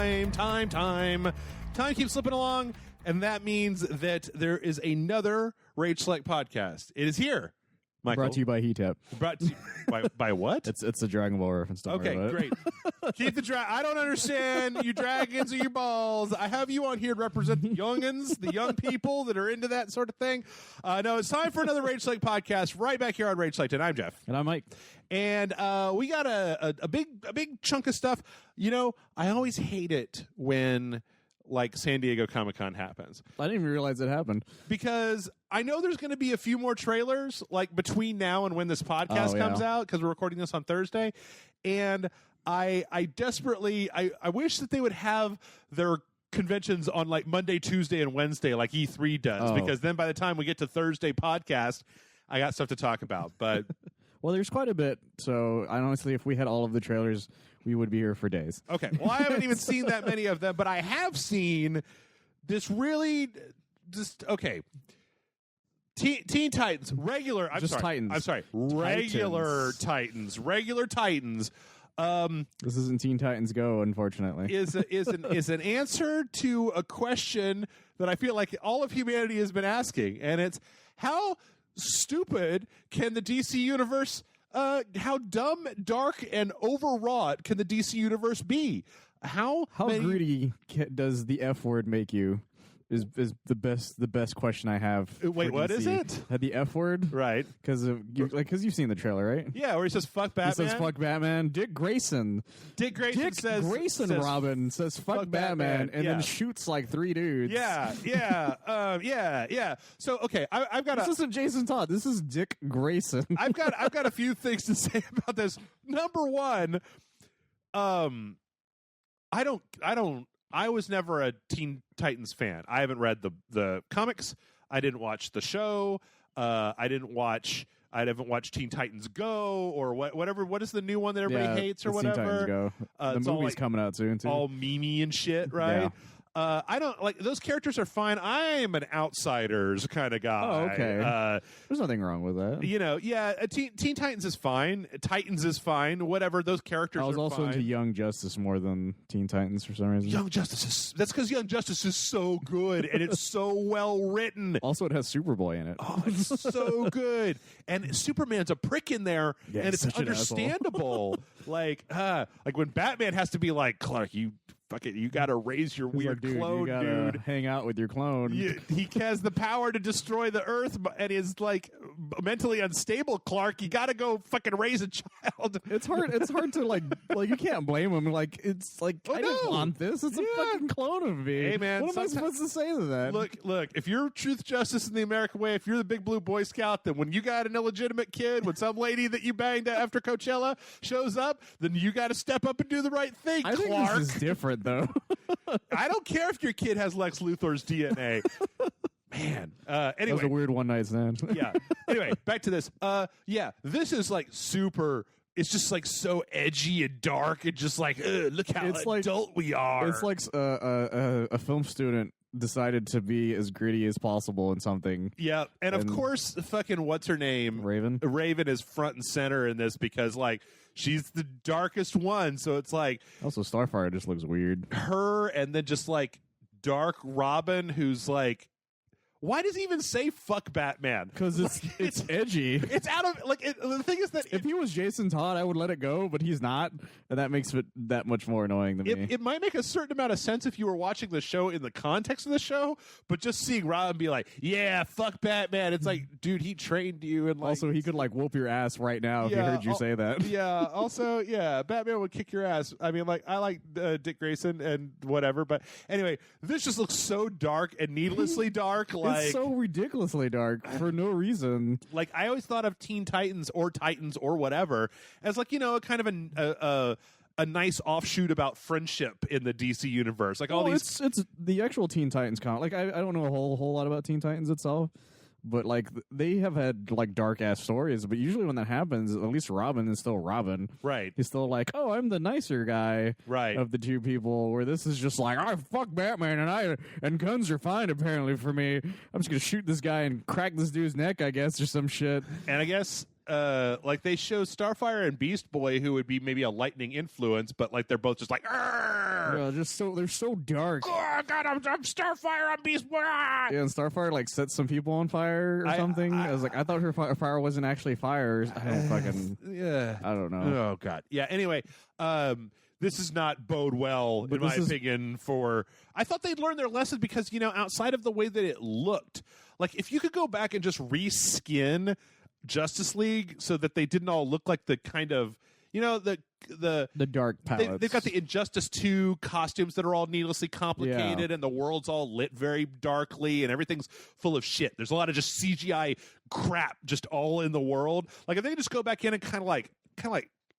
Time keeps slipping along, and that means that there is another Rage Select podcast. It is here, Michael. Brought to you by Heat-Up. Brought to you by what? It's a Dragon Ball reference. Okay, great. Keep the I don't understand you dragons or you balls. I have you on here to represent the youngins, the young people that are into that sort of thing. No, it's time for another Rage Select podcast right back here on Rage Select. And I'm Jeff. And I'm Mike. And we got a big chunk of stuff. You know, I always hate it when like San Diego Comic-Con happens. I didn't even realize it happened. Because I know there's going to be a few more trailers like between now and when this podcast comes out, because we're recording this on Thursday. And I desperately wish that they would have their conventions on like Monday, Tuesday, and Wednesday like E3 does, because then by the time we get to Thursday podcast, I got stuff to talk about. But well, there's quite a bit. So honestly, if we had all of the trailers, we would be here for days. Okay. Well, I haven't even seen that many of them, but I have seen this really just okay. Teen Titans, regular. I'm sorry. Titans. I'm sorry. Regular Titans. Regular Titans. This isn't Teen Titans Go, unfortunately. Is an answer to a question that I feel like all of humanity has been asking, and it's how stupid can the DC universe? How dumb, dark, and overwrought can the DC universe be? How greedy does the F word make you? Is the best question I have. Wait, what is it? The F word, right? Because you've seen the trailer, right? Yeah, where he says "fuck Batman." He says "fuck Batman." Dick Grayson says Robin says "fuck Batman," and then shoots like 3 dudes. Yeah. So okay, I've got. This isn't Jason Todd. This is Dick Grayson. I've got a few things to say about this. Number one, I was never a Teen Titans fan. I haven't read the comics. I didn't watch the show. I haven't watched Teen Titans Go or whatever. What is the new one that everybody hates or whatever? Teen Titans Go. The movie's coming out soon too. All memey and shit, right? Yeah. I don't like those characters are fine. I am an outsiders kind of guy. Oh, okay. There's nothing wrong with that. You know, Teen Titans is fine. Titans is fine. Whatever, those characters are fine. I was also into Young Justice more than Teen Titans for some reason. Young Justice that's because Young Justice is so good and it's so well written. Also, it has Superboy in it. Oh, it's so good. And Superman's a prick in there, and it's understandable. like when Batman has to be like, Clark, you got to raise your weird clone, you gotta hang out with your clone. He has the power to destroy the Earth and is like mentally unstable. Clark, you got to go fucking raise a child. It's hard to like you can't blame him. Like it's like I don't want this. It's a fucking clone of me. Hey man, what am I supposed to say to that? Look. If you're truth, justice, in the American way, if you're the big blue Boy Scout, then when you got an illegitimate kid, when some lady that you banged after Coachella shows up, then you got to step up and do the right thing. I think Clark. This is different. Though I don't care if your kid has Lex Luthor's DNA. Man. Anyway. That was a weird one night stand. Yeah. Anyway, back to this. This is like super. It's just like so edgy and dark and just like, look how adult we are. It's like a film student decided to be as gritty as possible in something. Yeah, and of course, fucking what's her name? Raven. Raven is front and center in this because like she's the darkest one. So it's like also Starfire just looks weird. Her and then just like Dark Robin, who's like. Why does he even say "fuck Batman"? Because it's edgy. It's out of like the thing is that if he was Jason Todd, I would let it go, but he's not, and that makes it that much more annoying to me. It might make a certain amount of sense if you were watching the show in the context of the show, but just seeing Robin be like, "Yeah, fuck Batman," it's like, dude, he trained you, and like, also he could like whoop your ass right now if he heard you say that. Yeah. Also, Batman would kick your ass. I mean, like I like Dick Grayson and whatever, but anyway, this just looks so dark and needlessly dark. It's so ridiculously dark for no reason. Like I always thought of Teen Titans or whatever as like, you know, kind of a nice offshoot about friendship in the DC universe. Like all these, it's the actual Teen Titans comic. Like I don't know a whole lot about Teen Titans itself. But like they have had like dark ass stories, but usually when that happens, at least Robin is still Robin. Right. He's still like, oh, I'm the nicer guy of the two people, where this is just like, I fuck Batman and guns are fine apparently for me. I'm just gonna shoot this guy and crack this dude's neck, I guess, or some shit. And I guess they show Starfire and Beast Boy, who would be maybe a lightning influence, but like they're both just like, yeah, they're so dark. Oh God, I'm Starfire, I'm Beast Boy. Yeah, and Starfire like sets some people on fire or something. I was like, I thought her fire wasn't actually fire. I don't fucking. Yeah, I don't know. Oh God, yeah. Anyway, this does not bode well, in my opinion. I thought they'd learned their lesson because outside of the way that it looked, like if you could go back and just reskin Justice League so that they didn't all look like the kind of the dark palettes. They've got the Injustice 2 costumes that are all needlessly complicated, and the world's all lit very darkly, and everything's full of shit. There's a lot of just CGI crap just all in the world. Like if they just go back in and kind of like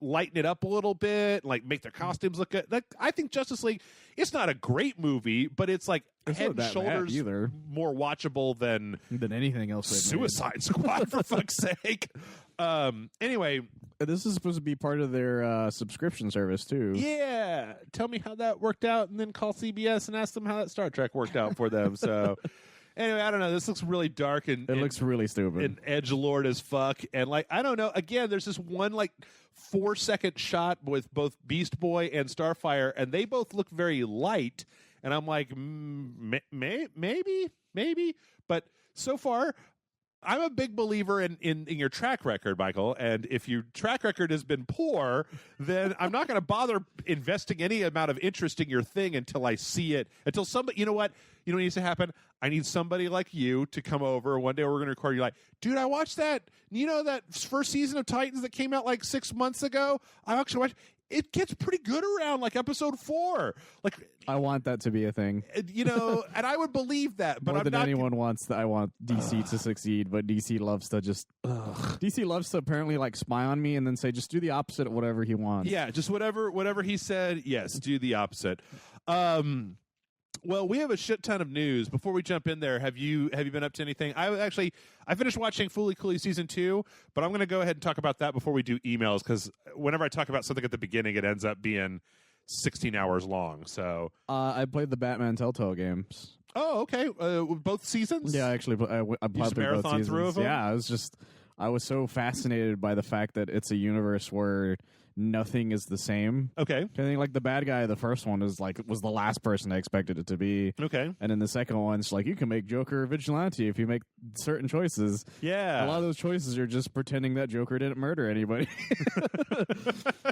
lighten it up a little bit, like make their costumes look good. I think Justice League, it's not a great movie, but it's like head and shoulders more watchable than anything else. Suicide Squad, for fuck's sake. Anyway, this is supposed to be part of their subscription service too. Yeah, tell me how that worked out, and then call CBS and ask them how that Star Trek worked out for them. So. Anyway, I don't know. This looks really dark and it looks really stupid and edgelord as fuck. And like, I don't know. Again, there's this one like 4-second shot with both Beast Boy and Starfire, and they both look very light. And I'm like, maybe. But so far, I'm a big believer in your track record, Michael. And if your track record has been poor, then I'm not going to bother investing any amount of interest in your thing until I see it. Until somebody, you know what needs to happen? I need somebody like you to come over. One day we're going to record. You're like, dude, I watched that. That first season of Titans that came out like 6 months ago. I actually watched. It gets pretty good around like episode 4. Like, I want that to be a thing. And I would believe that. But more than anyone wants that. I want DC to succeed, but DC loves to just. DC loves to apparently like spy on me and then say, just do the opposite of whatever he wants. Yeah, just whatever he said. Yes, do the opposite. Well, we have a shit ton of news. Before we jump in there, have you been up to anything? I finished watching Fooly Cooley season 2, but I'm going to go ahead and talk about that before we do emails, because whenever I talk about something at the beginning, it ends up being 16 hours long. So I played the Batman Telltale games. Oh, okay. Both seasons? Yeah, actually, I played through both seasons. Of them? Yeah, I was so fascinated by the fact that it's a universe where nothing is the same. Okay. I think like the bad guy, the first one was the last person I expected it to be. Okay. And then the second one, it's like you can make Joker a vigilante if you make certain choices. Yeah. A lot of those choices are just pretending that Joker didn't murder anybody.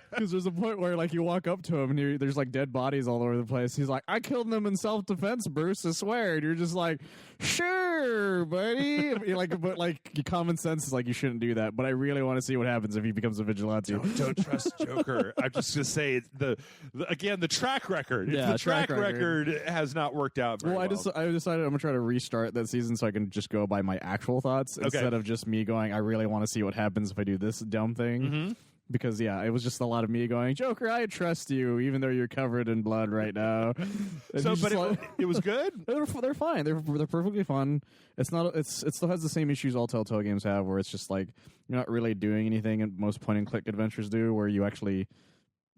Because there's a point where like you walk up to him and there's like dead bodies all over the place. He's like, I killed them in self-defense, Bruce, I swear. And you're just like, sure, buddy. But your common sense is like you shouldn't do that. But I really want to see what happens if he becomes a vigilante. Don't trust Joker. I'm just going to say the track record. Yeah, the track record has not worked out very well. I decided I'm going to try to restart that season so I can just go by my actual thoughts instead of just me going, I really want to see what happens if I do this dumb thing. Mm-hmm. Because, yeah, it was just a lot of me going, Joker, I trust you, even though you're covered in blood right now. It was good? They're fine. They're perfectly fun. It still has the same issues all Telltale games have, where it's just like you're not really doing anything, and most point-and-click adventures do, where you actually,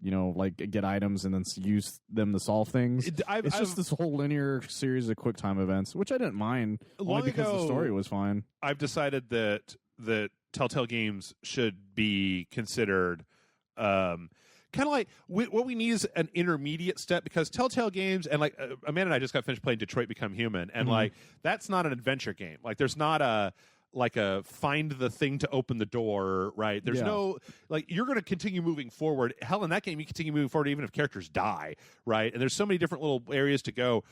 get items and then use them to solve things. It's just this whole linear series of QuickTime events, which I didn't mind, only because the story was fine. I've decided that Telltale games should be considered kind of like what we need is an intermediate step, because Telltale games, and like Amanda and I just got finished playing Detroit Become Human, and like that's not an adventure game. Like there's not a find the thing to open the door, right? There's no, like, you're going to continue moving forward. Hell, in that game, you continue moving forward even if characters die, right? And there's so many different little areas to go.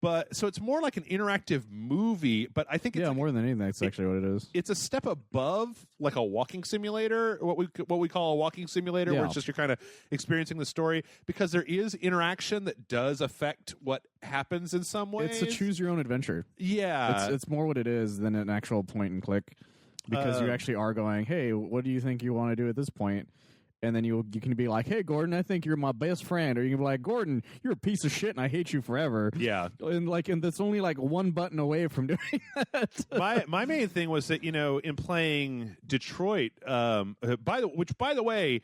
But so it's more like an interactive movie, but I think it's more than anything, that's actually what it is. It's a step above like a walking simulator, what we call a walking simulator, where it's just you're kind of experiencing the story, because there is interaction that does affect what happens in some ways. It's a choose your own adventure. Yeah, it's more what it is than an actual point and click, because you actually are going, hey, what do you think you want to do at this point? And then you can be like, hey, Gordon, I think you're my best friend. Or you can be like, Gordon, you're a piece of shit and I hate you forever. Yeah. And that's only like one button away from doing that. My main thing was that, in playing Detroit, by the way,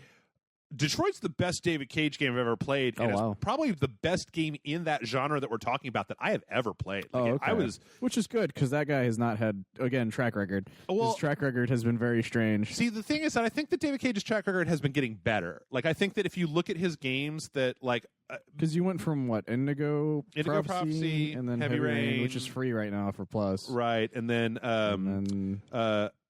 Detroit's the best David Cage game I've ever played. And it's probably the best game in that genre that we're talking about that I have ever played. Like, which is good because that guy has not had, again, track record. Well, his track record has been very strange. See, the thing is that I think that David Cage's track record has been getting better. Like, I think that if you look at his games that, like... Because you went from, what, Indigo Prophecy, and then Heavy Rain, which is free right now for Plus. Right, and then...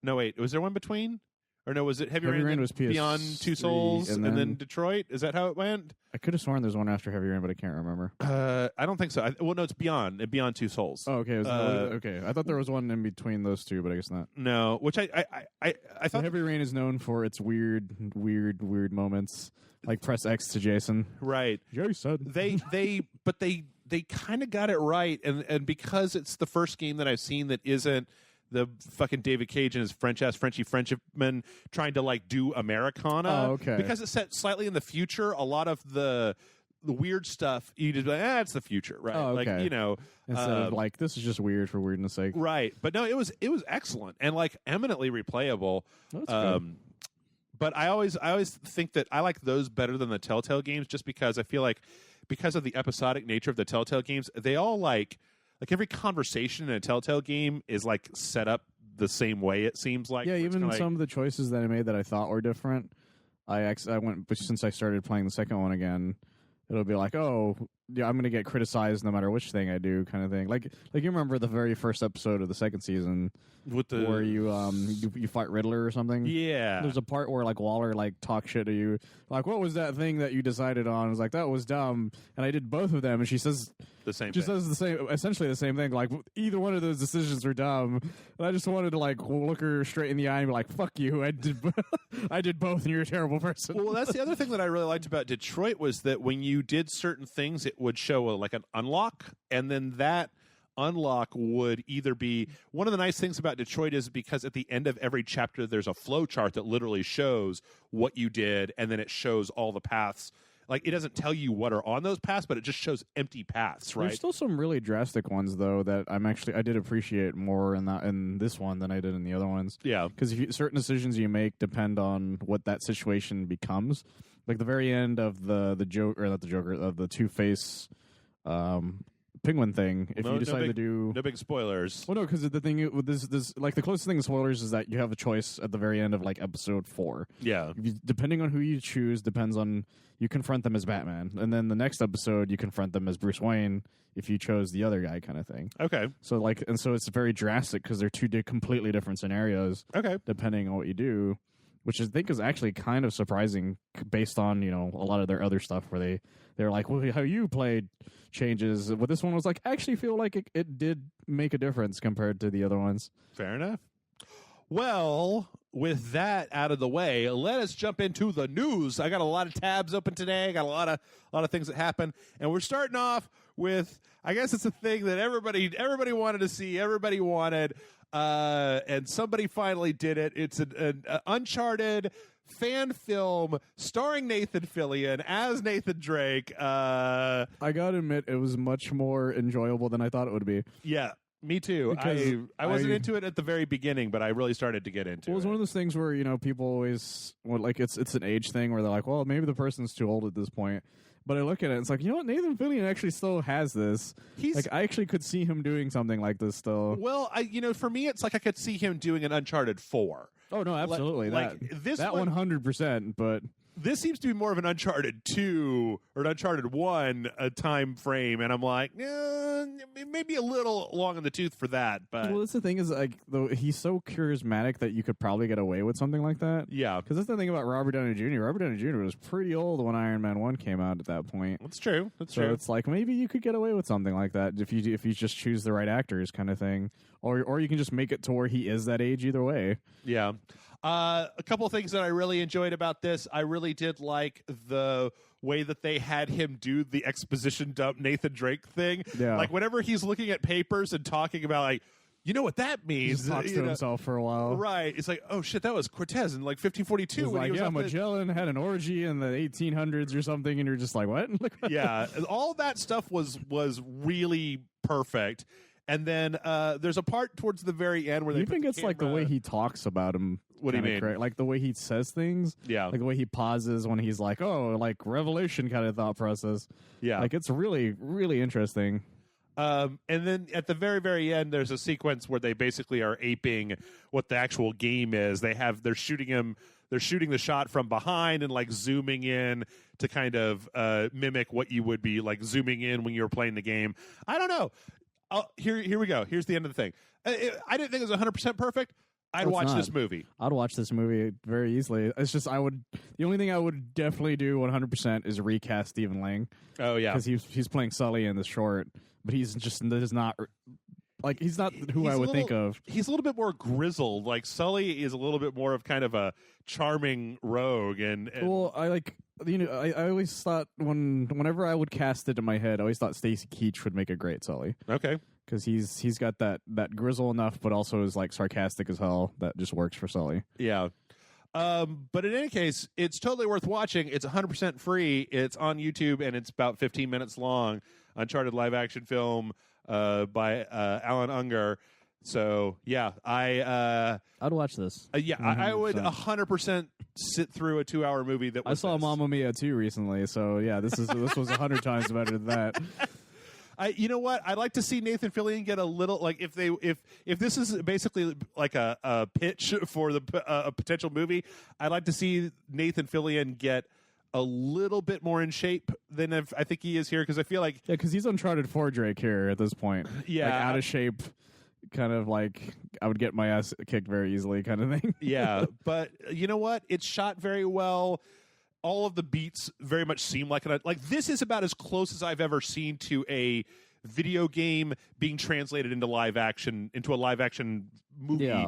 no, wait, was there one between? Or no, was it Heavy Rain was PS3, Beyond Two Souls and then Detroit? Is that how it went? I could have sworn there's one after Heavy Rain, but I can't remember. I don't think so. No, it's Beyond Two Souls. Oh, okay. Okay. I thought there was one in between those two, but I guess not. No, which I thought Heavy Rain is known for its weird moments, like press X to Jason. Right. Jason. They kind of got it right, and because it's the first game that I've seen that isn't the fucking David Cage and his French-ass Frenchman trying to, like, do Americana. Oh, okay. Because it's set slightly in the future, a lot of the weird stuff, you just be like, it's the future, right? Oh, okay. Like, you know. Instead of, like, this is just weird for weirdness sake. Right. But no, it was excellent and, like, eminently replayable. That's good. But I always think that I like those better than the Telltale games just because I feel like because of the episodic nature of the Telltale games, they all, like every conversation in a Telltale game is like set up the same way, it seems like. Yeah, even some of the choices that I made that I thought were different, I went, since I started playing the second one again, it'll be like, oh, yeah, I'm going to get criticized no matter which thing I do, kind of thing. Like you remember the very first episode of the second season where you fight Riddler or something? Yeah. There's a part where, like, Waller, like, talks shit to you. Like, what was that thing that you decided on? I was like, that was dumb. And I did both of them. And she says... essentially the same thing. Like, either one of those decisions were dumb. And I just wanted to, like, look her straight in the eye and be like, fuck you. I did both and you're a terrible person. Well, that's the other thing that I really liked about Detroit was that when you did certain things, it would show like an unlock. And then that unlock would either be... One of the nice things about Detroit is because at the end of every chapter, there's a flow chart that literally shows what you did, and then it shows all the paths. Like, it doesn't tell you what are on those paths, but it just shows empty paths, right? There's still some really drastic ones, though, that I did appreciate more in this one than I did in the other ones. Yeah. Because certain decisions you make depend on what that situation becomes. Like, the very end of the Two-Face penguin thing, if you decide to do... No big spoilers. Well, no, because the thing with this, like, the closest thing to spoilers is that you have a choice at the very end of, like, episode 4. Yeah. Depending on who you choose, depends on... You confront them as Batman. And then the next episode, you confront them as Bruce Wayne if you chose the other guy, kind of thing. Okay. So, like, and so it's very drastic because they're two completely different scenarios. Okay. Depending on what you do, which I think is actually kind of surprising based on, you know, a lot of their other stuff where they're like, well, how you played changes. But this one was like, I actually feel like it did make a difference compared to the other ones. Fair enough. Well, with that out of the way, let us jump into the news. I got a lot of tabs open today. I got a lot of things that happen, and we're starting off with, I guess it's a thing that everybody wanted to see, everybody wanted, and somebody finally did it. It's an Uncharted fan film starring Nathan Fillion as Nathan Drake. I gotta admit, it was much more enjoyable than I thought it would be. Yeah. Me too. I wasn't into it at the very beginning, but I really started to get into it. It was one of those things where, you know, people always, like, it's an age thing where they're like, well, maybe the person's too old at this point. But I look at it, and it's like, you know what? Nathan Fillion actually still has this. Like, I actually could see him doing something like this still. Well, for me, it's like I could see him doing an Uncharted 4. Oh, no, absolutely. That 100%, but... This seems to be more of an Uncharted 2 or an Uncharted 1 time frame, and I'm like, maybe a little long in the tooth for that. But well, that's the thing is, like, though he's so charismatic that you could probably get away with something like that. Yeah, because that's the thing about Robert Downey Jr. Robert Downey Jr. was pretty old when Iron Man 1 came out at that point. That's true. So it's like maybe you could get away with something like that if you just choose the right actors, kind of thing, or you can just make it to where he is that age either way. Yeah. A couple of things that I really enjoyed about this. I really did like the way that they had him do the exposition dump Nathan Drake thing. Yeah. Like, whenever he's looking at papers and talking about, like, you know what that means? He just talks to himself for a while. Right. It's like, oh, shit, that was Cortez in, like, 1542. When he was Magellan had an orgy in the 1800s or something, and you're just like, what? Yeah. All that stuff was really perfect. And then there's a part towards the very end where you think it's like the way he talks about him. What do you mean? Correct? Like the way he says things. Yeah. Like the way he pauses when he's like, oh, like revelation kind of thought process. Yeah. Like it's really, really interesting. And then at the very, very end, there's a sequence where they basically are aping what the actual game is. They're shooting the shot from behind and like zooming in to kind of mimic what you would be like zooming in when you were playing the game. I don't know. Here we go. Here's the end of the thing. I didn't think it was 100% perfect. I'd watch this movie. I'd watch this movie very easily. It's just the only thing I would definitely do 100% is recast Stephen Lang. Oh yeah, because he's playing Sully in the short, but he's not who I would think of. He's a little bit more grizzled. Like Sully is a little bit more of kind of a charming rogue. And well, I always thought whenever I would cast it in my head, I always thought Stacy Keach would make a great Sully. Okay. Because he's got that grizzle enough, but also is like sarcastic as hell. That just works for Sully. Yeah. But in any case, it's totally worth watching. It's 100% free. It's on YouTube, and it's about 15 minutes long. Uncharted live action film by Alan Unger. So yeah, I'd watch this. Yeah, 100%. I would 100% sit through a 2-hour movie that was. I saw Mamma Mia 2 recently, so yeah, this was 100 times better than that. You know what? I'd like to see Nathan Fillion get a little like if this is basically like a pitch for a potential movie. I'd like to see Nathan Fillion get a little bit more in shape than I think he is here, because I feel like because he's Uncharted 4 Drake here at this point. Yeah, like out of shape, kind of like I would get my ass kicked very easily, kind of thing. Yeah, but you know what? It's shot very well. All of the beats very much seem like this is about as close as I've ever seen to a video game being translated into a live action movie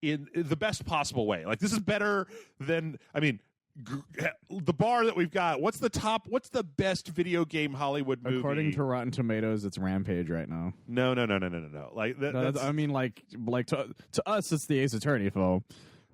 in the best possible way. Like this is better than the bar that we've got. What's the best video game Hollywood movie? According to Rotten Tomatoes, it's Rampage right now. No. Like I mean, like to us, it's the Ace Attorney film.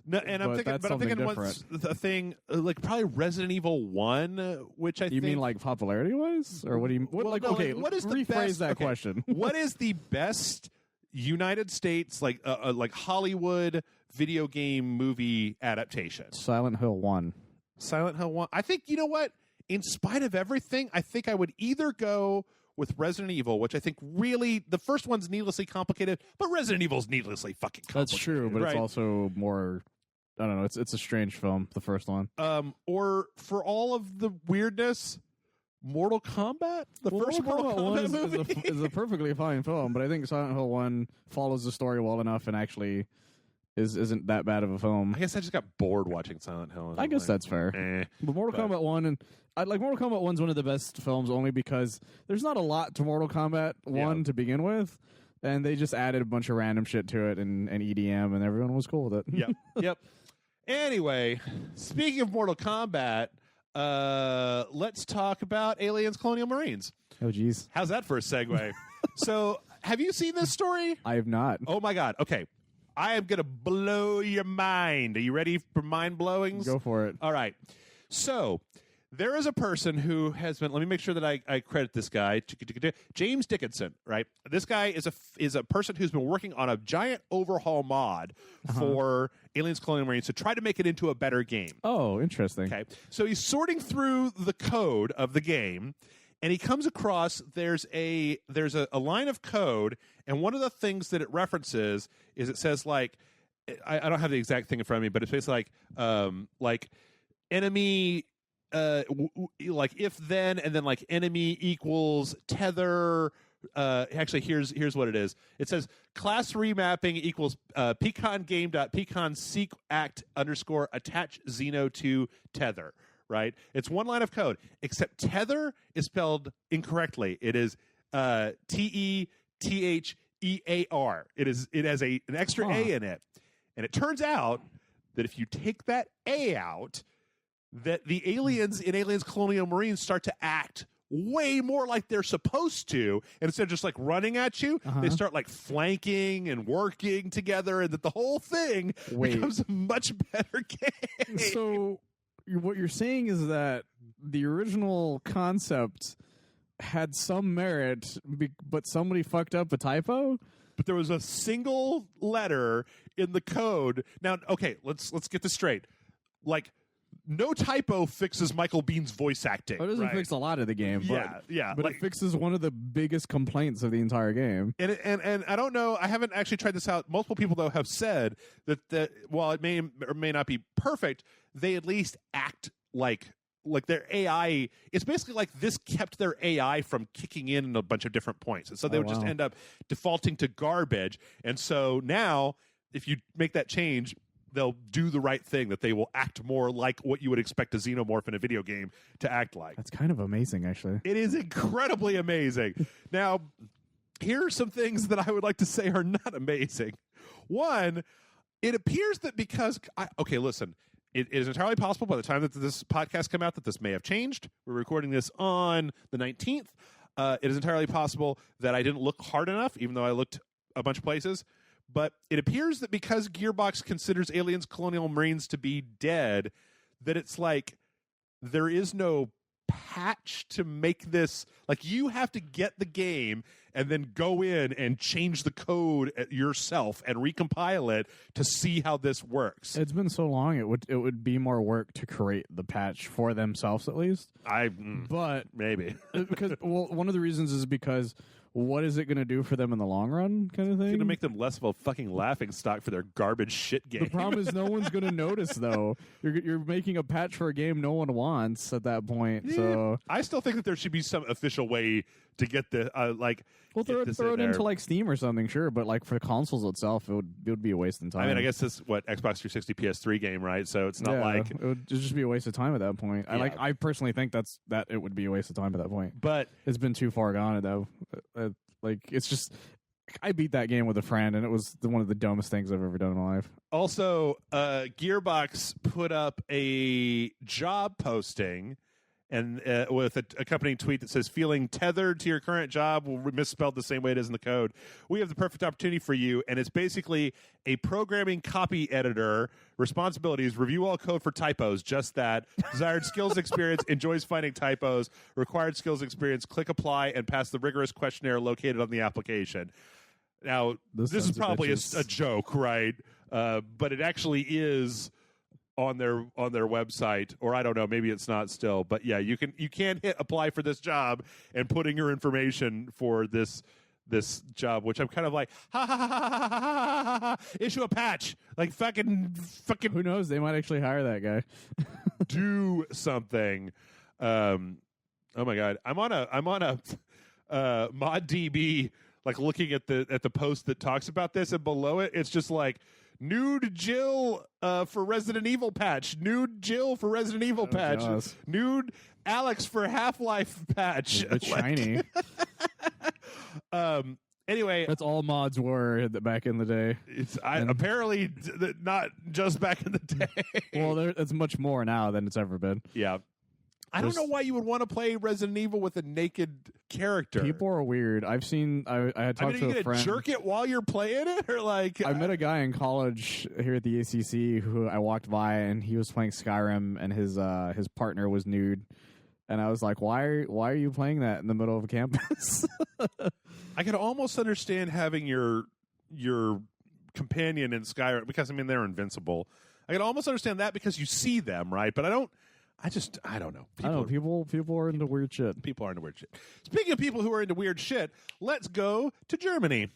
No, and I'm thinking what's the thing like probably Resident Evil 1, which I think. You mean like popularity wise, or what do you? What, well, like no, okay, what is rephrase the best, that question? What is the best United States like Hollywood video game movie adaptation? Silent Hill 1. Silent Hill 1. I think you know what. In spite of everything, I think I would either go with Resident Evil, which I think really the first one's needlessly complicated, but Resident Evil's needlessly fucking complicated. That's true, but it's also more. I don't know. It's a strange film, the first one. Or for all of the weirdness, Mortal Kombat, first Mortal Kombat movie is a perfectly fine film, but I think Silent Hill 1 follows the story well enough and actually isn't that bad of a film. I guess I just got bored watching Silent Hill. I guess that's fair. But Mortal Kombat 1 and Mortal Kombat 1's one of the best films only because there's not a lot to Mortal Kombat 1 to begin with. And they just added a bunch of random shit to it and EDM, and everyone was cool with it. Yep. Anyway, speaking of Mortal Kombat, let's talk about Aliens Colonial Marines. Oh, geez. How's that for a segue? So, have you seen this story? I have not. Oh, my God. Okay. I am going to blow your mind. Are you ready for mind blowings? Go for it. All right. So, there is a person who has been. Let me make sure that I credit this guy, James Dickinson. Right, this guy is a person who's been working on a giant overhaul mod for Aliens Colonial Marines to try to make it into a better game. Oh, interesting. Okay, so he's sorting through the code of the game, and he comes across there's a line of code, and one of the things that it references is it says like I don't have the exact thing in front of me, but it's basically like enemy. Like if then and then like enemy equals tether. Actually, here's what it is. It says class remapping equals pecan game.pecan seek act _attach Xeno to tether. Right? It's one line of code, except tether is spelled incorrectly. It is TETHEAR. It has an extra A in it, and it turns out that if you take that A out, that the aliens in Aliens Colonial Marines start to act way more like they're supposed to, and instead of just like running at you, they start like flanking and working together, and that the whole thing becomes a much better game. So what you're saying is that the original concept had some merit, but somebody fucked up a typo. But there was a single letter in the code. Now, okay, let's get this straight. Like, no typo fixes Michael Bihn's voice acting. It doesn't fix a lot of the game, but but it fixes one of the biggest complaints of the entire game. And I don't know. I haven't actually tried this out. Multiple people though have said that while it may or may not be perfect, they at least act like their AI. It's basically like this kept their AI from kicking in a bunch of different points, and so they would just end up defaulting to garbage. And so now, if you make that change, they'll do the right thing, that they will act more like what you would expect a xenomorph in a video game to act like. That's kind of amazing, actually. It is incredibly amazing. Now, here are some things that I would like to say are not amazing. One, it appears that because... listen. It is entirely possible by the time that this podcast come out that this may have changed. We're recording this on the 19th. It is entirely possible that I didn't look hard enough, even though I looked a bunch of places. But it appears that because Gearbox considers Aliens Colonial Marines to be dead, that it's like there is no patch to make this. Like, you have to get the game and then go in and change the code yourself and recompile it to see how this works. It's been so long, it would be more work to create the patch for themselves, at least. But maybe because one of the reasons is because what is it going to do for them in the long run, kind of thing? It's going to make them less of a fucking laughing stock for their garbage shit game. The problem is no one's going to notice, though. You're making a patch for a game no one wants at that point. Yeah. So I still think that there should be some official way to get the throw it into like Steam or something, sure. But like for consoles itself, it would be a waste of time. I mean, I guess this Xbox 360 PS3 game, right? So it's not like it would just be a waste of time at that point. Yeah. I personally think that it would be a waste of time at that point. But it's been too far gone though. It's just, I beat that game with a friend, and it was one of the dumbest things I've ever done in my life. Also, Gearbox put up a job posting, and with an accompanying tweet that says, "Feeling tethered to your current job," misspelled the same way it is in the code. "We have the perfect opportunity for you," and it's basically a programming copy editor. Responsibilities: review all code for typos. Just that. Desired skills experience: enjoys finding typos. Required skills experience: click apply and pass the rigorous questionnaire located on the application. Now, this is probably a joke, right? But it actually is on their website, or I don't know, maybe it's not still. But yeah, you can hit apply for this job and put in your information for this job, which I'm kind of like, ha ha ha ha ha ha ha ha, issue a patch, like fucking. Who knows? They might actually hire that guy. Do something. Oh my god, I'm on a ModDB, like looking at the post that talks about this, and below it, it's just like, nude Jill for Resident Evil patch, nude Jill for Resident Evil patch, gosh. Nude Alex for Half-Life patch. It's shiny. Anyway, that's all mods were back in the day. It's apparently not just back in the day. Well, it's much more now than it's ever been. Yeah. I don't know why you would want to play Resident Evil with a naked character. People are weird. I've seen. I had talked to a friend. Jerk it while you're playing it, or like. I met a guy in college here at the ACC who I walked by, and he was playing Skyrim, and his partner was nude, and I was like, why are you playing that in the middle of a campus? I could almost understand having your companion in Skyrim, because I mean they're invincible. I could almost understand that because you see them, right? But I don't know. People are into weird shit. People are into weird shit. Speaking of people who are into weird shit, let's go to Germany.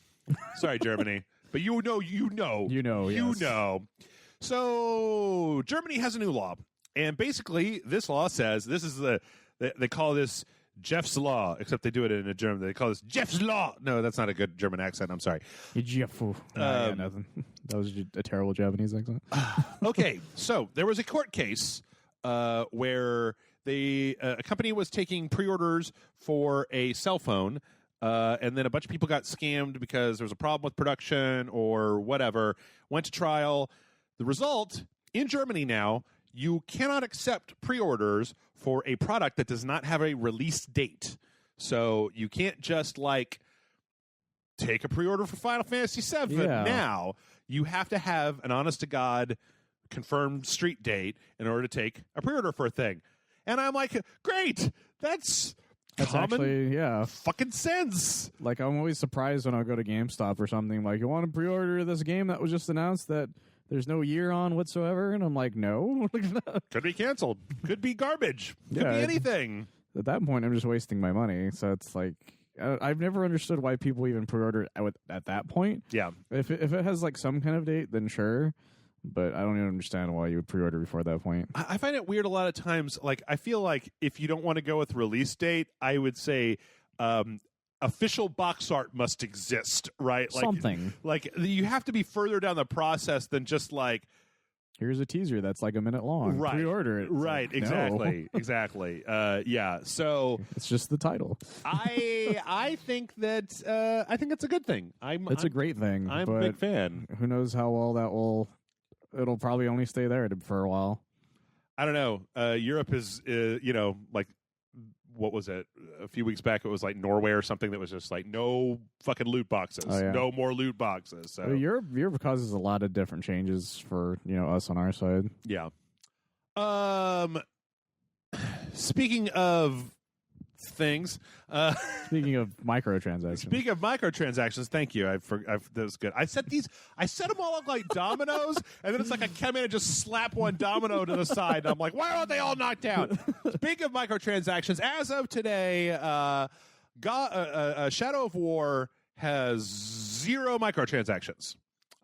Sorry, Germany. But you know. Yes. So Germany has a new law. And basically, this law says, this is they call this Jeff's Law, except they do it in a German. They call this Jeff's Law. No, that's not a good German accent. I'm sorry. Jeff. Nothing. That was a terrible Japanese accent. Okay, so there was a court case where a company was taking pre-orders for a cell phone, and then a bunch of people got scammed because there was a problem with production or whatever. Went to trial. The result, in Germany now, you cannot accept pre-orders for a product that does not have a release date. So you can't just take a pre-order for Final Fantasy VII now. You have to have an honest-to-God confirmed street date in order to take a pre-order for a thing. And I'm like, great, that's That's common actually, yeah. fucking sense. Like, I'm always surprised when I go to GameStop or something. Like, you want to pre-order this game that was just announced that there's no year on whatsoever? And I'm like, no. Could be canceled. Could be garbage. Could be anything. At that point, I'm just wasting my money. So it's like, I've never understood why people even pre-order at that point. Yeah. If it has like some kind of date, then sure. But I don't even understand why you would pre-order before that point. I find it weird a lot of times. Like, I feel like if you don't want to go with release date, I would say official box art must exist, right? Like, something. Like, you have to be further down the process than just like, here's a teaser that's like a minute long. Right. Pre-order it. It's right, like, exactly. No. Exactly. Yeah. So it's just the title. I think that I think it's a good thing. It's a great thing. I'm a big fan. Who knows how well that will... It'll probably only stay there for a while. I don't know. Europe is, like, what was it? A few weeks back, it was like Norway or something that was just like, no fucking loot boxes. Oh, yeah. No more loot boxes. So Europe causes a lot of different changes for, us on our side. Yeah. Speaking of things. Speaking of microtransactions. Thank you. That was good. I set them all up like dominoes, and then it's like I come in and just slap one domino to the side, and I'm like, why aren't they all knocked down? Speaking of microtransactions, as of today, Shadow of War has 0 microtransactions.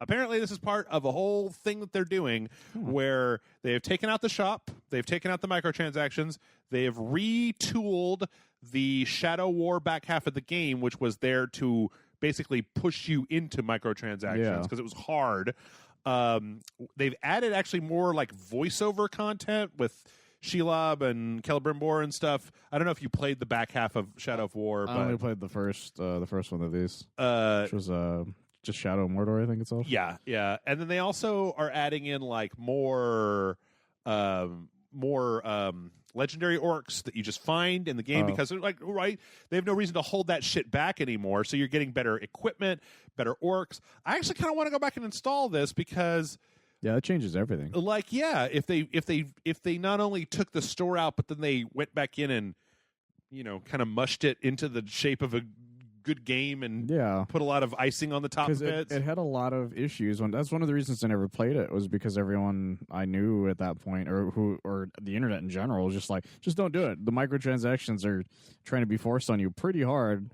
Apparently, this is part of a whole thing that they're doing where they have taken out the shop, they've taken out the microtransactions, they have retooled the Shadow War back half of the game, which was there to basically push you into microtransactions because it was hard. They've added actually more like voiceover content with Shelob and Celebrimbor and stuff. I don't know if you played the back half of Shadow of War. I only played the first one of these, which was just Shadow of Mordor, I think itself. Yeah, yeah. And then they also are adding in like more legendary orcs that you just find in the game because they're like, right, they have no reason to hold that shit back anymore. So you're getting better equipment, better orcs. I actually kind of want to go back and install this because that changes everything. Like, yeah, if they not only took the store out, but then they went back in and kind of mushed it into the shape of a good game and put a lot of icing on the top of it. It had a lot of issues. That's one of the reasons I never played it, was because everyone I knew at that point, or the internet in general, was just like, just don't do it. The microtransactions are trying to be forced on you pretty hard.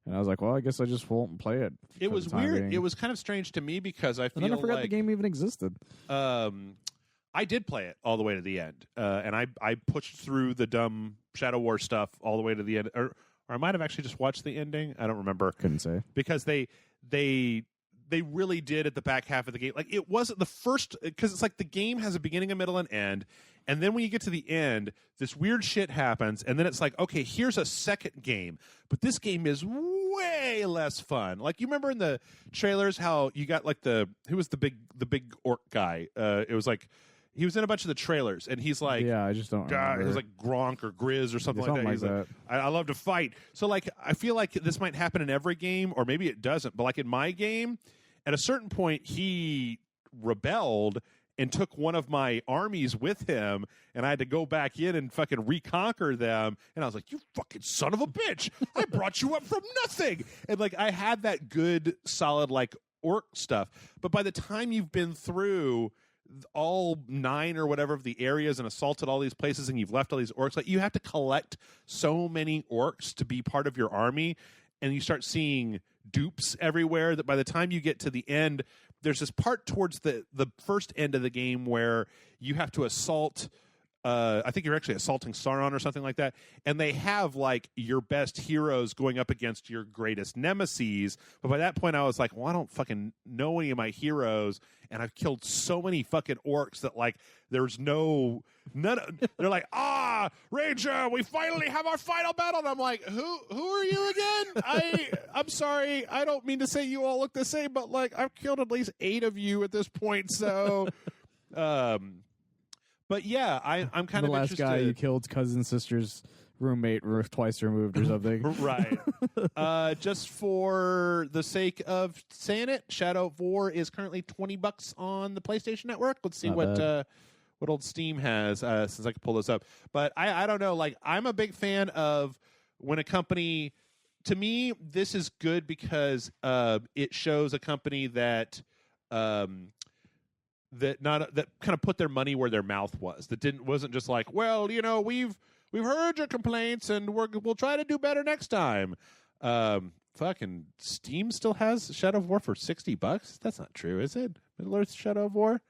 And I was like, well, I guess I just won't play it. It was weird. Being. It was kind of strange to me because I feel and then I forgot the game even existed. I did play it all the way to the end, and I pushed through the dumb Shadow War stuff all the way to the end. Or I might have actually just watched the ending. I don't remember. Couldn't say. Because they really did at the back half of the game. Like, it wasn't the first, because it's like the game has a beginning, a middle, and end. And then when you get to the end, this weird shit happens. And then it's like, okay, here's a second game. But this game is way less fun. Like, you remember in the trailers how you got like who was the big orc guy? It was like, he was in a bunch of the trailers, and he's like, I just don't remember. It was like Gronk or Grizz or something like that. He's like, I love to fight. So, like, I feel like this might happen in every game, or maybe it doesn't. But, like, in my game, at a certain point, he rebelled and took one of my armies with him, and I had to go back in and fucking reconquer them. And I was like, you fucking son of a bitch. I brought you up from nothing. And, like, I had that good, solid, like, orc stuff. But by the time you've been through all 9 or whatever of the areas and assaulted all these places and you've left all these orcs, like, you have to collect so many orcs to be part of your army, and you start seeing dupes everywhere that by the time you get to the end, there's this part towards the first end of the game where you have to assault I think you're actually assaulting Sauron or something like that, and they have like your best heroes going up against your greatest nemeses. But by that point, I was like, well, I don't fucking know any of my heroes, and I've killed so many fucking orcs that like there's none. They're like, Ranger, we finally have our final battle. And I'm like, who are you again? I'm sorry, I don't mean to say you all look the same, but like I've killed at least 8 of you at this point, so. But yeah, I'm kind of interested. The last guy you killed, cousin, sister's roommate, twice removed or something. Right. Just for the sake of saying it, Shadow of War is currently $20 on the PlayStation Network. Let's see what old Steam has, since I can pull this up. But I don't know. Like, I'm a big fan of when a company, to me, this is good because it shows a company that kind of put their money where their mouth was. That wasn't just like, well, we've heard your complaints and we'll try to do better next time. Fucking Steam still has Shadow of War for $60. That's not true, is it? Middle-earth Shadow of War,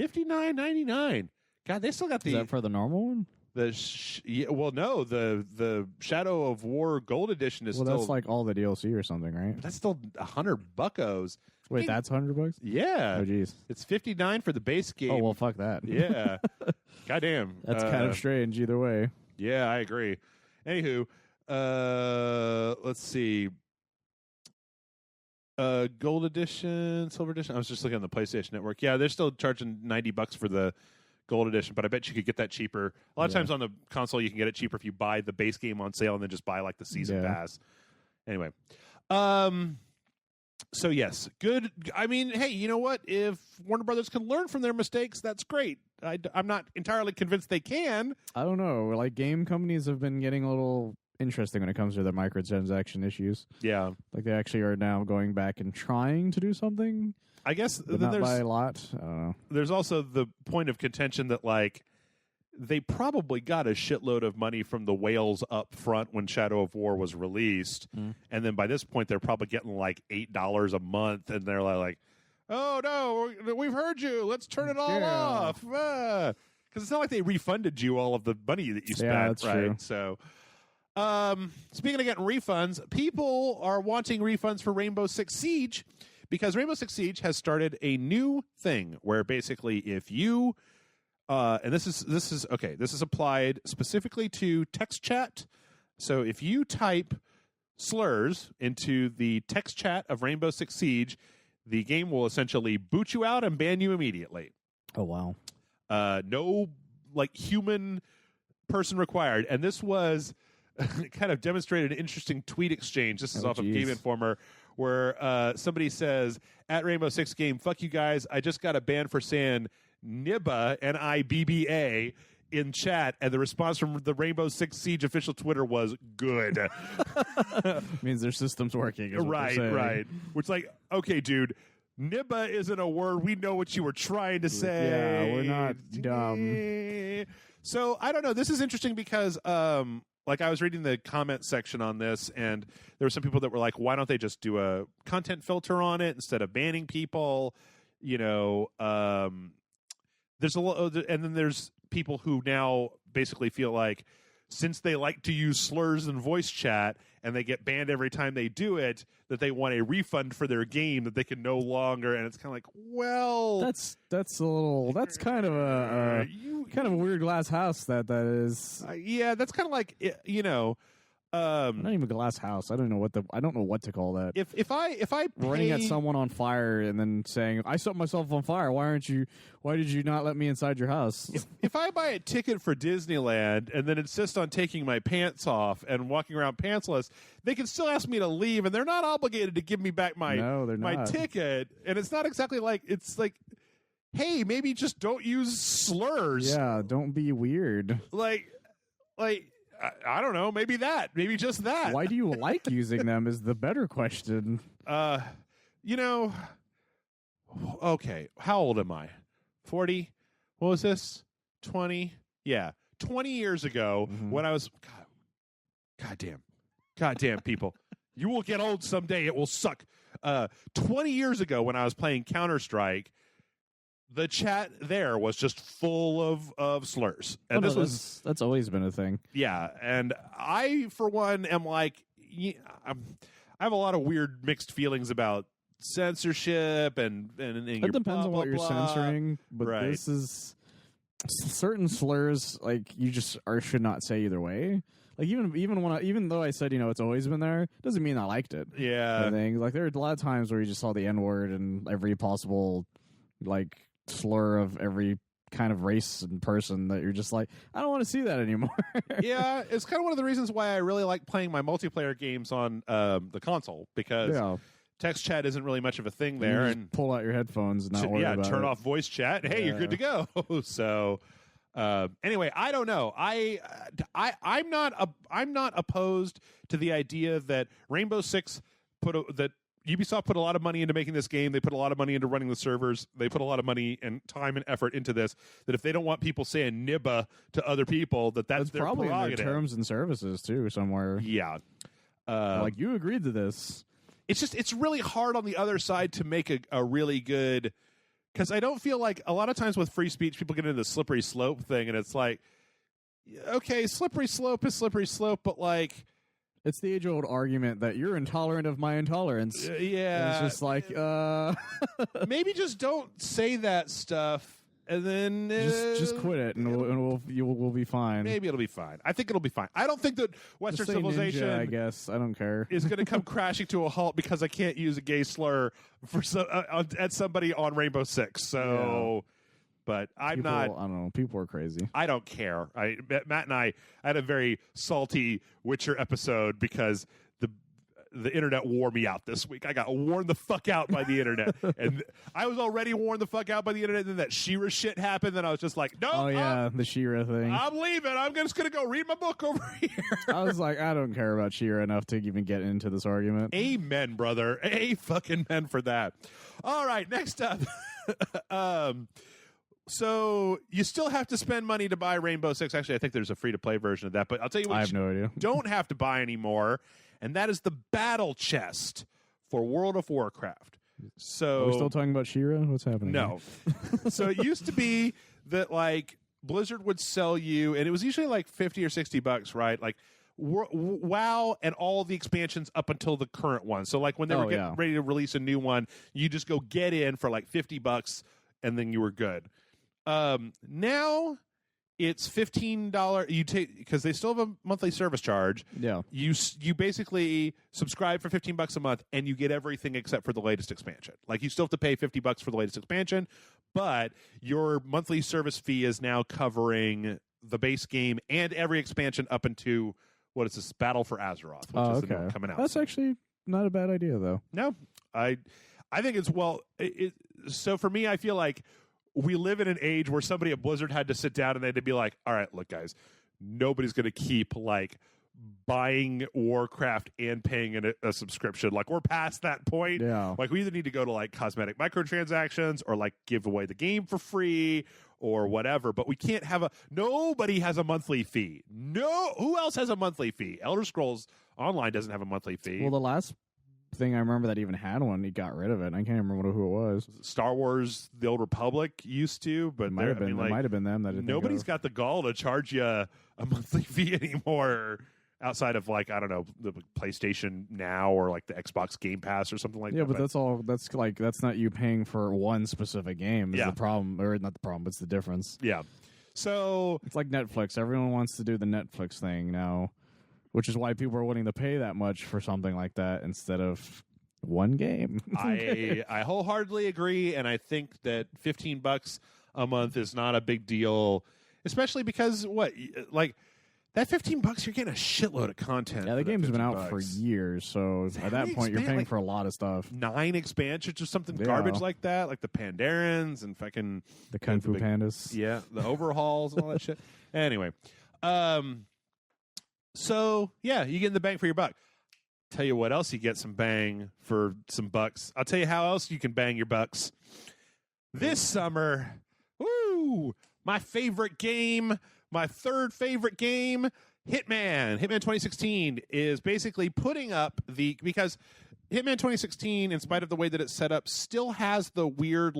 $59.99. God, they still got the. Is that for the normal one? No, the Shadow of War Gold Edition is still. Well, that's like all the DLC or something, right? That's still $100. Wait, that's $100? Yeah. Oh, jeez. It's $59 for the base game. Oh, well, fuck that. Yeah. Goddamn. That's kind of strange either way. Yeah, I agree. Anywho, let's see. Gold Edition, Silver Edition. I was just looking on the PlayStation Network. Yeah, they're still charging $90 for the Gold Edition, but I bet you could get that cheaper. A lot of times on the console, you can get it cheaper if you buy the base game on sale and then just buy like the season pass. Anyway, so yes, good. I mean, hey, you know what? If Warner Brothers can learn from their mistakes, that's great. I'm not entirely convinced they can. I don't know. Like, game companies have been getting a little interesting when it comes to their microtransaction issues. Yeah, like they actually are now going back and trying to do something. I guess but not by a lot. I don't know. There's also the point of contention that like they probably got a shitload of money from the whales up front when Shadow of War was released, and then by this point they're probably getting like $8 a month, and they're like, "Oh no, we've heard you. Let's turn it all off." Because it's not like they refunded you all of the money that you spent, that's right? true. So. Speaking of getting refunds, people are wanting refunds for Rainbow Six Siege because Rainbow Six Siege has started a new thing where basically if you and this is applied specifically to text chat. So if you type slurs into the text chat of Rainbow Six Siege, the game will essentially boot you out and ban you immediately. Oh wow. No like human person required. And this was kind of demonstrated an interesting tweet exchange. This is off of Game Informer, where somebody says, at Rainbow Six Game, fuck you guys, I just got a ban for saying Nibba, Nibba, in chat, and the response from the Rainbow Six Siege official Twitter was good. Means their system's working. Right. Which, like, okay, dude, Nibba isn't a word. We know what you were trying to say. Yeah, we're not dumb. So, I don't know. This is interesting because... like I was reading the comment section on this, and there were some people that were like, "Why don't they just do a content filter on it instead of banning people?" There's a lot, and then there's people who now basically feel like since they like to use slurs in voice chat and they get banned every time they do it, that they want a refund for their game that they can no longer. And it's kind of like, well, that's kind of a weird glass house that is. Yeah, that's kind of like not even a glass house. I don't know what to call that. If I running at someone on fire and then saying, I set myself on fire, why did you not let me inside your house? If I buy a ticket for Disneyland and then insist on taking my pants off and walking around pantsless, they can still ask me to leave, and they're not obligated to give me back my ticket. And it's not exactly like, it's like, hey, maybe just don't use slurs. Yeah, don't be weird. Like I don't know. Maybe just that. Why do you like using them is the better question. Okay. How old am I? 40? What was this? 20? Yeah. 20 years ago when I was... Goddamn people. You will get old someday. It will suck. 20 years ago when I was playing Counter-Strike, the chat there was just full of slurs. And that's always been a thing. Yeah, and I, for one, am like, I have a lot of weird mixed feelings about censorship and it depends on what you're censoring, but this is certain slurs like you just should not say either way. Like even though I said it's always been there, doesn't mean I liked it. Yeah, I think like there are a lot of times where you just saw the N-word and every possible like slur of every kind of race and person that you're just like, I don't want to see that anymore. Yeah, it's kind of one of the reasons why I really like playing my multiplayer games on the console, because text chat isn't really much of a thing there. And pull out your headphones and not worry about turn it. off voice chat. Hey, you're good to go. So, Anyway, I don't know. I'm not opposed to the idea that Rainbow Six that Ubisoft put a lot of money into making this game. They put a lot of money into running the servers. They put a lot of money and time and effort into this. That if they don't want people saying nibba to other people, that's their probably prerogative. in their terms and services too somewhere. Yeah, like you agreed to this. It's really hard on the other side to make a really good, because I don't feel like a lot of times with free speech people get into the slippery slope thing, and it's like, okay, slippery slope is slippery slope, but like. It's the age-old argument that you're intolerant of my intolerance. Yeah. And it's just like, maybe just don't say that stuff, and then... just quit it, and we'll be fine. Maybe it'll be fine. I think it'll be fine. I don't think that Western civilization... Ninja, I guess. I don't care. ...is going to come crashing to a halt because I can't use a gay slur for at somebody on Rainbow Six, so... Yeah. But I don't know. People are crazy. I don't care. Matt and I had a very salty Witcher episode because the internet wore me out this week. I got worn the fuck out by the internet, and I was already worn the fuck out by the internet. And then that She-Ra shit happened, and I was just like, no. Oh yeah, the She-Ra thing. I'm leaving. I'm just gonna go read my book over here. I was like, I don't care about She-Ra enough to even get into this argument. Amen, brother. Fucking men for that. All right, next up. So you still have to spend money to buy Rainbow Six. Actually, I think there's a free-to-play version of that, but I'll tell you what. I have no idea. Don't have to buy anymore, and that is the battle chest for World of Warcraft. So are we still talking about She-Ra? What's happening? No. So it used to be that like Blizzard would sell you, and it was usually like $50 or $60, right? Like WoW and all the expansions up until the current one. So like when they were getting ready to release a new one, you just go get in for like $50, and then you were good. Now it's $15. You take, because they still have a monthly service charge. Yeah. You basically subscribe for $15 a month, and you get everything except for the latest expansion. Like you still have to pay $50 for the latest expansion, but your monthly service fee is now covering the base game and every expansion up into what is this, Battle for Azeroth, which is the new one coming out. That's actually not a bad idea, though. No, I think it's so for me, I feel like we live in an age where somebody at Blizzard had to sit down and they had to be like, all right, look, guys, nobody's going to keep like buying Warcraft and paying a subscription. Like we're past that point. Yeah. Like we either need to go to like cosmetic microtransactions or like give away the game for free or whatever. But we can't have nobody has a monthly fee. No, who else has a monthly fee? Elder Scrolls Online doesn't have a monthly fee. Well, the last thing I remember that even had one, he got rid of it. I can't remember who it was. Star Wars: The Old Republic used to, but it might have been them. That nobody's got the gall to charge you a monthly fee anymore, outside of like, I don't know, the PlayStation Now or like the Xbox Game Pass or something like that. Yeah, but that's not you paying for one specific game. Is the problem, or not the problem, but it's the difference. Yeah. So it's like Netflix. Everyone wants to do the Netflix thing now, which is why people are willing to pay that much for something like that instead of one game. I wholeheartedly agree, and I think that $15 a month is not a big deal, especially because that $15, you're getting a shitload of content. Yeah, the game's been out for years, so at that point you're paying for a lot of stuff. 9 expansions or something garbage like that, like the Pandarans and fucking the Kung Fu Pandas. Yeah, the overhauls and all that shit. Anyway, so yeah, you get the bang for your buck. Tell you what else you get some bang for some bucks. I'll tell you how else you can bang your bucks. This summer, my favorite game, my third favorite game, Hitman 2016 is basically putting up because Hitman 2016, in spite of the way that it's set up, still has the weird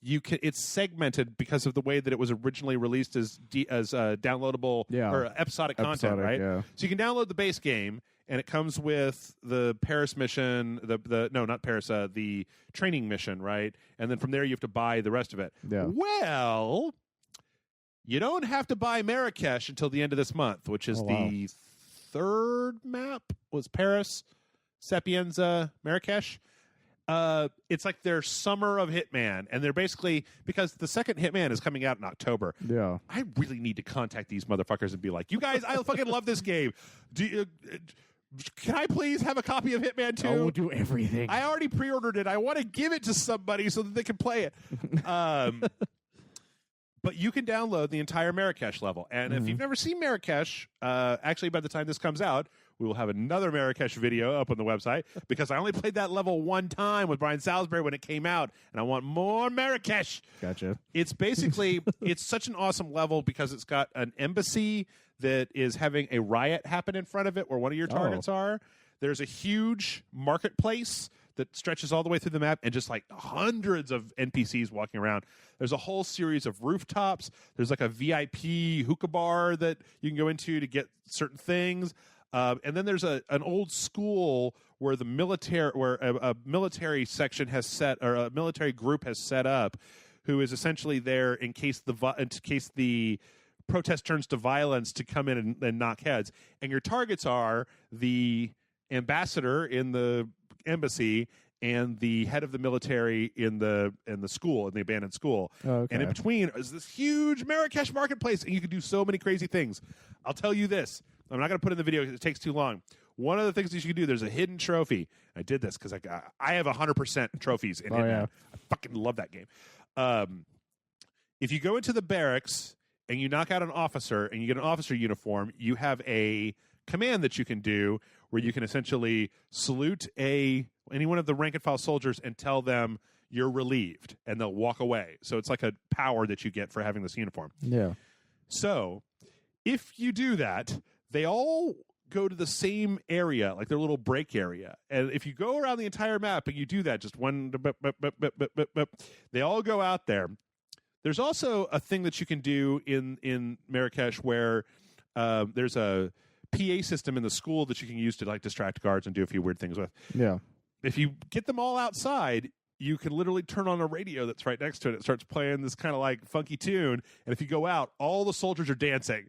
it's segmented because of the way that it was originally released as downloadable or episodic content, right? Yeah. So you can download the base game, and it comes with the Paris mission, the training mission, right? And then from there you have to buy the rest of it. Yeah. Well, you don't have to buy Marrakesh until the end of this month, which is the third map. Was Paris, Sapienza, Marrakesh? It's like their summer of Hitman, and they're basically, because the second Hitman is coming out in October. Yeah, I really need to contact these motherfuckers and be like, you guys, I fucking love this game. Can I please have a copy of Hitman 2? We'll do everything. I already pre-ordered it. I want to give it to somebody so that they can play it. But you can download the entire Marrakesh level. And if you've never seen Marrakesh, actually by the time this comes out, we will have another Marrakesh video up on the website because I only played that level one time with Brian Salisbury when it came out, and I want more Marrakesh. Gotcha. It's basically, it's such an awesome level because it's got an embassy that is having a riot happen in front of it where one of your targets are. There's a huge marketplace that stretches all the way through the map and just like hundreds of NPCs walking around. There's a whole series of rooftops. There's like a VIP hookah bar that you can go into to get certain things. And then there's an old school where the military, where a military section has set, or a military group has set up, who is essentially there in case the protest turns to violence to come in and knock heads. And your targets are the ambassador in the embassy and the head of the military in the school, in the abandoned school. Okay. And in between is this huge Marrakesh marketplace, and you can do so many crazy things. I'll tell you this. I'm not going to put it in the video because it takes too long. One of the things that you can do, there's a hidden trophy. I did this because I have 100% trophies in Hitman. Yeah. I fucking love that game. If you go into the barracks and you knock out an officer and you get an officer uniform, you have a command that you can do where you can essentially salute any one of the rank and file soldiers and tell them you're relieved, and they'll walk away. So it's like a power that you get for having this uniform. Yeah. So if you do that, they all go to the same area, like their little break area. And if you go around the entire map and you do that, just one, they all go out there. There's also a thing that you can do in Marrakesh where there's a PA system in the school that you can use to like distract guards and do a few weird things with. Yeah. If you get them all outside, you can literally turn on a radio that's right next to it. It starts playing this kind of like funky tune. And if you go out, all the soldiers are dancing,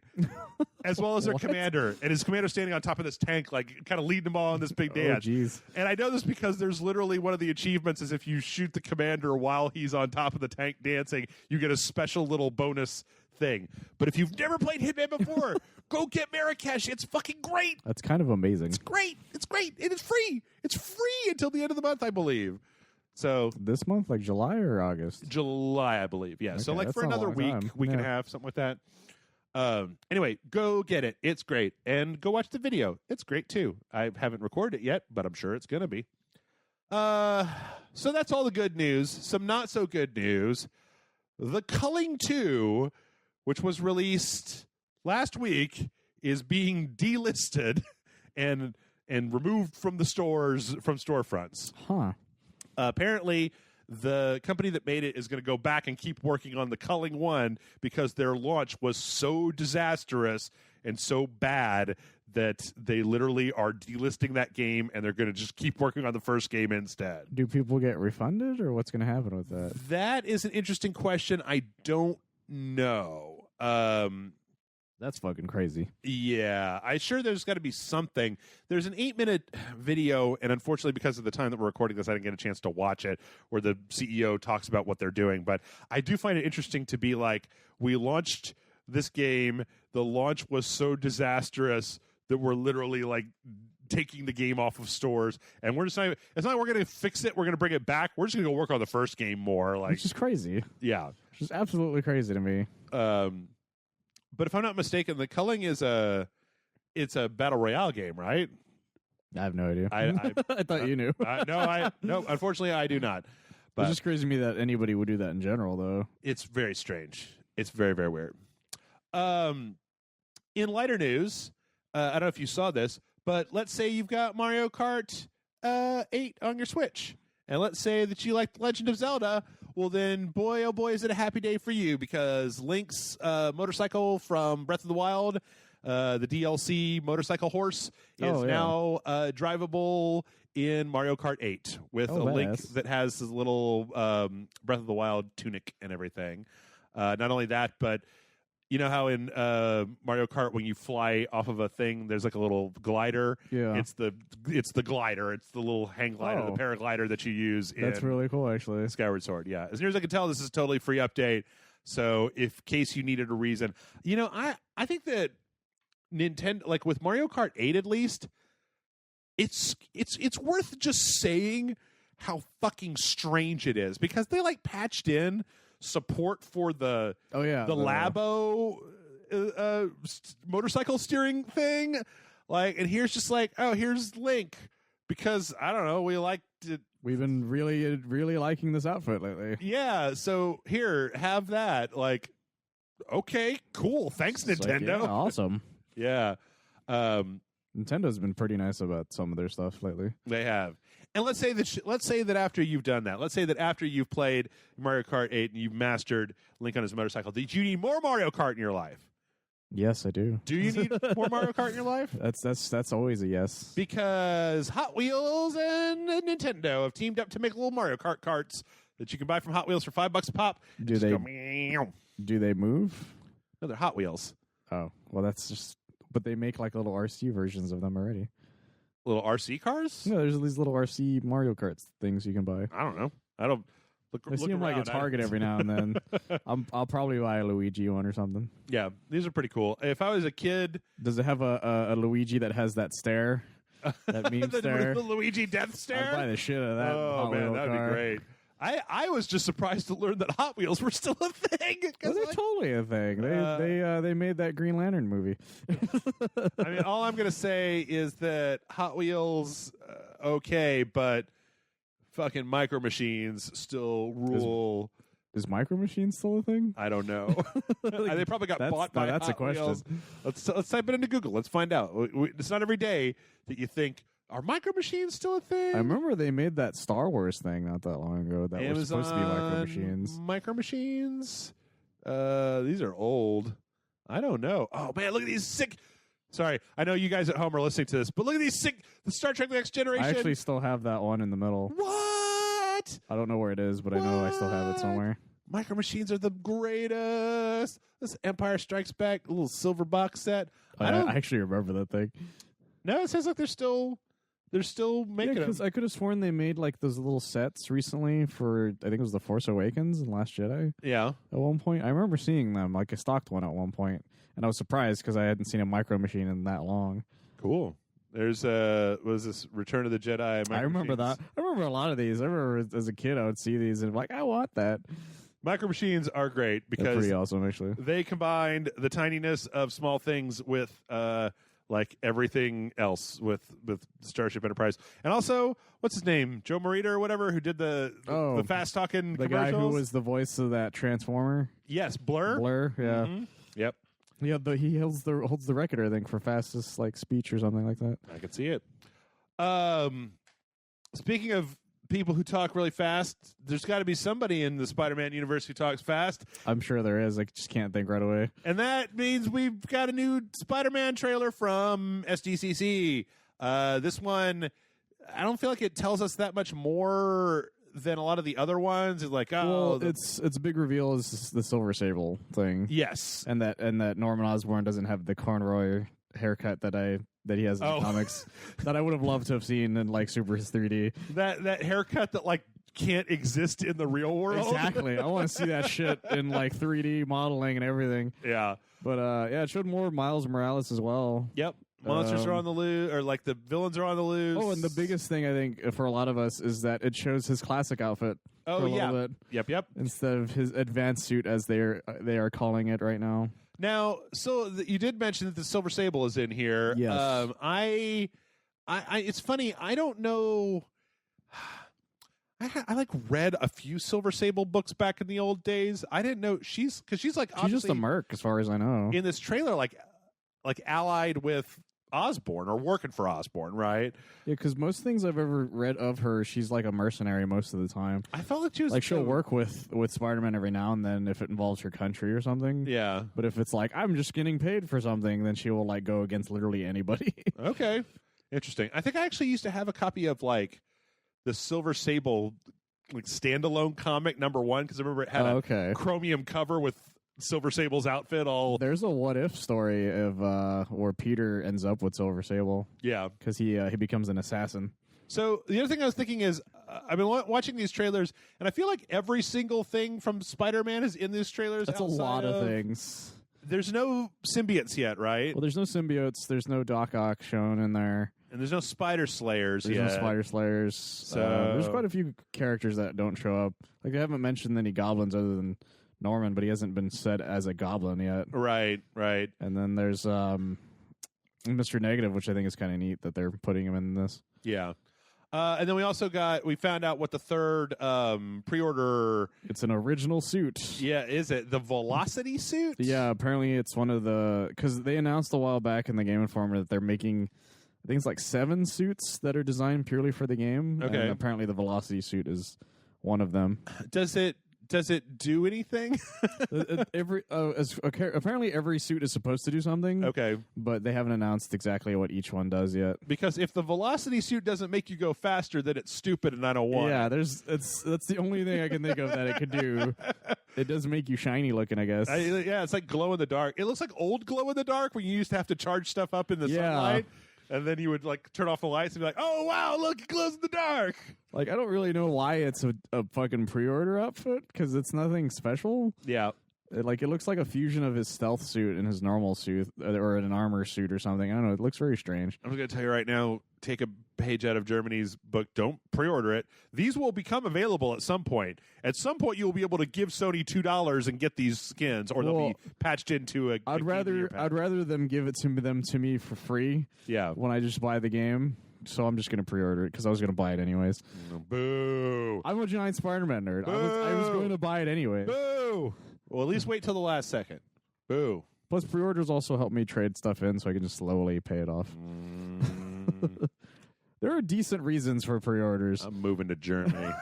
as well as their commander. And his commander standing on top of this tank, like kind of leading them all in this big dance. Oh, jeez. And I know this because there's literally one of the achievements is if you shoot the commander while he's on top of the tank dancing, you get a special little bonus thing. But if you've never played Hitman before, go get Marrakesh. It's fucking great. That's kind of amazing. It's great. It's great. It is free. It's free until the end of the month, I believe. So this month, like July or August? July, I believe. Yeah. Okay, So like for another week, we can have something with that. Anyway, go get it. It's great. And go watch the video. It's great too. I haven't recorded it yet, but I'm sure it's going to be. So that's all the good news. Some not so good news. The Culling 2, which was released last week, is being delisted and removed from the stores, from storefronts. Huh. Apparently, the company that made it is going to go back and keep working on the Culling 1 because their launch was so disastrous and so bad that they literally are delisting that game, and they're going to just keep working on the first game instead. Do people get refunded, or what's going to happen with that? That is an interesting question. I don't know. That's fucking crazy. Yeah, I'm sure there's got to be something. There's an 8-minute video, and unfortunately, because of the time that we're recording this, I didn't get a chance to watch it, where the CEO talks about what they're doing. But I do find it interesting to be like, we launched this game, the launch was so disastrous that we're literally like taking the game off of stores, and we're just not, it's not like we're going to fix it, we're going to bring it back, we're just going to go work on the first game more. Like, which is crazy. Yeah. Which is absolutely crazy to me. But if I'm not mistaken, the Culling is a battle royale game, right? I have no idea. I thought you knew. No, unfortunately, I do not. But it's just crazy to me that anybody would do that in general, though. It's very strange. It's very, very weird. In lighter news, I don't know if you saw this, but let's say you've got Mario Kart 8 on your Switch, and let's say that you like Legend of Zelda. Well, then, boy, oh boy, is it a happy day for you, because Link's motorcycle from Breath of the Wild, the DLC motorcycle horse, is now drivable in Mario Kart 8 with a Link that has his little Breath of the Wild tunic and everything. Not only that, but you know how in Mario Kart, when you fly off of a thing, there's like a little glider. Yeah, it's the glider. It's the little hang glider, the paraglider that you use. That's really cool, actually. Skyward Sword. Yeah, as near as I can tell, this is a totally free update. So, in case you needed a reason, you know, I think that Nintendo, like with Mario Kart 8, at least, it's worth just saying how fucking strange it is, because they like patched in support for the Labo motorcycle steering thing. Like, and here's just like, oh, here's Link, because I don't know, we liked it. We've been really, really liking this outfit lately. Yeah, so here, have that. Like, okay, cool. Thanks, Nintendo. Like, yeah, awesome. Yeah. Nintendo's been pretty nice about some of their stuff lately. They have. And let's say that after you've done that, let's say that after you've played Mario Kart 8 and you've mastered Link on his motorcycle, did you need more Mario Kart in your life? Yes, I do. Do you need more Mario Kart in your life? That's always a yes. Because Hot Wheels and Nintendo have teamed up to make little Mario Kart carts that you can buy from Hot Wheels for $5 a pop. Do they move? No, they're Hot Wheels. Oh, well, that's just. But they make like little RC versions of them already. Little RC cars? Yeah, there's these little RC Mario Kart things you can buy. I don't know. I don't. I see them like at Target every now and then. I'll probably buy a Luigi one or something. Yeah, these are pretty cool. If I was a kid, does it have a Luigi that has that stare, that meme stare? The Luigi death stare. I'd buy the shit out of that. Oh man, that'd be great. I was just surprised to learn that Hot Wheels were still a thing. Well, they're totally a thing. They made that Green Lantern movie. I mean, all I'm gonna say is that Hot Wheels, okay, but fucking Micro Machines still rule. Is Micro Machines still a thing? I don't know. They probably got bought by that's Hot a question. Wheels. Let's type it into Google. Let's find out. It's not every day that you think, are Micro Machines still a thing? I remember they made that Star Wars thing not that long ago that was supposed to be Micro Machines. Micro Machines? These are old. I don't know. Oh, man, look at these sick... Sorry, I know you guys at home are listening to this, but look at these sick... The Star Trek Next Generation... I actually still have that one in the middle. What? I don't know where it is, but I know I still have it somewhere. Micro Machines are the greatest. This Empire Strikes Back, a little silver box set. I actually remember that thing. No, it says like they're still making them. Because I could have sworn they made like those little sets recently for, I think it was The Force Awakens and Last Jedi. Yeah. At one point. I remember seeing them, like I stocked one at one point, and I was surprised because I hadn't seen a Micro Machine in that long. Cool. There's was this Return of the Jedi? I remember that. I remember a lot of these. I remember as a kid I would see these and be like, I want that. Micro Machines are great because they're pretty awesome, actually. They combined the tininess of small things with like everything else with Starship Enterprise. And also, what's his name? Joe Morita or whatever, who did the fast talking the commercials? Guy who was the voice of that Transformer. Yes, Blur. Blur, yeah. Mm-hmm. Yep. Yeah, he holds the record, I think, for fastest like speech or something like that. I can see it. Speaking of people who talk really fast, there's got to be somebody in the Spider-Man universe who talks fast. I'm sure there is. I just can't think right away. And that means we've got a new Spider-Man trailer from SDCC. This one, I don't feel like it tells us that much more than a lot of the other ones. It's like, its big reveal is the Silver Sable thing. Yes, and that Norman Osborn doesn't have the cornrow haircut that he has in the comics that I would have loved to have seen in like Super 3D. That haircut that like can't exist in the real world. Exactly. I want to see that shit in like 3D modeling and everything. Yeah. But it showed more Miles Morales as well. Yep. Monsters are on the loose, or like the villains are on the loose. Oh, and the biggest thing I think for a lot of us is that it shows his classic outfit. Oh, for a little bit. Yep. Instead of his advanced suit, as they are calling it right now. Now, so you did mention that the Silver Sable is in here. Yes. I it's funny. I don't know. I like read a few Silver Sable books back in the old days. I didn't know she's like she's just a merc as far as I know. In this trailer, like allied with Osborn or working for Osborn, right? Yeah, because most things I've ever read of her, she's like a mercenary most of the time. I felt like she was like she'll work with Spider-Man every now and then if it involves her country or something. Yeah, but if it's like I'm just getting paid for something, then she will like go against literally anybody. Okay, interesting. I think I actually used to have a copy of like the Silver Sable like standalone comic #1 because I remember it had a chromium cover with Silver Sable's outfit. There's a what if story of where Peter ends up with Silver Sable. Yeah, because he becomes an assassin. So the other thing I was thinking is I've been watching these trailers, and I feel like every single thing from Spider-Man is in these trailers. That's a lot of things. There's no symbiotes yet, right? Well, there's no symbiotes. There's no Doc Ock shown in there. And there's no Spider Slayers There's yet. no Spider Slayers. So there's quite a few characters that don't show up. Like, they haven't mentioned any goblins other than Norman, but he hasn't been said as a goblin yet. Right. And then there's Mr. Negative, which I think is kind of neat that they're putting him in this. Yeah. And then we found out what the third pre-order. It's an original suit. Yeah, is it the Velocity suit? Yeah, apparently it's one of the, because they announced a while back in the Game Informer that they're making, I think it's like 7 suits that are designed purely for the game. Okay. And apparently the Velocity suit is one of them. Does it do anything? Apparently every suit is supposed to do something. Okay. But they haven't announced exactly what each one does yet. Because if the Velocity suit doesn't make you go faster, then it's stupid and I don't want Yeah, it. that's the only thing I can think of that it could do. It does make you shiny looking, I guess. Yeah, it's like glow in the dark. It looks like old glow in the dark when you used to have to charge stuff up in the sunlight. And then you would like turn off the lights and be like, "Oh wow, look, it glows in the dark." Like, I don't really know why it's a fucking pre-order outfit, because it's nothing special. Yeah. It looks like a fusion of his stealth suit and his normal suit, or an armor suit or something. I don't know. It looks very strange. I'm going to tell you right now, take a page out of Germany's book. Don't pre-order it. These will become available at some point. At some point, you will be able to give Sony $2 and get these skins, or they'll be patched into a. I'd rather them give it to me for free. Yeah. When I just buy the game. So I'm just going to pre-order it because I was going to buy it anyways. Boo! I'm a giant SpiderMan nerd. I was going to buy it anyway. Boo! Well, at least wait till the last second. Boo! Plus, pre-orders also help me trade stuff in, so I can just slowly pay it off. There are decent reasons for pre-orders. I'm moving to Germany.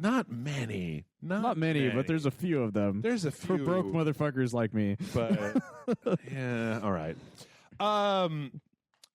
Not many. Not many, but there's a few of them. There's a few. For broke motherfuckers like me. But, yeah, all right.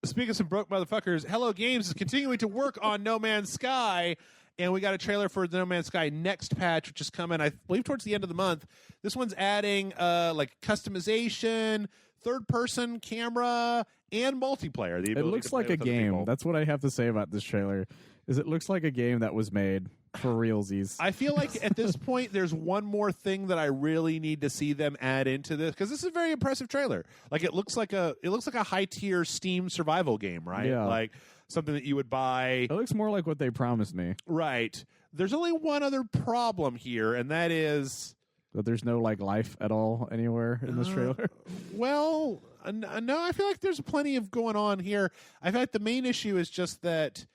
Speaking of some broke motherfuckers, Hello Games is continuing to work on No Man's Sky, and we got a trailer for the No Man's Sky next patch, which is coming, I believe, towards the end of the month. This one's adding like customization, third-person camera, and multiplayer. It looks like a game. That's what I have to say about this trailer. Is it looks like a game that was made for realsies. I feel like at this point, there's one more thing that I really need to see them add into this, because this is a very impressive trailer. Like, it looks like a high tier Steam survival game, right? Yeah. Like something that you would buy. It looks more like what they promised me. Right. There's only one other problem here, and that is that there's no like life at all anywhere in this trailer. Well, no, I feel like there's plenty of going on here. I feel like the main issue is just that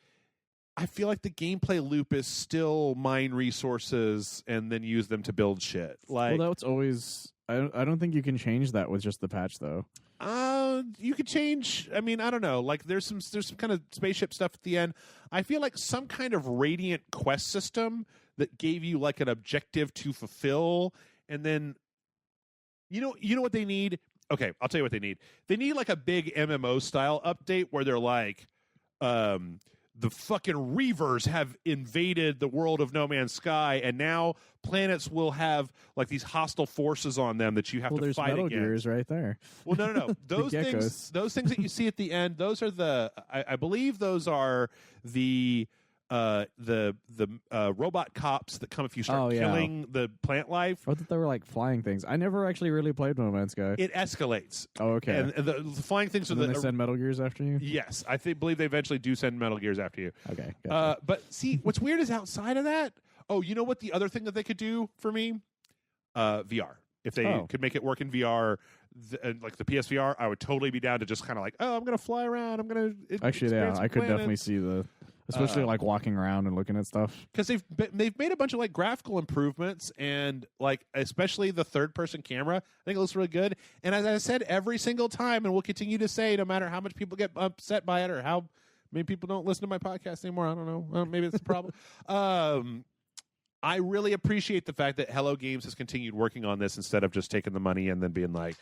I feel like the gameplay loop is still mine resources and then use them to build shit. Like, well, that's always. I don't think you can change that with just the patch, though. You could change. I mean, I don't know. Like, there's some kind of spaceship stuff at the end. I feel like some kind of Radiant quest system that gave you like an objective to fulfill, and then you know what they need. Okay, I'll tell you what they need. They need like a big MMO style update where they're like, the fucking Reavers have invaded the world of No Man's Sky, and now planets will have like these hostile forces on them that you have to there's fight Metal against. Gears right there. Well, no. Those things that you see at the end, those are I believe those are the robot cops that come if you start killing the plant life. I thought they were like flying things. I never actually really played No Man's Sky. It escalates. Oh, okay. And the flying things are they send Metal Gears after you? Yes, I believe they eventually do send Metal Gears after you. Okay. Gotcha. But see, what's weird is outside of that. Oh, you know what? The other thing that they could do for me, VR. If they could make it work in VR, like the PSVR, I would totally be down to just kind of like, oh, I'm gonna fly around. I'm gonna actually, yeah, I could definitely see especially like walking around and looking at stuff, because they've made a bunch of like graphical improvements, and like especially the third person camera, I think it looks really good. And as I said every single time, and we'll continue to say, no matter how much people get upset by it or how many people don't listen to my podcast anymore, I don't know, maybe it's the problem. I really appreciate the fact that Hello Games has continued working on this instead of just taking the money and then being like,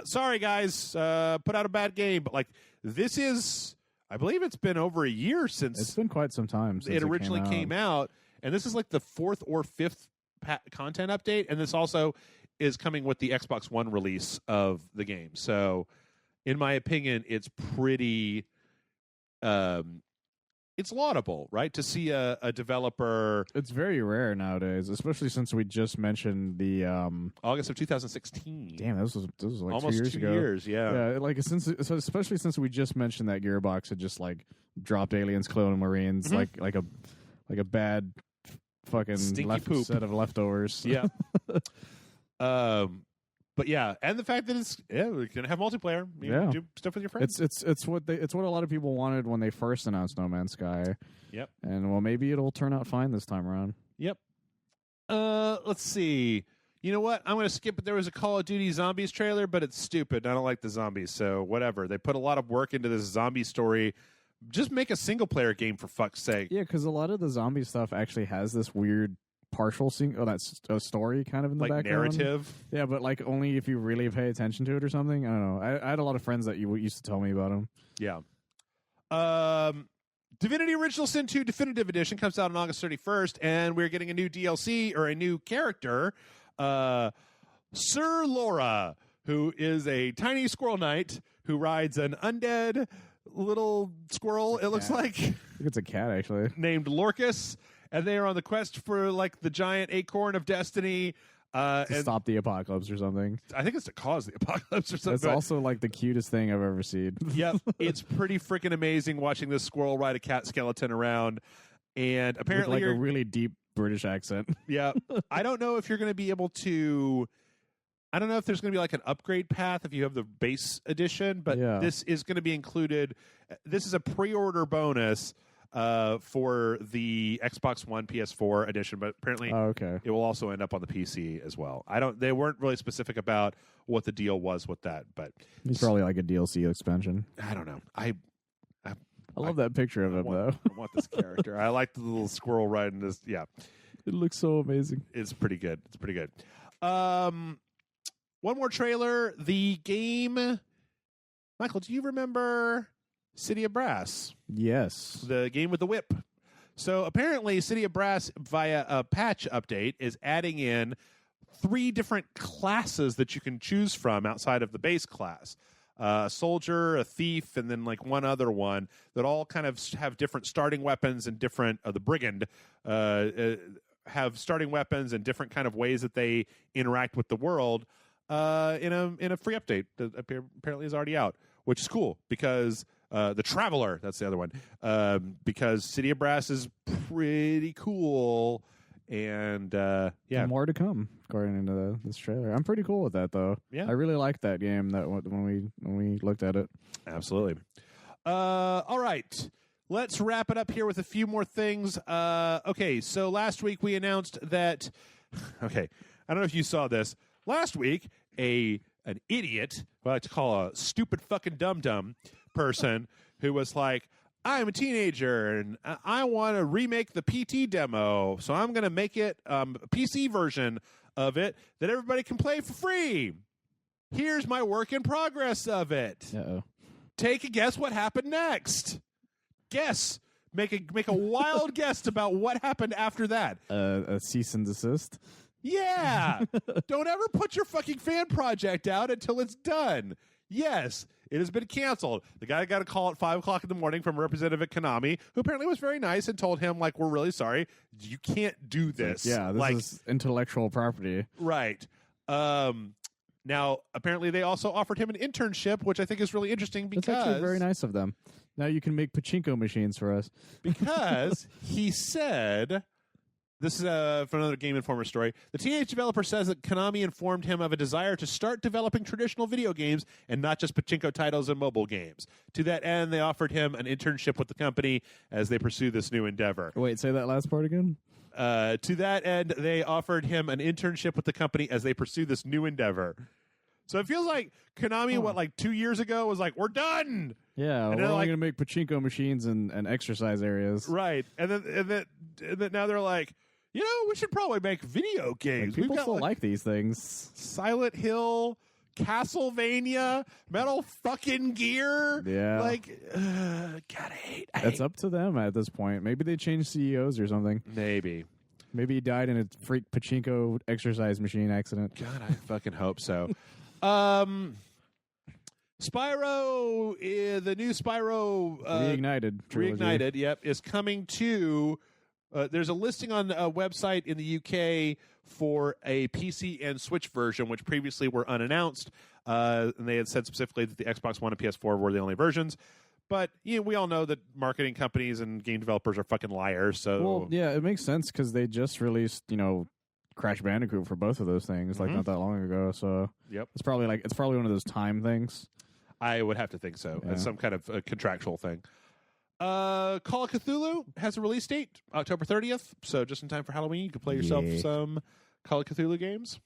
sorry guys, put out a bad game. But like, this is, I believe it's been over a year since it's been quite some time since it originally came out, and this is like the 4th or 5th content update, and this also is coming with the Xbox One release of the game. So, in my opinion, it's pretty it's laudable, right? To see a developer. It's very rare nowadays, especially since we just mentioned the August of 2016. Damn, this was like almost 2 years ago. Yeah, like especially since we just mentioned that Gearbox had just like dropped Aliens, Colonial Marines, like a bad fucking poop set of leftovers. Yeah. But yeah, and the fact that we're gonna have multiplayer. You can do stuff with your friends. It's what a lot of people wanted when they first announced No Man's Sky. Yep. And well, maybe it'll turn out fine this time around. Yep. Let's see. You know what? I'm gonna skip it. There was a Call of Duty Zombies trailer, but it's stupid. I don't like the zombies, so whatever. They put a lot of work into this zombie story. Just make a single player game for fuck's sake. Yeah, because a lot of the zombie stuff actually has this weird partial that's a story kind of in the like background. Narrative. Yeah, but like only if you really pay attention to it or something. I don't know. I had a lot of friends that used to tell me about them. Yeah. Divinity Original Sin 2 Definitive Edition comes out on August 31st, and we're getting a new DLC or a new character, Sir Laura, who is a tiny squirrel knight who rides an undead little squirrel, it looks like. I think it's a cat, actually. Named Lorcus. And they are on the quest for like the giant acorn of destiny. To stop the apocalypse or something. I think it's to cause the apocalypse or something. It's also like the cutest thing I've ever seen. Yep. It's pretty freaking amazing watching this squirrel ride a cat skeleton around. And apparently with like a really deep British accent. Yeah. I don't know if you're going to be able to... I don't know if there's going to be like an upgrade path if you have the base edition, but this is going to be included. This is a pre-order bonus for the Xbox One PS4 edition, but apparently it will also end up on the PC as well. They weren't really specific about what the deal was with that, but it's probably like a DLC expansion. I don't know. I love that picture of him though. I want this character. I like the little squirrel riding this. Yeah, it looks so amazing. It's pretty good. It's pretty good. One more trailer. The game. Michael, do you remember City of Brass? Yes. The game with the whip. So apparently City of Brass, via a patch update, is adding in 3 different classes that you can choose from outside of the base class. A soldier, a thief, and then like one other one that all kind of have different starting weapons and different... the brigand have starting weapons and different kind of ways that they interact with the world in a free update that apparently is already out, which is cool because... the Traveler, that's the other one, because City of Brass is pretty cool, and more to come according to this trailer. I'm pretty cool with that though. Yeah, I really liked that game when we looked at it. Absolutely. All right, let's wrap it up here with a few more things. Okay, so last week we announced that. Okay, I don't know if you saw this last week. An idiot, what I like to call a stupid fucking dum-dum person who was like, I'm a teenager and I want to remake the PT demo, so I'm going to make it a PC version of it that everybody can play for free. Here's my work in progress of it. Uh-oh. Take a guess what happened next. Guess. Make a wild guess about what happened after that. A cease and desist? Yeah. Don't ever put your fucking fan project out until it's done. Yes, it has been canceled. The guy got a call at 5 o'clock in the morning from a representative at Konami, who apparently was very nice and told him, like, we're really sorry. You can't do this. Yeah, this is intellectual property. Right. Now, apparently they also offered him an internship, which I think is really interesting because... That's actually very nice of them. Now you can make pachinko machines for us. Because he said... This is from another Game Informer story. The teenage developer says that Konami informed him of a desire to start developing traditional video games and not just pachinko titles and mobile games. To that end, they offered him an internship with the company as they pursue this new endeavor. Wait, say that last part again? To that end, they offered him an internship with the company as they pursue this new endeavor. So it feels like Konami, 2 years ago, was like, we're done! Yeah, and we're only going to make pachinko machines and exercise areas. Right. And then now they're like, you know, we should probably make video games. People still like these things. Silent Hill, Castlevania, Metal fucking Gear. Yeah. God, I hate. It's up to them at this point. Maybe they changed CEOs or something. Maybe he died in a freak pachinko exercise machine accident. God, I fucking hope so. Spyro, the new Spyro Reignited trilogy. Reignited, yep, is coming to. There's a listing on a website in the UK for a PC and Switch version, which previously were unannounced. And they had said specifically that the Xbox One and PS4 were the only versions. But we all know that marketing companies and game developers are fucking liars. So, well, yeah, it makes sense because they just released, Crash Bandicoot for both of those things, like not that long ago. So, yep, it's probably one of those time things. I would have to think so. Yeah. It's some kind of a contractual thing. Call of Cthulhu has a release date, October 30th. So just in time for Halloween, you can play yourself some Call of Cthulhu games.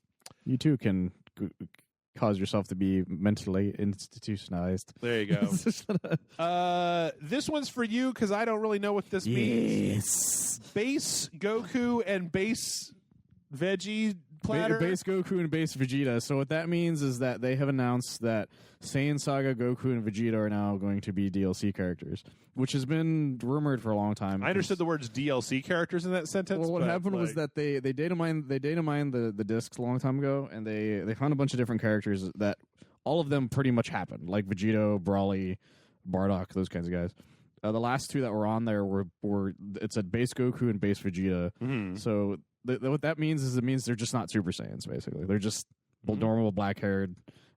You too can cause yourself to be mentally institutionalized. There you go. This one's for you because I don't really know what this means. Base Goku and base Veggie platter. Base Goku and base Vegeta. So what that means is that they have announced that Saiyan Saga, Goku, and Vegeta are now going to be DLC characters, which has been rumored for a long time. I understood the words DLC characters in that sentence. Well, what happened was that they data mined the discs a long time ago, and they found a bunch of different characters that all of them pretty much happened, like Vegito, Brawly, Bardock, those kinds of guys. The last two that were on there were it said base Goku and base Vegeta. Mm-hmm. So what that means is they're just not Super Saiyans, basically. They're just normal black-haired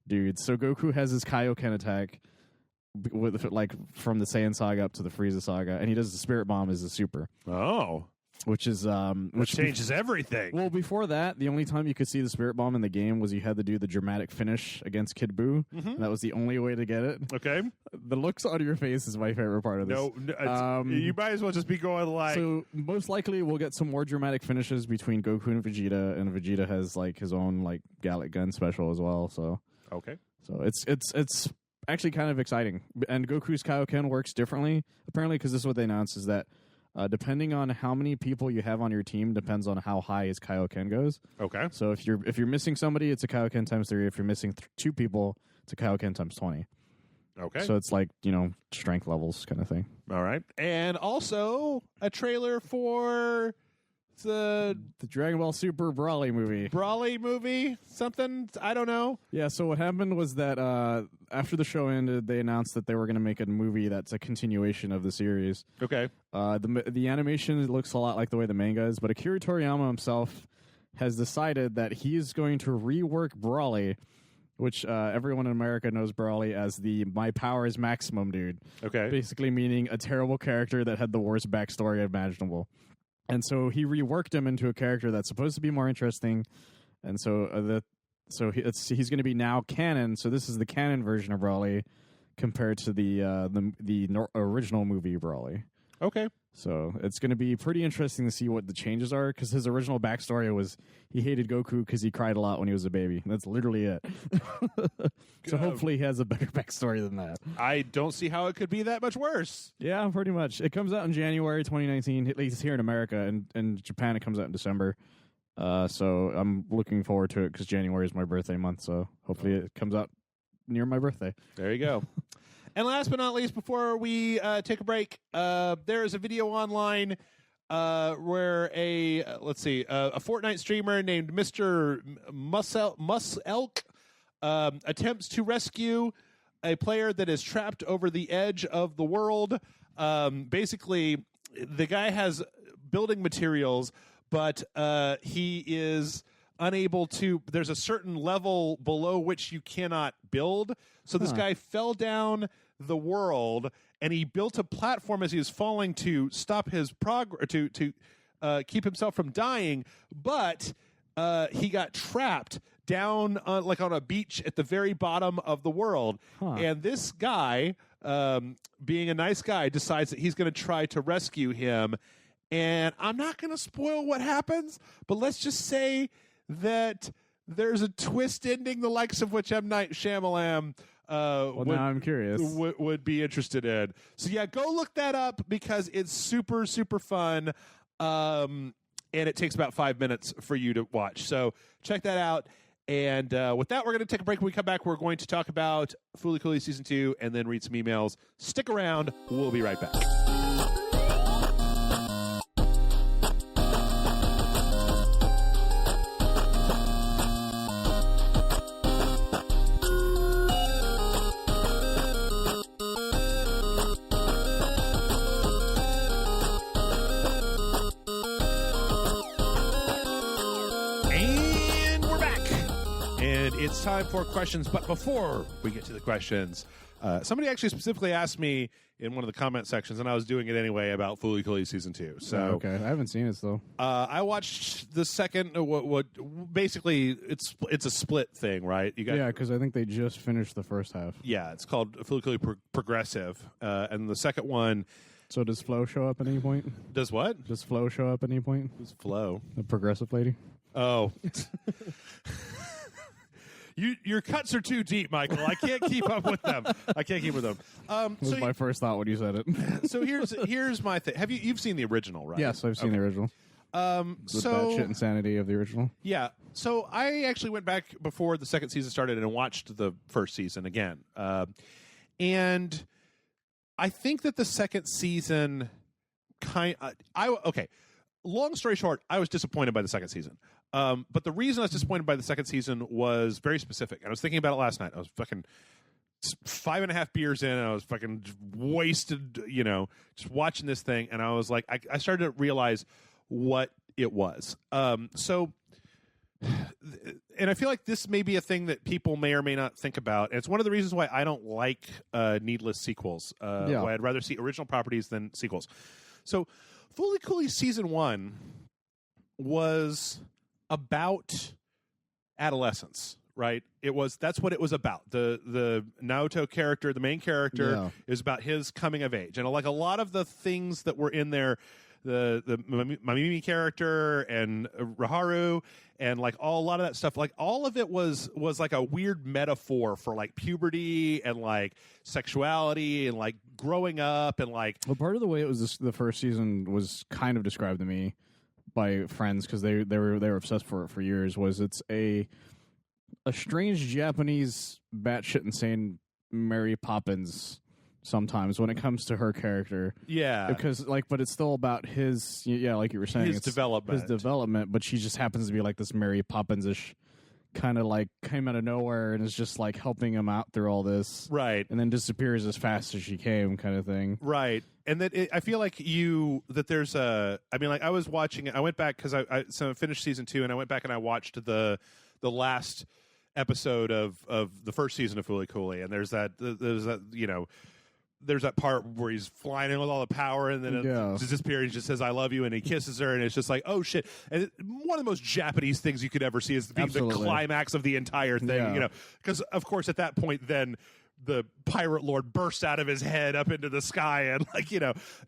dudes. So Goku has his Kaioken attack with from the Saiyan Saga up to the Frieza Saga, and he does the Spirit Bomb as a super. Oh. Which changes everything. Well, before that, the only time you could see the Spirit Bomb in the game was you had to do the dramatic finish against Kid Buu. Mm-hmm. That was the only way to get it. Okay. The looks on your face is my favorite part of this. You might as well just be going like... So, most likely, we'll get some more dramatic finishes between Goku and Vegeta has, his own, Gallic Gun special as well, so... Okay. So, it's actually kind of exciting. And Goku's Kaioken works differently, apparently, because this is what they announced, is that depending on how many people you have on your team depends on how high his Kaioken goes. Okay. So if you're missing somebody, it's a Kaioken times 3. If you're missing 2 people, it's a Kaioken times 20. Okay. So it's strength levels kind of thing. All right. And also a trailer for the Dragon Ball Super Brawly movie. Something, I don't know. Yeah, so what happened was that after the show ended, they announced that they were going to make a movie that's a continuation of the series. Okay. The animation looks a lot like the way the manga is, but Akira Toriyama himself has decided that he is going to rework Brawly, which everyone in America knows Brawly as the My Power is Maximum dude. Okay. Basically meaning a terrible character that had the worst backstory imaginable. And so he reworked him into a character that's supposed to be more interesting, and so he's going to be now canon. So this is the canon version of Brawly compared to the original movie Brawly. Okay. So it's going to be pretty interesting to see what the changes are, because his original backstory was he hated Goku because he cried a lot when he was a baby. That's literally it. So hopefully he has a better backstory than that. I don't see how it could be that much worse. Yeah, pretty much. It comes out in January 2019, at least here in America, and in Japan it comes out in December. So I'm looking forward to it because January is my birthday month, so hopefully it comes out near my birthday. There you go. And last but not least, before we take a break, there is a video online where a Fortnite streamer named Mr. Muselk attempts to rescue a player that is trapped over the edge of the world. Basically, the guy has building materials, but he is unable to. There's a certain level below which you cannot build. So this guy fell down the world, and he built a platform as he was falling to stop his progress, to keep himself from dying. But he got trapped down on a beach at the very bottom of the world. And this guy, being a nice guy, decides that he's going to try to rescue him. And I'm not going to spoil what happens, but let's just say that there's a twist ending the likes of which M. Night Shyamalan now I'm curious. Would be interested in. So yeah, go look that up because it's super, super fun. And it takes about 5 minutes for you to watch. So check that out. And with that, we're going to take a break. When we come back, we're going to talk about Fooly Cooly Season 2 and then read some emails. Stick around. We'll be right back. And it's time for questions. But before we get to the questions, somebody actually specifically asked me in one of the comment sections, and I was doing it anyway, about Fooly Cooly Season 2. So okay, I haven't seen it, though. I watched the second, what basically, it's a split thing, right? You got, yeah, because I think they just finished the first half. Yeah, it's called Fooly Cooly Progressive. And the second one... So does Flo show up at any point? Does what? Does Flo show up at any point? Who's Flo? The progressive lady? Oh. Your cuts are too deep, Michael. I can't keep up with them. That was my first thought when you said it. So here's my thing. You've seen the original, right? Yes, I've seen the original. The batshit insanity of the original. Yeah. So I actually went back before the second season started and watched the first season again. And I think that the second season okay. Long story short, I was disappointed by the second season. But the reason I was disappointed by the second season was very specific. I was thinking about it last night. I was fucking 5.5 beers in, and I was fucking wasted, just watching this thing. And I was like, I started to realize what it was. And I feel like this may be a thing that people may or may not think about. And it's one of the reasons why I don't like needless sequels. Why I'd rather see original properties than sequels. So Fooly Cooly Season 1 was about adolescence, right? That's what it was about. The Naoto character, the main character, is about his coming of age. And like a lot of the things that were in there, the Mamimi character and Raharu and like a lot of that stuff, like all of it was like a weird metaphor for like puberty and like sexuality and like growing up and like. Well, part of the way it was the first season was kind of described to me by friends, because they were obsessed for it for years, was it's a strange Japanese batshit insane Mary Poppins sometimes when it comes to her character. Yeah. Because but it's still about his, like you were saying, his development, but she just happens to be like this Mary Poppins-ish kind of like came out of nowhere and is just like helping him out through all this. Right. And then disappears as fast as she came, kind of thing. Right. And that I feel like there's I was watching it. I went back because I finished season 2 and I went back and I watched the last episode of the first season of Fooly Cooly, and there's that there's that part where he's flying in with all the power, and then it disappears. He just says, "I love you," and he kisses her, and it's just like, oh shit! And one of the most Japanese things you could ever see is being the climax of the entire thing. Because of course at that point, then the pirate lord bursts out of his head up into the sky, and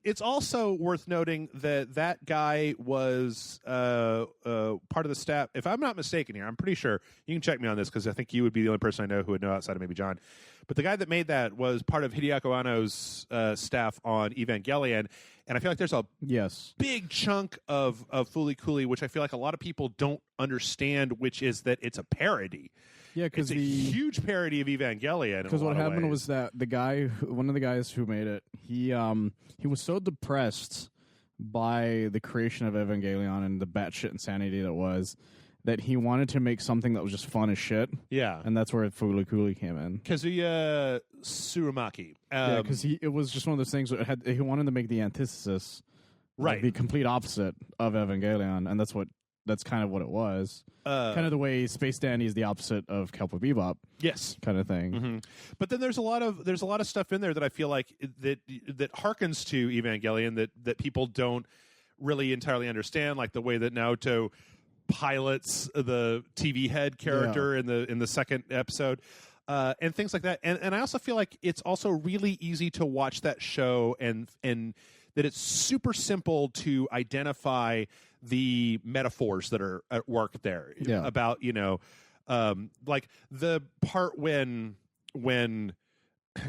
it's also worth noting that guy was part of the staff. If I'm not mistaken here, I'm pretty sure you can check me on this because I think you would be the only person I know who would know outside of maybe John. But the guy that made that was part of Hideaki Anno's staff on Evangelion. And I feel like there's a big chunk of Fooly Cooly, which I feel like a lot of people don't understand, which is that it's a parody. Yeah, because it's a huge parody of Evangelion. Because what happened was that one of the guys who made it, he was so depressed by the creation of Evangelion and the batshit insanity that he wanted to make something that was just fun as shit. Yeah. And that's where Fooly Cooly came in. Kazuya Tsurumaki. Because it was just one of those things that he wanted to make the antithesis, right? Like the complete opposite of Evangelion, and that's kind of what it was. Kind of the way Space Dandy is the opposite of Cowboy Bebop. Yes. Kind of thing. Mm-hmm. But then there's a lot of stuff in there that I feel like that harkens to Evangelion that people don't really entirely understand, like the way that Naoto pilots the TV head character in the second episode, and things like that. And I also feel like it's also really easy to watch that show and that it's super simple to identify the metaphors that are at work there about like the part when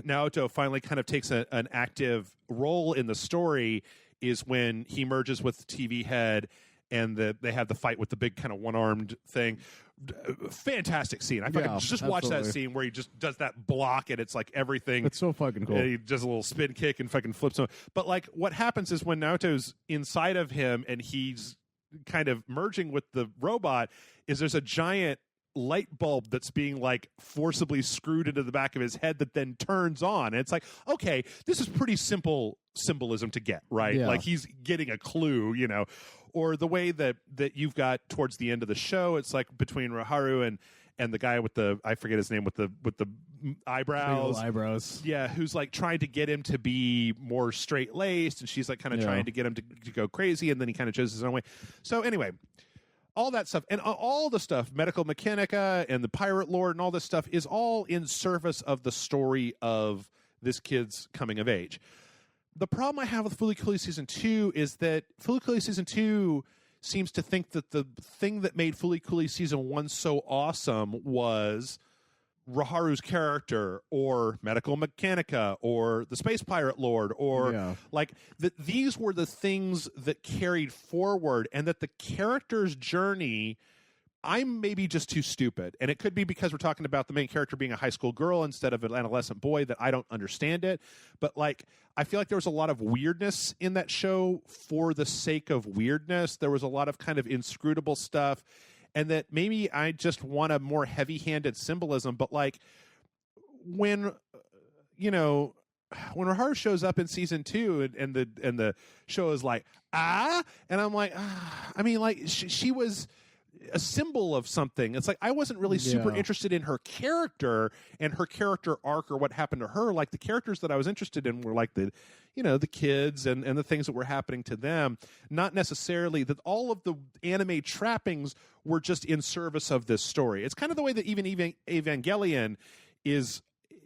Naoto finally kind of takes an active role in the story is when he merges with the TV head and they have the fight with the big kind of one-armed thing. Fantastic scene. I fucking just watch that scene where he just does that block and it's like everything. It's so fucking cool. He does a little spin kick and fucking flips him. But like what happens is when Naoto's inside of him and he's kind of merging with the robot, is there's a giant light bulb that's being like forcibly screwed into the back of his head that then turns on. And it's like, okay, this is pretty simple symbolism to get, right? Yeah. Like he's getting a clue, or the way that you've got towards the end of the show, it's like between Raharu and the guy with the, I forget his name, with the eyebrows. Yeah, who's like trying to get him to be more straight laced, and she's like kind of trying to get him to go crazy, and then he kind of chooses his own way. So anyway, all that stuff and all the stuff, Medical Mechanica and the Pirate Lord and all this stuff is all in service of the story of this kid's coming of age. The problem I have with Fooly Cooly Season 2 is that Fooly Cooly Season 2 seems to think that the thing that made Fooly Cooly Season 1 so awesome was Raharu's character or Medical Mechanica or the Space Pirate Lord or like that these were the things that carried forward, and that the character's journey, I'm maybe just too stupid, and it could be because we're talking about the main character being a high school girl instead of an adolescent boy that I don't understand it, but like I feel like there was a lot of weirdness in that show for the sake of weirdness. There was a lot of kind of inscrutable stuff, and that maybe I just want a more heavy-handed symbolism. But like when when Raharu shows up in season 2 and the show is like and I'm like I mean like she was a symbol of something. It's like I wasn't really super interested in her character and her character arc or what happened to her. Like the characters that I was interested in were like the the kids and the things that were happening to them, not necessarily that all of the anime trappings were just in service of this story. It's kind of the way that even Evangelion is,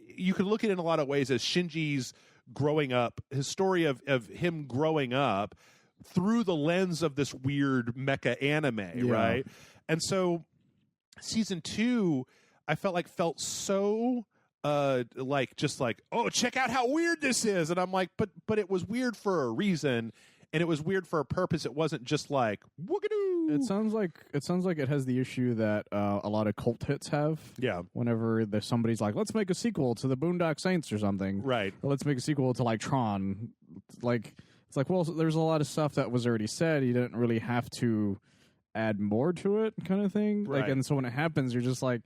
you could look at it in a lot of ways as Shinji's growing up, his story of him growing up through the lens of this weird mecha anime, right? And so season 2, I felt so oh, check out how weird this is. And I'm like, but it was weird for a reason, and it was weird for a purpose. It wasn't just like woogadoo. It sounds like it has the issue that a lot of cult hits have. Yeah. Whenever somebody's like, let's make a sequel to the Boondock Saints or something. Right. Or let's make a sequel to like Tron. Like it's like, well, there's a lot of stuff that was already said. You didn't really have to add more to it, kind of thing. Right. Like, and so when it happens, you're just like,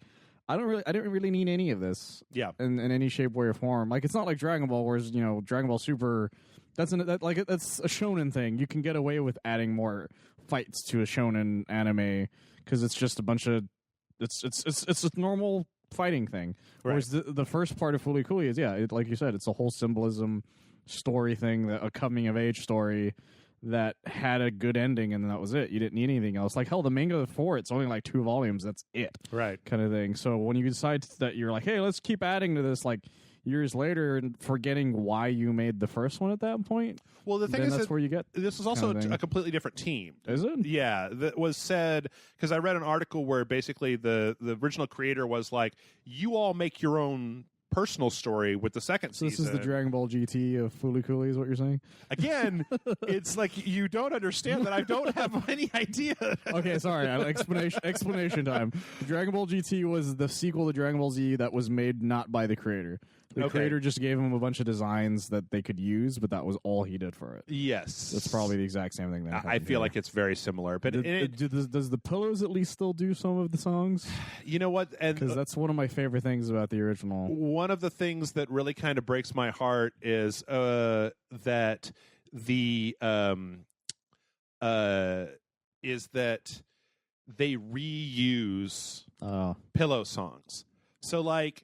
I didn't really need any of this. Yeah. In any shape, way, or form. Like, it's not like Dragon Ball, whereas Dragon Ball Super, that's a shonen thing. You can get away with adding more fights to a shonen anime because it's just a bunch of it's a normal fighting thing. Right. Whereas the first part of Fooly Cooly is like you said, it's a whole symbolism story thing, a coming of age story that had a good ending, and that was it. You didn't need anything else. Like, hell, the manga for it's only like 2 volumes. That's it. Right. Kind of thing. So when you decide that you're like, hey, let's keep adding to this, like, years later and forgetting why you made the first one at that point, well, the thing is that's where you get this is also a completely different team. Is it? Yeah, that was said because I read an article where basically the original creator was like, you all make your own personal story with the second season. This is the Dragon Ball GT of Fooly Cooly is what you're saying? Again, it's like you don't understand that I don't have any idea. Okay, sorry. Explanation time. Dragon Ball GT was the sequel to Dragon Ball Z that was made not by the creator. The creator just gave him a bunch of designs that they could use, but that was all he did for it. Yes. That's probably the exact same thing. I feel like it's very similar. But does the Pillars at least still do some of the songs? You know what? Because that's one of my favorite things about the original. One of the things that really kind of breaks my heart is that they reuse pillow songs. So like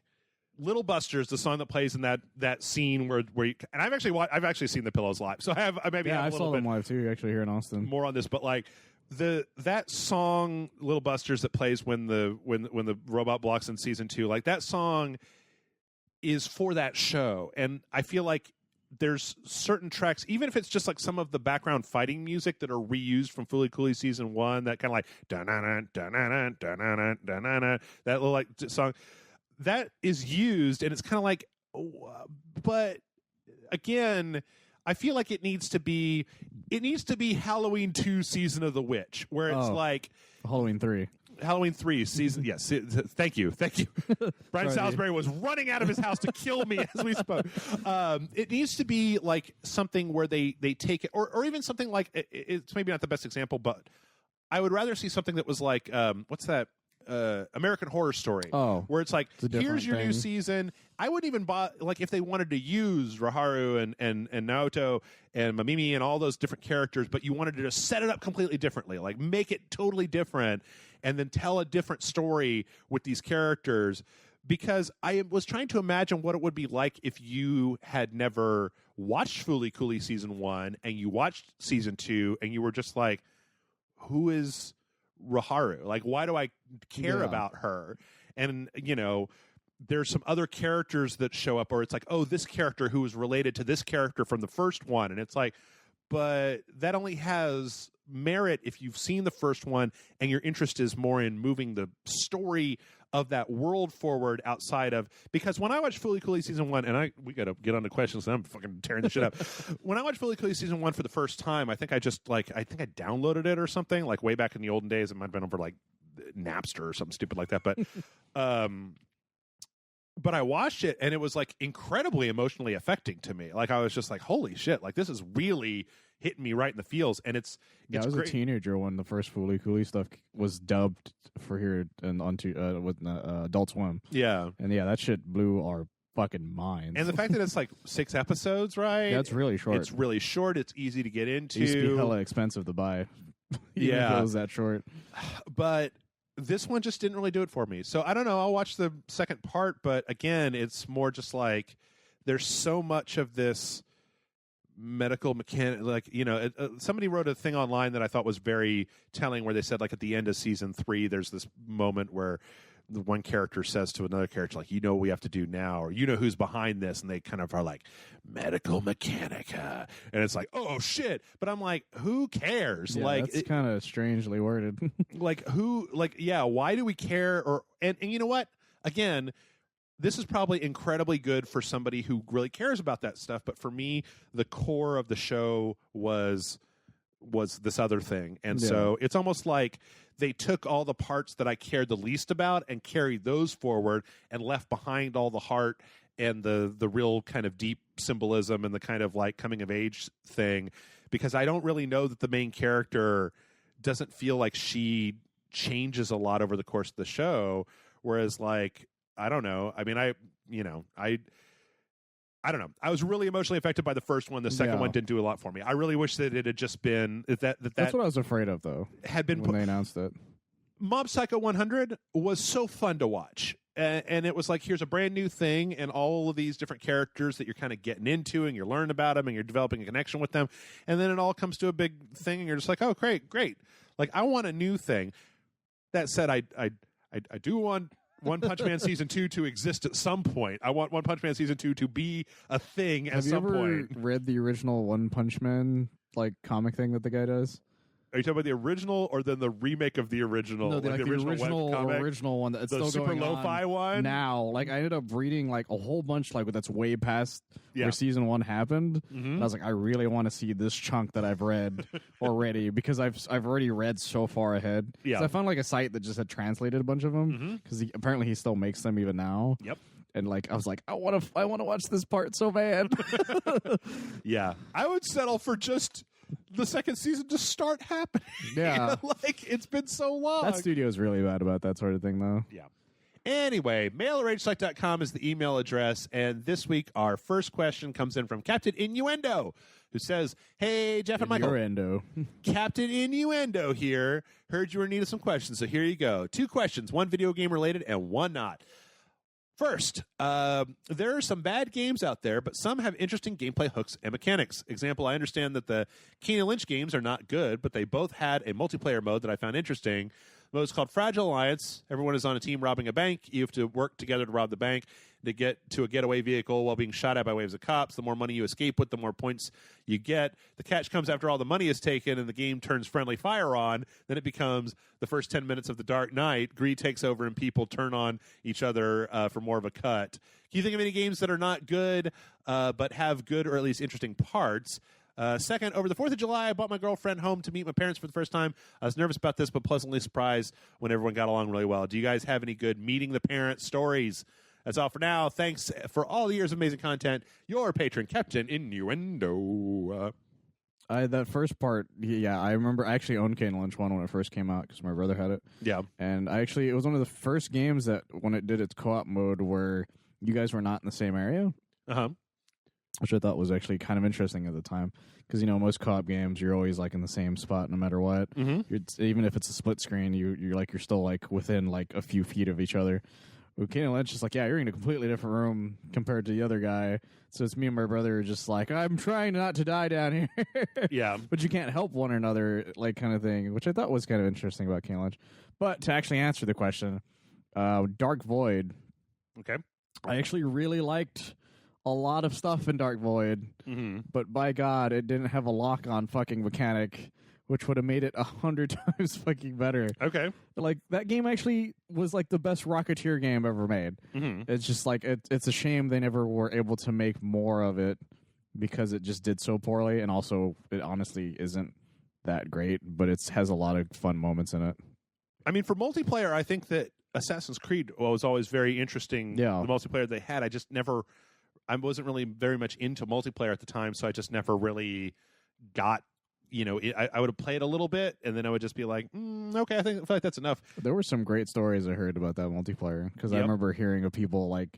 Little Busters, the song that plays in that scene where you, and I've actually seen the Pillows live, so I saw them live too, actually, here in Austin. More on this, but like that song Little Busters that plays when the robot blocks in season 2, like that song is for that show, and I feel like there's certain tracks, even if it's just like some of the background fighting music that are reused from Fooly Cooly season 1, that kind of like that little like song that is used, and it's kind of like, but again, I feel like it needs to be Halloween 2 Season of the Witch, where it's like Halloween 3 season. Yes, thank you. Brian Salisbury was running out of his house to kill me as we spoke. It needs to be like something where they take it, or even something like, it's maybe not the best example, but I would rather see something that was like, what's that? American Horror Story. Oh, where it's like, here's your thing. new season. I wouldn't even buy, like, if they wanted to use Raharu and Naoto and Mamimi and all those different characters, but you wanted to just set it up completely differently, like make it totally different, and then tell a different story with these characters. Because I was trying to imagine what it would be like if you had never watched Fooly Cooly season 1 and you watched season 2 and you were just like, who is Raharu? Like, why do I care about her? And, you know, there's some other characters that show up, or it's like, oh, this character who is related to this character from the first one. And it's like, but that only has merit if you've seen the first one and your interest is more in moving the story of that world forward outside of, because when I watched Fooly Cooly season 1, and we got to get on to questions, and I'm fucking tearing the shit up. When I watched Fooly Cooly season 1 for the first time, I think I downloaded it or something, like way back in the olden days. It might have been over like Napster or something stupid like that. But, but I watched it and it was like incredibly emotionally affecting to me. Like I was just like, holy shit, like this is really hitting me right in the feels. And it's I was great. a teenager when the first Fooly Cooly stuff was dubbed for here and onto with Adult Swim. Yeah, and that shit blew our fucking minds. And the fact that it's like 6 episodes, right? Yeah, it's really short. It's really short. It's easy to get into. It used to be hella expensive to buy. Even if it was that short. But this one just didn't really do it for me. So I don't know. I'll watch the second part, but again, it's more just like there's so much of this medical mechanic, like, you know, somebody wrote a thing online that I thought was very telling, where they said, like, at the end of season 3, there's this moment where the one character says to another character, like, you know what we have to do now, or you know who's behind this, and they kind of are like, medical mechanica, and it's like, oh shit. But I'm like, who cares? Yeah, like, it's kind of strangely worded. Like, who, like, yeah, why do we care? Or and you know what, again, this is probably incredibly good for somebody who really cares about that stuff, but for me, the core of the show was this other thing. And so it's almost like they took all the parts that I cared the least about and carried those forward and left behind all the heart and the real kind of deep symbolism and the kind of like coming of age thing, because I don't really know that the main character doesn't feel like she changes a lot over the course of the show. Whereas, like, I don't know. I mean, I don't know. I was really emotionally affected by the first one. The second one didn't do a lot for me. I really wish that it had just been That's what I was afraid of, though. Had been when they announced it. Mob Psycho 100 was so fun to watch. And it was like, here's a brand new thing, and all of these different characters that you're kind of getting into, and you're learning about them, and you're developing a connection with them. And then it all comes to a big thing, and you're just like, oh, great. Like, I want a new thing. That said, I do want One Punch Man Season 2 to exist at some point. I want One Punch Man Season 2 to be a thing at some point. Have you ever read the original One Punch Man, like, comic thing that the guy does? Are you talking about the original or then the remake of the original? No, like the original one that's the still super going lo-fi on one? now. Like, I ended up reading like a whole bunch like that's way past where season 1 happened. Mm-hmm. And I was like, I really want to see this chunk that I've read already, because I've already read so far ahead. Yeah, so I found like a site that just had translated a bunch of them, because apparently he still makes them even now. Yep. And like, I was like, I want to watch this part so bad. Yeah, I would settle for just the second season to start happening. Yeah. Like, it's been so long. That studio is really bad about that sort of thing, though. Yeah. Anyway, mail@rageselect.com is the email address, and this week our first question comes in from Captain Innuendo, who says, hey, Jeff and Michael. Innuendo. Captain Innuendo here. Heard you were in need of some questions, so here you go. 2 questions, one video game related and one not. First, there are some bad games out there, but some have interesting gameplay hooks and mechanics. Example, I understand that the Kane and Lynch games are not good, but they both had a multiplayer mode that I found interesting. The mode is called Fragile Alliance. Everyone is on a team robbing a bank. You have to work together to rob the bank to get to a getaway vehicle while being shot at by waves of cops. The more money you escape with, the more points you get. The catch comes after all the money is taken and the game turns friendly fire on. Then it becomes the first 10 minutes of the Dark Knight. Greed takes over and people turn on each other for more of a cut. Can you think of any games that are not good but have good or at least interesting parts? Second, over the 4th of July, I brought my girlfriend home to meet my parents for the first time. I was nervous about this, but pleasantly surprised when everyone got along really well. Do you guys have any good meeting the parents stories? That's all for now. Thanks for all the years of amazing content. Your patron, Captain Innuendo. That first part, yeah, I remember I actually owned Kane Lynch 1 when it first came out because my brother had it. Yeah. And it was one of the first games that when it did its co-op mode where you guys were not in the same area. Uh-huh. Which I thought was actually kind of interesting at the time. Because, most co-op games, you're always, like, in the same spot no matter what. Mm-hmm. Even if it's a split screen, you're still, like, within, like, a few feet of each other. With Kane Lynch, is like, yeah, you're in a completely different room compared to the other guy. So it's me and my brother are just like, I'm trying not to die down here. Yeah. But you can't help one another, like, kind of thing, which I thought was kind of interesting about Kane Lynch. But to actually answer the question, Dark Void. Okay. I actually really liked a lot of stuff in Dark Void, but by God, it didn't have a lock-on fucking mechanic, which would have made it 100 times fucking better. Okay. Like, that game actually was, like, the best Rocketeer game ever made. Mm-hmm. It's just, like, it's a shame they never were able to make more of it because it just did so poorly, and also, it honestly isn't that great, but it has a lot of fun moments in it. I mean, for multiplayer, I think that Assassin's Creed was always very interesting. Yeah. The multiplayer they had, I wasn't really very much into multiplayer at the time, so I just never really got, I would have played a little bit, and then I would just be like, okay, I feel like that's enough. There were some great stories I heard about that multiplayer, because I remember hearing of people, like,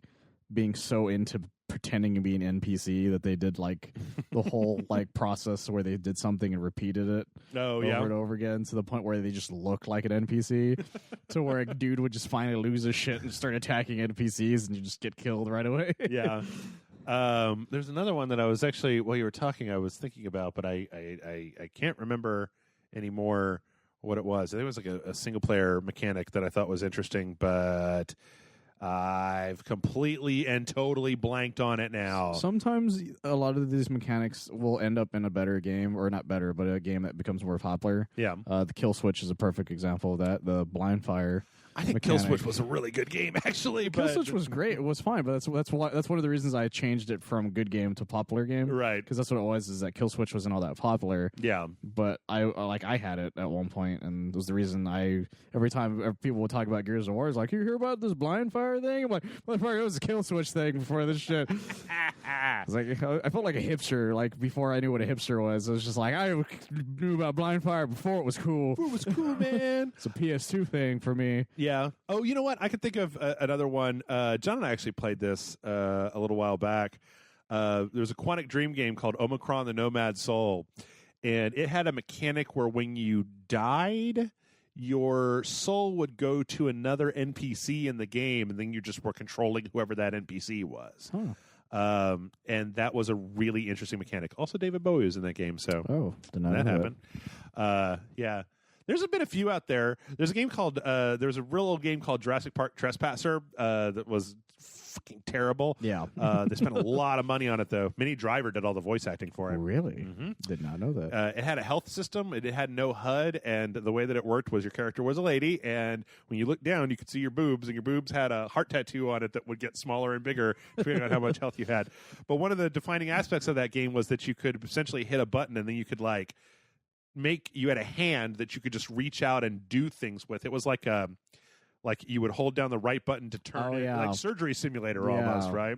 being so into pretending to be an NPC that they did, like, the whole, like, process where they did something and repeated it over and over again to the point where they just looked like an NPC to where a dude would just finally lose his shit and start attacking NPCs and you just get killed right away. Yeah. There's another one that I was actually, while you were talking, I was thinking about, but I can't remember anymore what it was. I think it was like a single-player mechanic that I thought was interesting, but I've completely and totally blanked on it now. Sometimes a lot of these mechanics will end up in a better game, or not better, but a game that becomes more popular. Yeah. The kill switch is a perfect example of that. The blind fire. I think mechanic. Kill Switch was a really good game, actually. Kill Switch was great. It was fine, but that's one of the reasons I changed it from good game to popular game. Right. Because that's what it was, is that Kill Switch wasn't all that popular. Yeah. But I had it at one point, and it was the reason every time people would talk about Gears of War, it's like, you hear about this blind fire thing? I'm like, blind fire, it was a Kill Switch thing before this shit. It's like, I felt like a hipster, like, before I knew what a hipster was. It was just like, I knew about blind fire before it was cool. It was cool, man. It's a PS2 thing for me. Yeah. Oh, you know what? I could think of another one. John and I actually played this a little while back. There's a Quantic Dream game called Omicron the Nomad Soul, and it had a mechanic where when you died, your soul would go to another NPC in the game, and then you just were controlling whoever that NPC was. Huh. And that was a really interesting mechanic. Also, David Bowie was in that game, so did not that know happened. Yeah. There's been a few out there. There's a game called there was a real old game called Jurassic Park Trespasser that was fucking terrible. Yeah. They spent a lot of money on it, though. Minnie Driver did all the voice acting for it. Really? Did not know that. It had a health system. It had no HUD, and the way that it worked was your character was a lady, and when you looked down, you could see your boobs, and your boobs had a heart tattoo on it that would get smaller and bigger depending on how much health you had. But one of the defining aspects of that game was that you could essentially hit a button, and then you could, like, you had a hand that you could just reach out and do things with. It was like you would hold down the right button to turn it, like surgery simulator almost, right?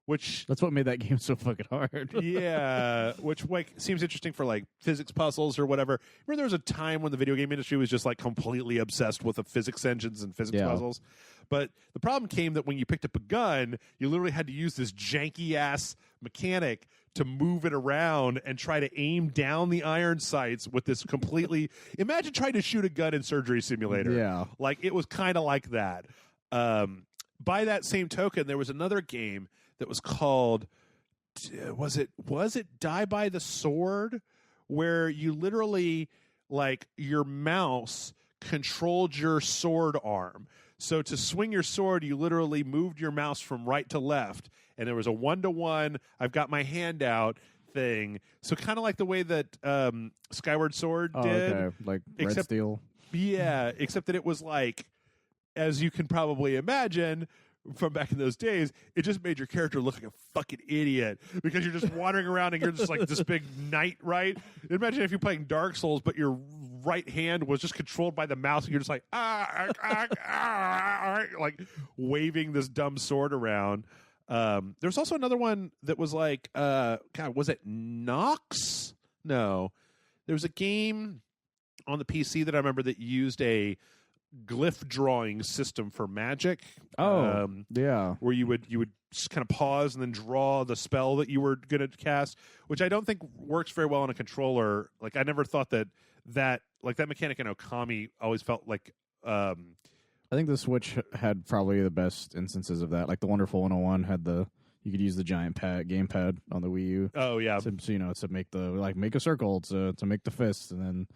Which that's what made that game so fucking hard. Yeah, which like seems interesting for like physics puzzles or whatever. Remember there was a time when the video game industry was just like completely obsessed with the physics engines and physics puzzles. But the problem came that when you picked up a gun, you literally had to use this janky ass mechanic to move it around and try to aim down the iron sights with this completely... Imagine trying to shoot a gun in Surgery Simulator. Yeah. Like, it was kind of like that. By that same token, there was another game that was called... Was it Die by the Sword? Where you literally, like, your mouse controlled your sword arm. So to swing your sword, you literally moved your mouse from right to left, and there was a 1-to-1, I've got my hand out thing. So kind of like the way that Skyward Sword did. Okay. Like Red Steel. Yeah, except that it was like, as you can probably imagine from back in those days, it just made your character look like a fucking idiot because you're just wandering around and you're just like this big knight, right? Imagine if you're playing Dark Souls, but your right hand was just controlled by the mouse and you're just like, like waving this dumb sword around. There's also another one that was like, God, was it Nox? No. There was a game on the PC that I remember that used a glyph drawing system for magic. Yeah. Where you would just kind of pause and then draw the spell that you were going to cast, which I don't think works very well on a controller. Like I never thought that mechanic in Okami always felt like. I think the Switch had probably the best instances of that. Like the Wonderful 101 had you could use the giant gamepad on the Wii U. Oh yeah, to make make a circle to make the fist, and then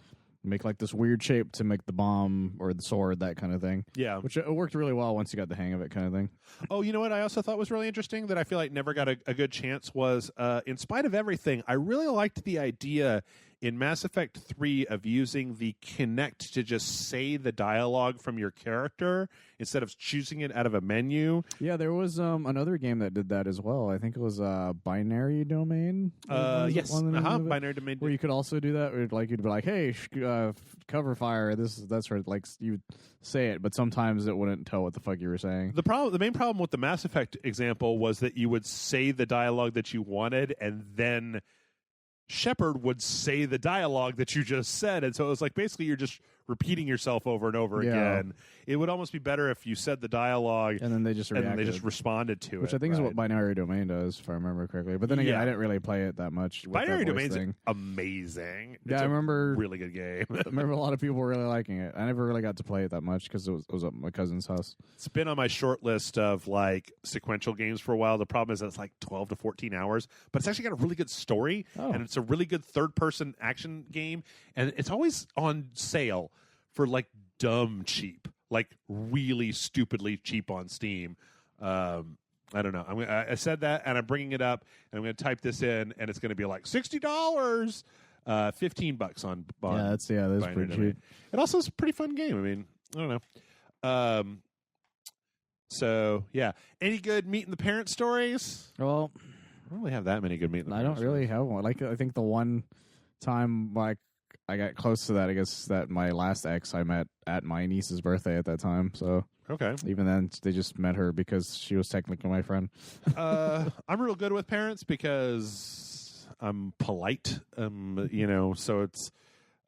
make like this weird shape to make the bomb or the sword, that kind of thing. Yeah, which it worked really well once you got the hang of it, kind of thing. Oh, you know what I also thought was really interesting that I feel like never got a good chance was, in spite of everything, I really liked the idea in Mass Effect 3 of using the Kinect to just say the dialogue from your character instead of choosing it out of a menu. Yeah, there was another game that did that as well. I think it was Binary Domain. Yes, Binary Domain. Where you could also do that. Like you'd be like, "Hey, cover fire." That's right. Like you'd say it, but sometimes it wouldn't tell what the fuck you were saying. The main problem with the Mass Effect example was that you would say the dialogue that you wanted, and then Shepard would say the dialogue that you just said, and so it was like basically you're just repeating yourself over and over again. It would almost be better if you said the dialogue and then they just responded to it, which I think is what Binary Domain does, if I remember correctly. But then again, I didn't really play it that much. Binary Domain's amazing. I remember really good game. I remember a lot of people were really liking it. I never really got to play it that much because it was at my cousin's house. It's been on my short list of like sequential games for a while. The problem is that it's like 12 to 14 hours, but it's actually got a really good story, and it's a really good third-person action game, and it's always on sale for like dumb cheap, like really stupidly cheap on Steam. I don't know. I said that, and I'm bringing it up, and I'm going to type this in, and it's going to be like $60, $15 on. That's pretty cheap. It also is a pretty fun game. I mean, I don't know. So yeah, any good meeting the parent stories? Well, I don't really have that many good meeting the parent stories. I don't really have one. Like I think the one time like I got close to that, I guess that my last ex I met at my niece's birthday at that time. So okay, even then they just met her because she was technically my friend. I'm real good with parents because I'm polite. So it's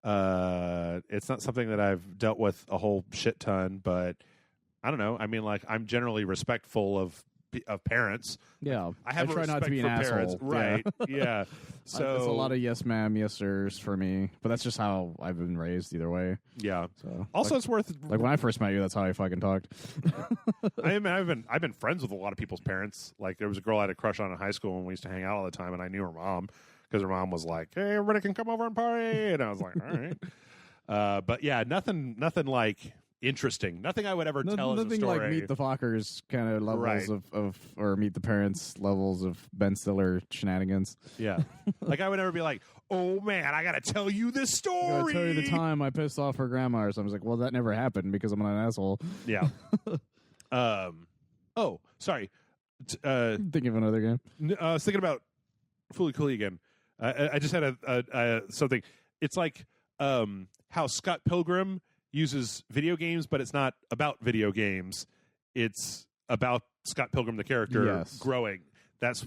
not something that I've dealt with a whole shit ton, but I don't know. I mean, like I'm generally respectful of parents. Yeah, I try not to be an asshole. Right? Yeah. So it's a lot of yes ma'am, yes sirs for me, but that's just how I've been raised. Either way. Yeah. So also, it's worth like when I first met you, that's how I fucking talked. I've been friends with a lot of people's parents. Like there was a girl I had a crush on in high school, and we used to hang out all the time, and I knew her mom because her mom was like, "Hey, everybody can come over and party," and I was like, "All right." But yeah, nothing like interesting. Nothing I would ever tell as a story. Nothing like Meet the Fockers kind of levels of or Meet the Parents levels of Ben Stiller shenanigans. Yeah. Like I would never be like, "Oh man, I got to tell you this story. I gotta tell you the time I pissed off her grandma or something." I was like, well, that never happened because I'm not an asshole. Yeah. Oh, sorry. Thinking of another game. I was thinking about Fooly Cooly again. I just had a something. It's like how Scott Pilgrim uses video games, but it's not about video games. It's about Scott Pilgrim, the character, growing. That's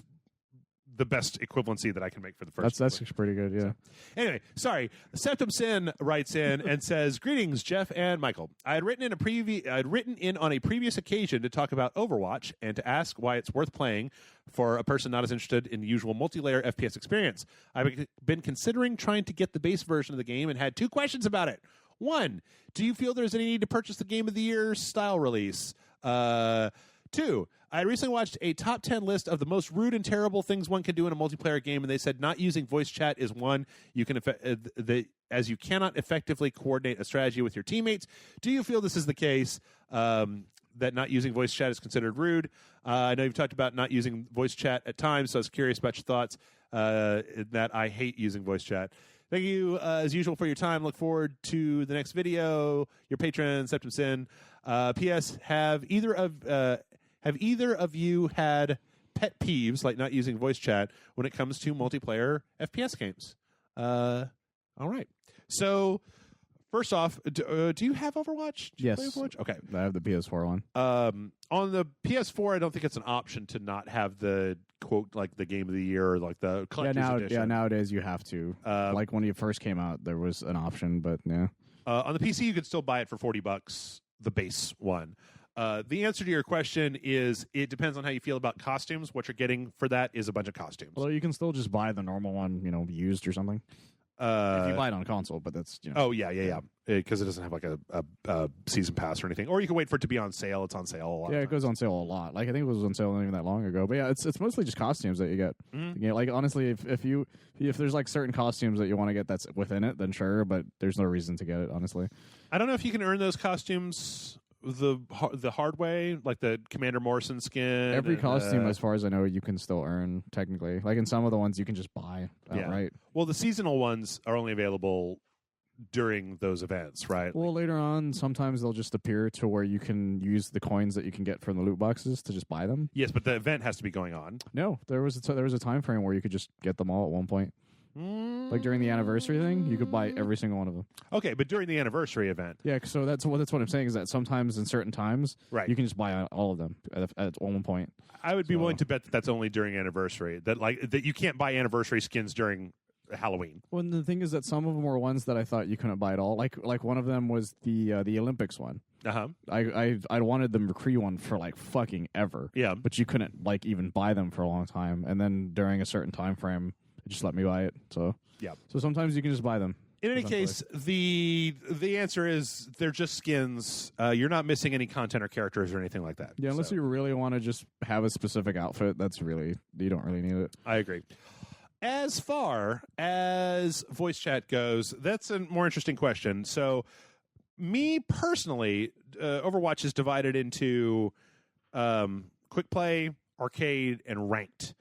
the best equivalency that I can make for the first. That's pretty good, yeah. So, anyway, sorry. Septum Sin writes in and says, "Greetings, Jeff and Michael. I had written in on a previous occasion to talk about Overwatch and to ask why it's worth playing for a person not as interested in the usual multiplayer FPS experience. I've been considering trying to get the base version of the game and had two questions about it. One, do you feel there's any need to purchase the Game of the Year style release? Two, I recently watched a top 10 list of the most rude and terrible things one can do in a multiplayer game, and they said not using voice chat is one. You can as you cannot effectively coordinate a strategy with your teammates. Do you feel this is the case, that not using voice chat is considered rude? I know you've talked about not using voice chat at times, so I was curious about your thoughts, that I hate using voice chat. Thank you, as usual, for your time. Look forward to the next video. Your patron, Septum Sin. P.S. Have either of you had pet peeves like not using voice chat when it comes to multiplayer FPS games? All right. So First off, do you have Overwatch? Do you play Yes. Overwatch? Okay. I have the PS4 one. On the PS4, I don't think it's an option to not have the quote like the game of the year or like the collector's edition. Yeah, nowadays you have to. Like when it first came out, there was an option, but yeah. On the PC, you could still buy it for $40, the base one. The answer to your question is it depends on how you feel about costumes. What you're getting for that is a bunch of costumes. Well, you can still just buy the normal one, used or something. If you buy it on console, but that's Oh yeah, because it doesn't have like a season pass or anything. Or you can wait for it to be on sale. It's on sale a lot. Yeah, it goes on sale a lot. Like I think it was on sale not even that long ago. But yeah, it's mostly just costumes that you get. Mm-hmm. Like honestly, if there's like certain costumes that you want to get that's within it, then sure. But there's no reason to get it, honestly. I don't know if you can earn those costumes the hard way, like the Commander Morrison skin. Every costume, as far as I know, you can still earn technically. Like in some of the ones, you can just buy outright. Well, the seasonal ones are only available during those events, right? Well, later on, sometimes they'll just appear to where you can use the coins that you can get from the loot boxes to just buy them. Yes, but the event has to be going on. No, there was a time frame where you could just get them all at one point. Like during the anniversary thing, you could buy every single one of them. Okay, but during the anniversary event, yeah. So that's what I'm saying is that sometimes in certain times, right, you can just buy all of them at one point. I would be willing to bet that that's only during anniversary. That you can't buy anniversary skins during Halloween. Well, the thing is that some of them were ones that I thought you couldn't buy at all. Like one of them was the Olympics one. I wanted the McCree one for like fucking ever. Yeah, but you couldn't like even buy them for a long time, and then during a certain time frame. Just let me buy it. So sometimes you can just buy them. In any case, the answer is they're just skins. You're not missing any content or characters or anything like that. Yeah, unless you really want to just have a specific outfit, you don't really need it. I agree. As far as voice chat goes, that's a more interesting question. So, me personally, Overwatch is divided into quick play, arcade, and ranked.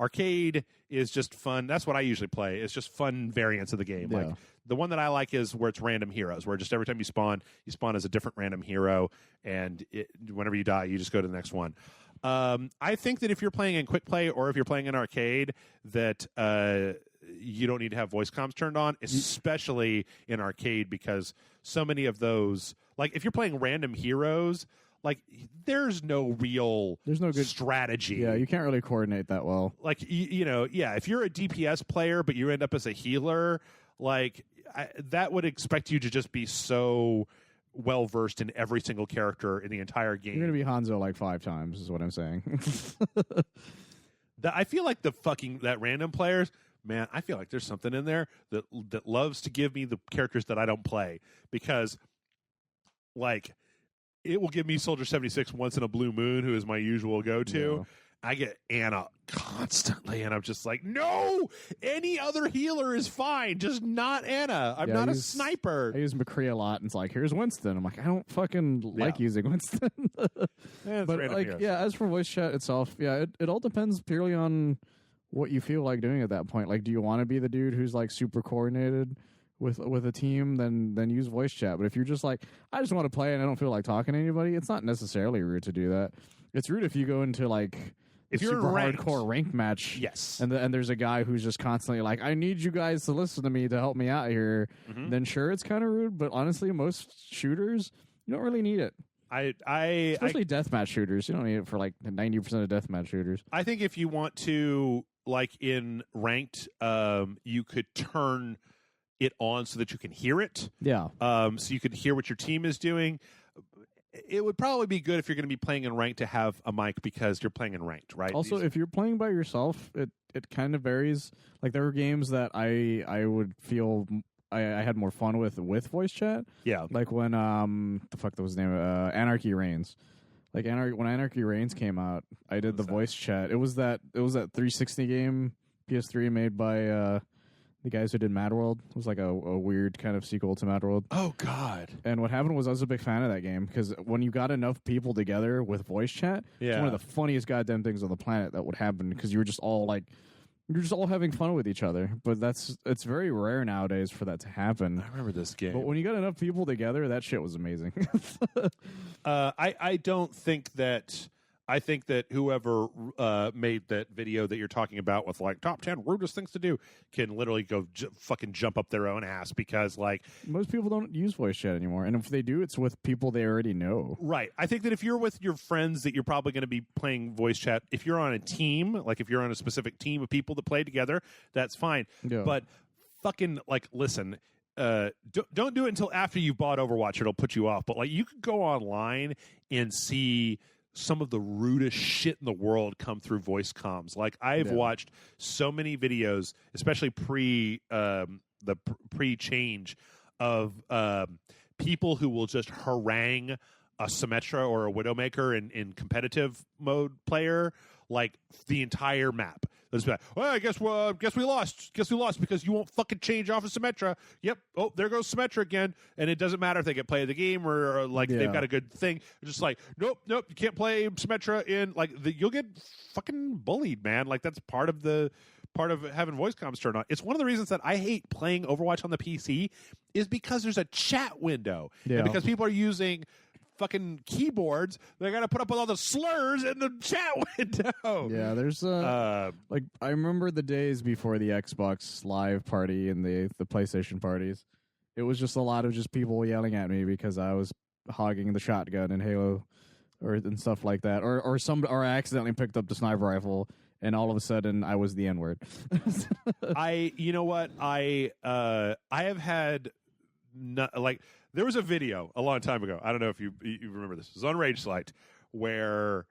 Arcade is just fun. That's what I usually play. It's just fun variants of the game. Yeah. Like the one that I like is where it's random heroes, where just every time you spawn as a different random hero, and whenever you die, you just go to the next one. I think that if you're playing in quick play or if you're playing in arcade, that you don't need to have voice comms turned on, especially in arcade, because so many of those, like if you're playing random heroes, like there's no good strategy. Yeah, you can't really coordinate that well. Like if you're a DPS player but you end up as a healer, like that would expect you to just be so well versed in every single character in the entire game. You're gonna be Hanzo like 5 times, is what I'm saying. I feel like that random players. Man, I feel like there's something in there that loves to give me the characters that I don't play, because like. It will give me Soldier 76 once in a blue moon, who is my usual go-to. Yeah. I get Anna constantly, and I'm just like, no! Any other healer is fine, just not Anna. I'm not a sniper. I use McCree a lot, and it's like, here's Winston. I'm like, I don't fucking like using Winston. But like, as for voice chat itself, it all depends purely on what you feel like doing at that point. Like, do you want to be the dude who's like super coordinated with a team, then use voice chat. But if you're just like, I just want to play and I don't feel like talking to anybody, it's not necessarily rude to do that. It's rude if you go into like if you're super ranked, hardcore ranked match, yes, and there's a guy who's just constantly like, I need you guys to listen to me to help me out here. Mm-hmm. Then sure, it's kind of rude. But honestly, most shooters, you don't really need it. Especially deathmatch shooters, you don't need it for like 90% of deathmatch shooters. I think if you want to, like in ranked, you could turn it on so that you can hear it. Yeah. So you can hear what your team is doing. It would probably be good if you're going to be playing in ranked to have a mic, because you're playing in ranked, right? Also, if you're playing by yourself, it kind of varies. Like there were games that I would feel I had more fun with voice chat. Yeah. Like when the fuck that was the name of Anarchy Reigns. Like when Anarchy Reigns came out, I did the voice chat. It was that 360 game PS3 made by the guys who did Mad World. It was like a weird kind of sequel to Mad World. Oh, God. And what happened was I was a big fan of that game, because when you got enough people together with voice chat, it's one of the funniest goddamn things on the planet that would happen, because you were just all like, you're just all having fun with each other. But it's very rare nowadays for that to happen. I remember this game. But when you got enough people together, that shit was amazing. I don't think that I think that whoever made that video that you're talking about with like top 10 rudest things to do can literally go fucking jump up their own ass, because like most people don't use voice chat anymore, and if they do, it's with people they already know. Right. I think that if you're with your friends that you're probably going to be playing voice chat, if you're on a team, like if you're on a specific team of people that play together, that's fine. Yeah. But fucking like listen, don't do it until after you've bought Overwatch. It'll put you off. But like you could go online and see some of the rudest shit in the world come through voice comms. Like I've watched so many videos, especially pre-change of people who will just harangue a Symmetra or a Widowmaker in competitive mode player like the entire map. They'll just be like, well, I guess we lost. Guess we lost because you won't fucking change off of Symmetra. Yep. Oh, there goes Symmetra again. And it doesn't matter if they get play of the game or like they've got a good thing. They're just like, nope, you can't play Symmetra in like you'll get fucking bullied, man. Like that's part of having voice comms turned on. It's one of the reasons that I hate playing Overwatch on the PC is because there's a chat window. Yeah. And because people are using fucking keyboards, they got to put up with all the slurs in the chat window. Yeah, there's like I remember the days before the Xbox Live party and the PlayStation parties. It was just a lot of just people yelling at me because I was hogging the shotgun in Halo and stuff like that, or I accidentally picked up the sniper rifle and all of a sudden I was the N-word. You know what? I have had there was a video a long time ago. I don't know if you remember this. It was on Rage Select where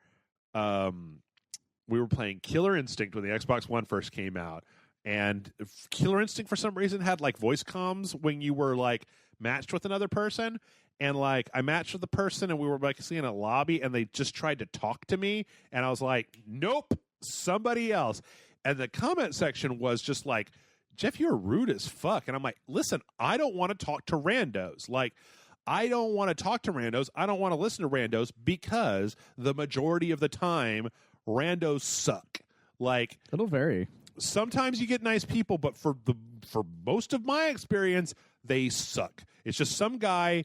we were playing Killer Instinct when the Xbox One first came out, and Killer Instinct for some reason had like voice comms when you were like matched with another person. And like I matched with the person and we were like in a lobby and they just tried to talk to me and I was like, nope, somebody else. And the comment section was just like, Jeff, you're rude as fuck. And I'm like, listen, I don't want to talk to randos. Like, I don't want to talk to randos. I don't want to listen to randos because the majority of the time, randos suck. Like, it'll vary. Sometimes you get nice people, but for most of my experience, they suck. It's just some guy.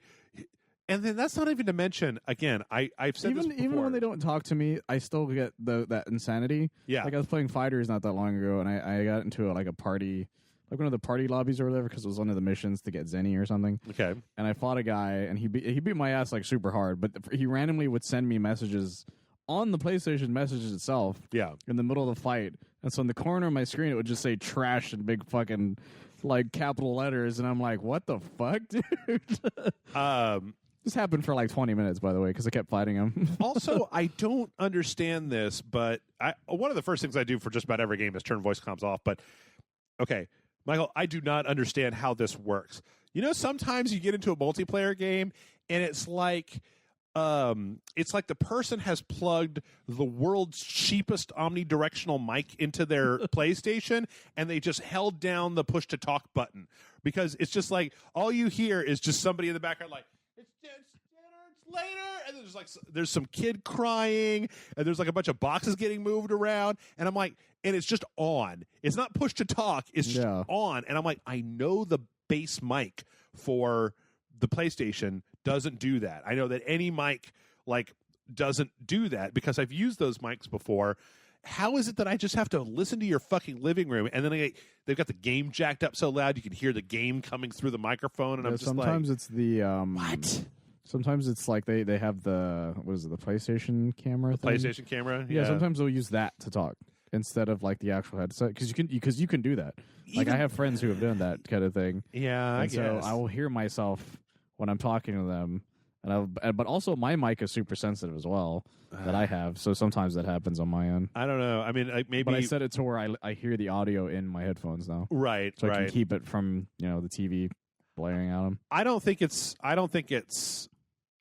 And then that's not even to mention, again, I've said this before. Even when they don't talk to me, I still get that insanity. Yeah. Like I was playing Fighters not that long ago, and I got into a party, like one of the party lobbies or whatever, because it was one of the missions to get Zenny or something. Okay. And I fought a guy, and he beat my ass like super hard, but he randomly would send me messages on the PlayStation messages itself. Yeah. In the middle of the fight. And so in the corner of my screen, it would just say trash in big fucking like capital letters, and I'm like, what the fuck, dude? This happened for like 20 minutes, by the way, because I kept fighting him. Also, I don't understand this, but one of the first things I do for just about every game is turn voice comms off. But, okay, Michael, I do not understand how this works. You know, sometimes you get into a multiplayer game, and it's like the person has plugged the world's cheapest omnidirectional mic into their PlayStation, and they just held down the push-to-talk button. Because it's just like, all you hear is just somebody in the background like, it's later, and there's some kid crying, and there's like a bunch of boxes getting moved around, and I'm like, and it's just on. It's not push to talk, it's just on, and I'm like, I know the base mic for the PlayStation doesn't do that. I know that any mic like doesn't do that because I've used those mics before. How is it that I just have to listen to your fucking living room and then they've got the game jacked up so loud you can hear the game coming through the microphone, and I'm just sometimes like, it's the what? Sometimes it's like they have the PlayStation camera thing? PlayStation camera? Yeah, sometimes they'll use that to talk instead of like the actual headset because you can do that. Like I have friends who have done that kind of thing. Yeah, I guess. So I will hear myself when I'm talking to them, but also my mic is super sensitive as well that I have. So sometimes that happens on my end. I don't know. I mean, maybe. But I set it to where I hear the audio in my headphones now. Right. So I can keep it from the TV blaring at them. I don't think it's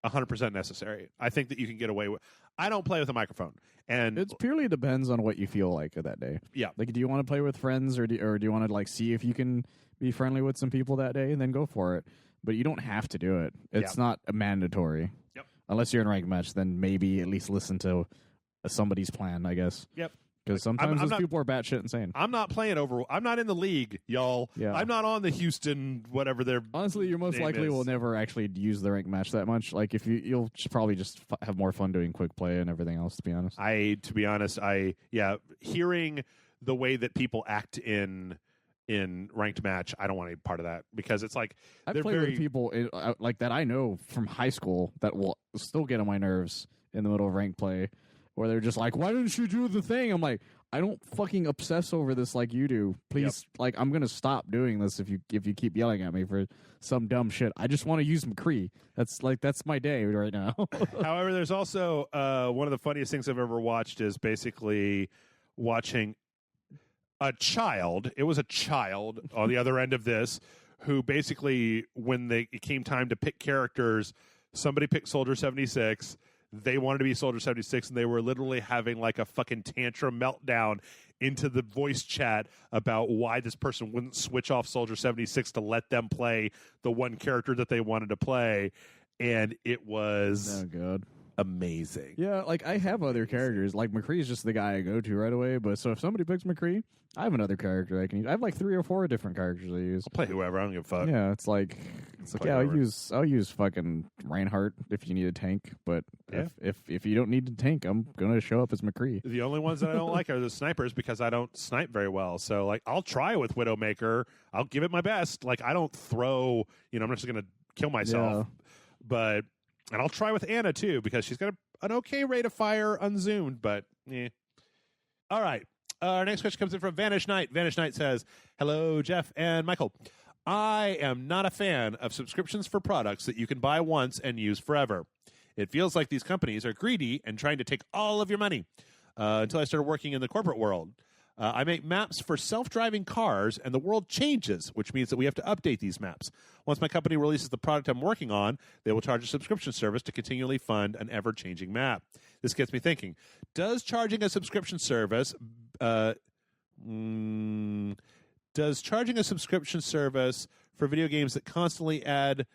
100% necessary. I think that you can get away with. I don't play with a microphone, and it purely depends on what you feel like that day. Yeah. Like, do you want to play with friends, or do you want to like see if you can be friendly with some people that day, and then go for it? But you don't have to do it. It's not a mandatory. Yep. Unless you're in a ranked match, then maybe at least listen to somebody's plan, I guess. Yep. because sometimes those people are batshit insane. I'm not playing Overwatch. I'm not in the league, y'all. Yeah. I'm not on the Houston whatever their honestly, you most likely will never actually use the rank match that much. Like if you'll probably just have more fun doing quick play and everything else. To be honest, hearing the way that people act in ranked match, I don't want any part of that because it's like I've played with people like that I know from high school that will still get on my nerves in the middle of ranked play, where they're just like, "Why didn't you do the thing?" I'm like, I don't fucking obsess over this like you do. Please, like I'm gonna stop doing this if you keep yelling at me for some dumb shit. I just want to use McCree. That's my day right now. However, there's also one of the funniest things I've ever watched is basically watching a child. It was a child on the other end of this who basically, when it came time to pick characters, somebody picked Soldier 76. They wanted to be Soldier 76, and they were literally having like a fucking tantrum meltdown into the voice chat about why this person wouldn't switch off Soldier 76 to let them play the one character that they wanted to play. And it was good. Amazing. Yeah, like I have other characters. Like McCree is just the guy I go to right away. But so if somebody picks McCree, I have another character I can use. I have like 3 or 4 different characters I use. I'll play whoever. I don't give a fuck. Yeah, it's like yeah, I'll use fucking Reinhardt if you need a tank. But if you don't need a tank, I'm gonna show up as McCree. The only ones that I don't like are the snipers because I don't snipe very well. So like I'll try with Widowmaker. I'll give it my best. Like I don't throw. I'm not just gonna kill myself. Yeah. And I'll try with Anna, too, because she's got an okay rate of fire unzoomed, but All right. Our next question comes in from Vanish Knight. Vanish Knight says, hello, Jeff and Michael. I am not a fan of subscriptions for products that you can buy once and use forever. It feels like these companies are greedy and trying to take all of your money. Until I started working in the corporate world. I make maps for self-driving cars, and the world changes, which means that we have to update these maps. Once my company releases the product I'm working on, they will charge a subscription service to continually fund an ever-changing map. This gets me thinking, does charging a subscription service for video games that constantly add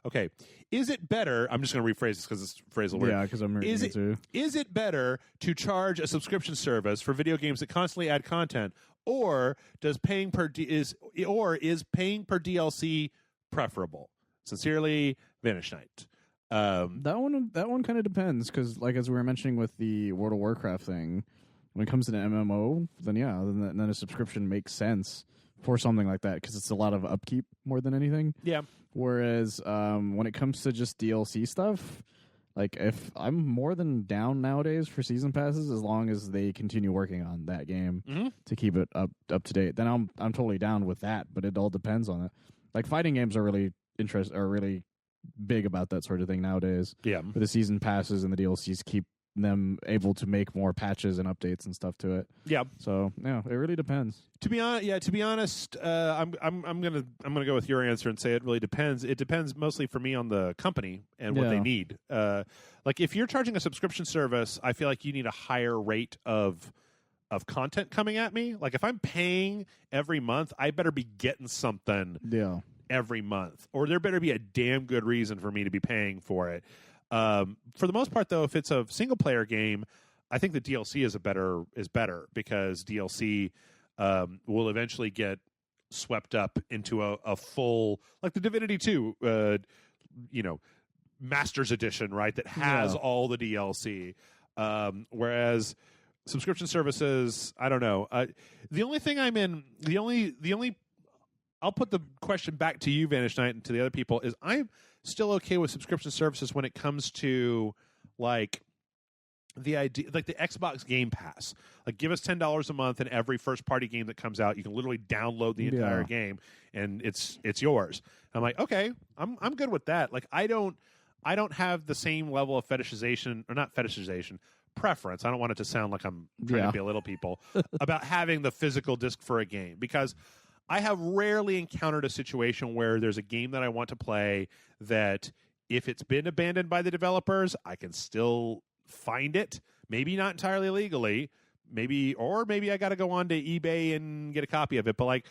Okay, is it better? I'm just going to rephrase this because this phrase will work. Yeah, because I'm reading it too. Is it better to charge a subscription service for video games that constantly add content, or is paying per DLC preferable? Sincerely, Vanish Knight. That one kind of depends because, like as we were mentioning with the World of Warcraft thing, when it comes to an MMO, then a subscription makes sense for something like that because it's a lot of upkeep more than anything. Yeah. Whereas when it comes to just DLC stuff, like if I'm more than down nowadays for season passes, as long as they continue working on that game to keep it up to date, then I'm totally down with that. But it all depends on it. Like fighting games are really really big about that sort of thing nowadays. Yeah, but the season passes and the DLCs keep them able to make more patches and updates and stuff to it. Yeah. So it really depends. To be honest, I'm gonna go with your answer and say it really depends. It depends mostly for me on the company and what they need. Like if you're charging a subscription service, I feel like you need a higher rate of content coming at me. Like if I'm paying every month, I better be getting something every month, or there better be a damn good reason for me to be paying for it. For the most part, though, if it's a single player game, I think the DLC is better because DLC will eventually get swept up into a full, like the Divinity 2, Masters Edition, right? That has all the DLC. Whereas subscription services, I don't know. The only thing I'll put the question back to you, Vanish Knight, and to the other people is I'm still okay with subscription services when it comes to like the idea, like the Xbox Game Pass. Like give us $10 a month, and every first party game that comes out, you can literally download the entire game, and it's yours. I'm like, okay, I'm good with that. Like I don't have the same level of fetishization, or not fetishization, preference. I don't want it to sound like I'm trying to belittle people about having the physical disc for a game, because I have rarely encountered a situation where there's a game that I want to play that if it's been abandoned by the developers, I can still find it. Maybe not entirely legally, maybe I got to go on to eBay and get a copy of it. But like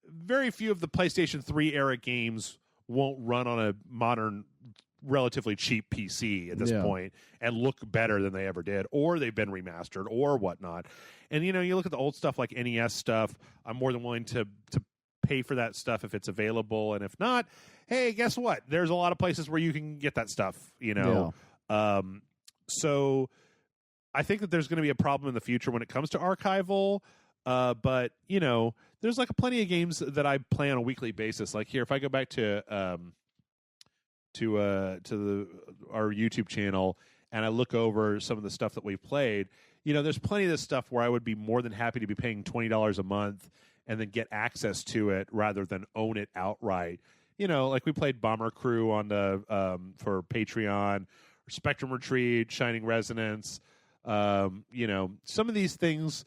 very few of the PlayStation 3 era games won't run on a modern relatively cheap PC at this point and look better than they ever did, or they've been remastered or whatnot. And, you know, you look at the old stuff like NES stuff, I'm more than willing to pay for that stuff if it's available. And if not, hey, guess what? There's a lot of places where you can get that stuff, you know. Yeah. So I think that there's going to be a problem in the future when it comes to archival. But, you know, there's like plenty of games that I play on a weekly basis. Like here, if I go back to our YouTube channel and I look over some of the stuff that we've played, you know, there's plenty of this stuff where I would be more than happy to be paying $20 a month and then get access to it rather than own it outright. You know, like we played Bomber Crew on the for Patreon, Spectrum Retreat, Shining Resonance. You know, some of these things,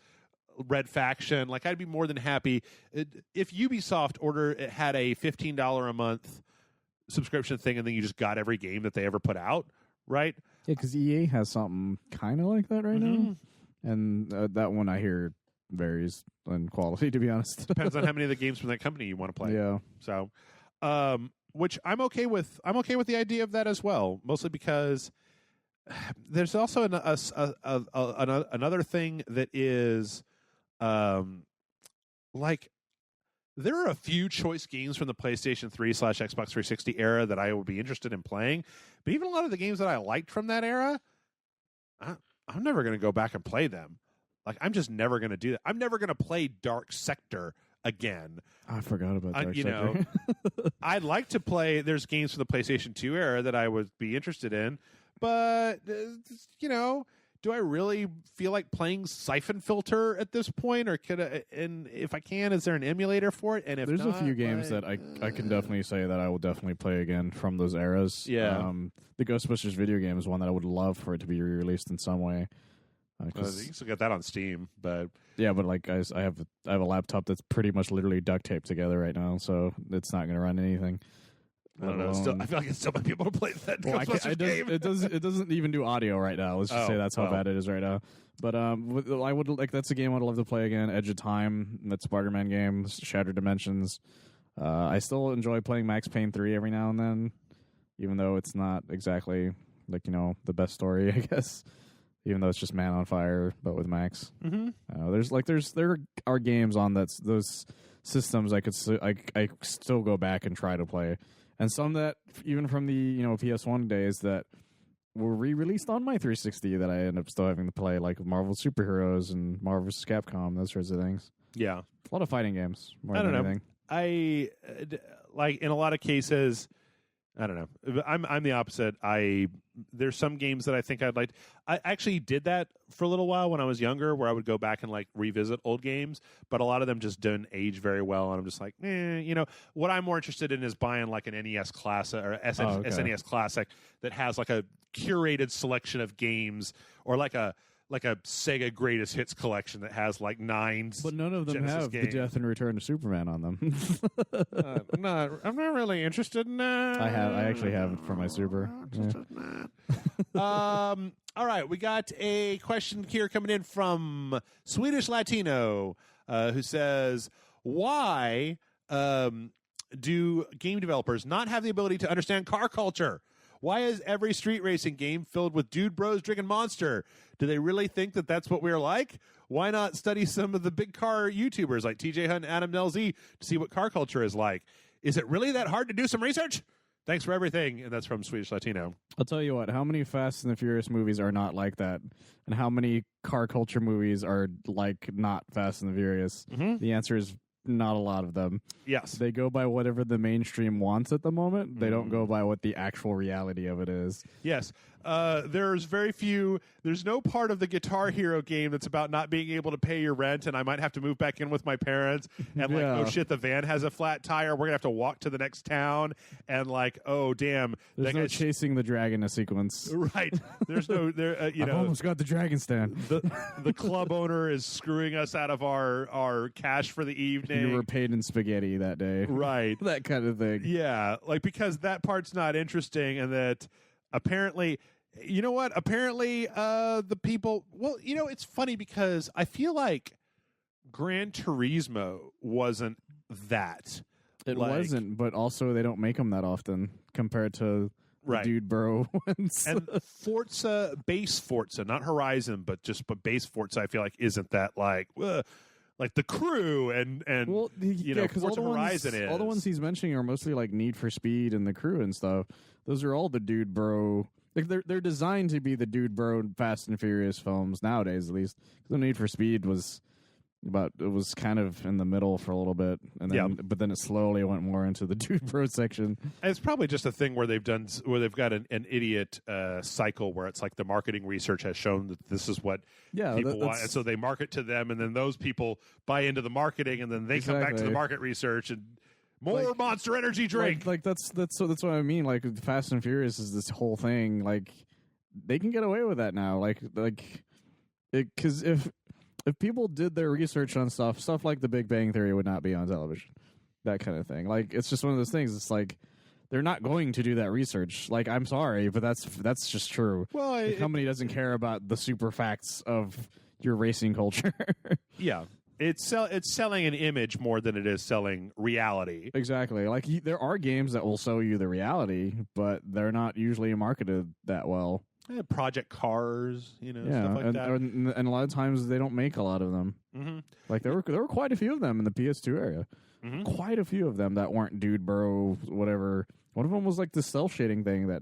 Red Faction, like I'd be more than happy if Ubisoft had a $15 a month subscription thing and then you just got every game that they ever put out, right? Yeah, because EA has something kind of like that right now. And that one I hear varies in quality, to be honest. Depends on how many of the games from that company you want to play. Yeah. So, which I'm okay with. I'm okay with the idea of that as well, mostly because there's also another thing that is like there are a few choice games from the PlayStation 3/Xbox 360 era that I would be interested in playing, but even a lot of the games that I liked from that era, I'm never going to go back and play them. Like, I'm just never going to do that. I'm never going to play Dark Sector again. I forgot about Dark Sector. Know, I'd like to play. There's games from the PlayStation 2 era that I would be interested in, but you know, do I really feel like playing Siphon Filter at this point, or could I? And if I can, is there an emulator for it? And if there's not, a few games that I can definitely say that I will definitely play again from those eras. Yeah, the Ghostbusters video game is one that I would love for it to be re-released in some way. You can still get that on Steam, but yeah, but like guys, I have a laptop that's pretty much literally duct taped together right now, so it's not going to run anything. I don't know. Still, I feel like I still might be able to play that Ghostbusters game. It doesn't even do audio right now. Let's just say that's how bad it is right now. But I would like that's a game I'd love to play again. Edge of Time, that SpiderMan game, Shattered Dimensions. I still enjoy playing Max Payne 3 every now and then, even though it's not exactly like the best story, I guess. Even though it's just Man on Fire, but with Max. Mm-hmm. There are games on those systems I still go back and try to play, and some that even from the PS1 days that were re-released on my 360 that I end up still having to play, like Marvel Superheroes and Marvel vs. Capcom, those sorts of things. Yeah, a lot of fighting games. I don't know. Anything. I like in a lot of cases. I don't know. I'm the opposite. There's some games that I think I'd like. I actually did that for a little while when I was younger, where I would go back and like revisit old games, but a lot of them just didn't age very well, and I'm just like, what I'm more interested in is buying like an NES Classic or SNES Classic that has like a curated selection of games, or like a Sega Greatest Hits collection that has like 9. But none of them have the Death and Return of Superman on them. I'm not really interested in that. I actually have it for my Super. All right, we got a question here coming in from Swedish Latino who says, why do game developers not have the ability to understand car culture? Why is every street racing game filled with dude bros drinking Monster? Do they really think that that's what we're like? Why not study some of the big car YouTubers like TJ Hunt and Adam Nelzy to see what car culture is like? Is it really that hard to do some research? Thanks for everything. And that's from Swedish Latino. I'll tell you what, how many Fast and the Furious movies are not like that? And how many car culture movies are like not Fast and the Furious? Mm-hmm. The answer is not a lot of them. Yes. They go by whatever the mainstream wants at the moment. They don't go by what the actual reality of it is. Yes. There's no part of the Guitar Hero game that's about not being able to pay your rent and I might have to move back in with my parents and like, oh shit, the van has a flat tire. We're going to have to walk to the next town and like, oh damn. There's no chasing the dragon a sequence. Right. There's no, I've almost got the dragon stand. The club owner is screwing us out of our cash for the evening. You were paid in spaghetti that day. Right. That kind of thing. Yeah. Like, because that part's not interesting and that apparently... You know what? Apparently, the people... Well, it's funny because I feel like Gran Turismo wasn't that. It wasn't, but also they don't make them that often compared to Right. dude bro ones. And base Forza, not Horizon, but base Forza, I feel like isn't that like the Crew and well, Forza Horizon is. All the ones he's mentioning are mostly like Need for Speed and the Crew and stuff. Those are all the dude bro. Like they're designed to be the dude bro Fast and Furious films nowadays, at least. The Need for Speed was kind of in the middle for a little bit, and then but then it slowly went more into the dude bro section. And it's probably just a thing where they've got an idiot cycle where it's like the marketing research has shown that this is what people want, and so they market to them, and then those people buy into the marketing, and then they come back to the market research and more Monster Energy drink. Like that's what I mean. Like Fast and Furious is this whole thing. Like they can get away with that now. Because if people did their research on stuff like The Big Bang Theory would not be on television. That kind of thing. Like, it's just one of those things. It's like, they're not going to do that research. Like, I'm sorry, but that's just true. Well, the company doesn't care about the super facts of your racing culture. Yeah. It's selling an image more than it is selling reality. Exactly. Like, there are games that will sell you the reality, but they're not usually marketed that well. Project Cars, stuff like that. And a lot of times they don't make a lot of them. Mm-hmm. Like there were quite a few of them in the PS2 area. Mm-hmm. Quite a few of them that weren't dude bro whatever. One of them was like the cell shading thing that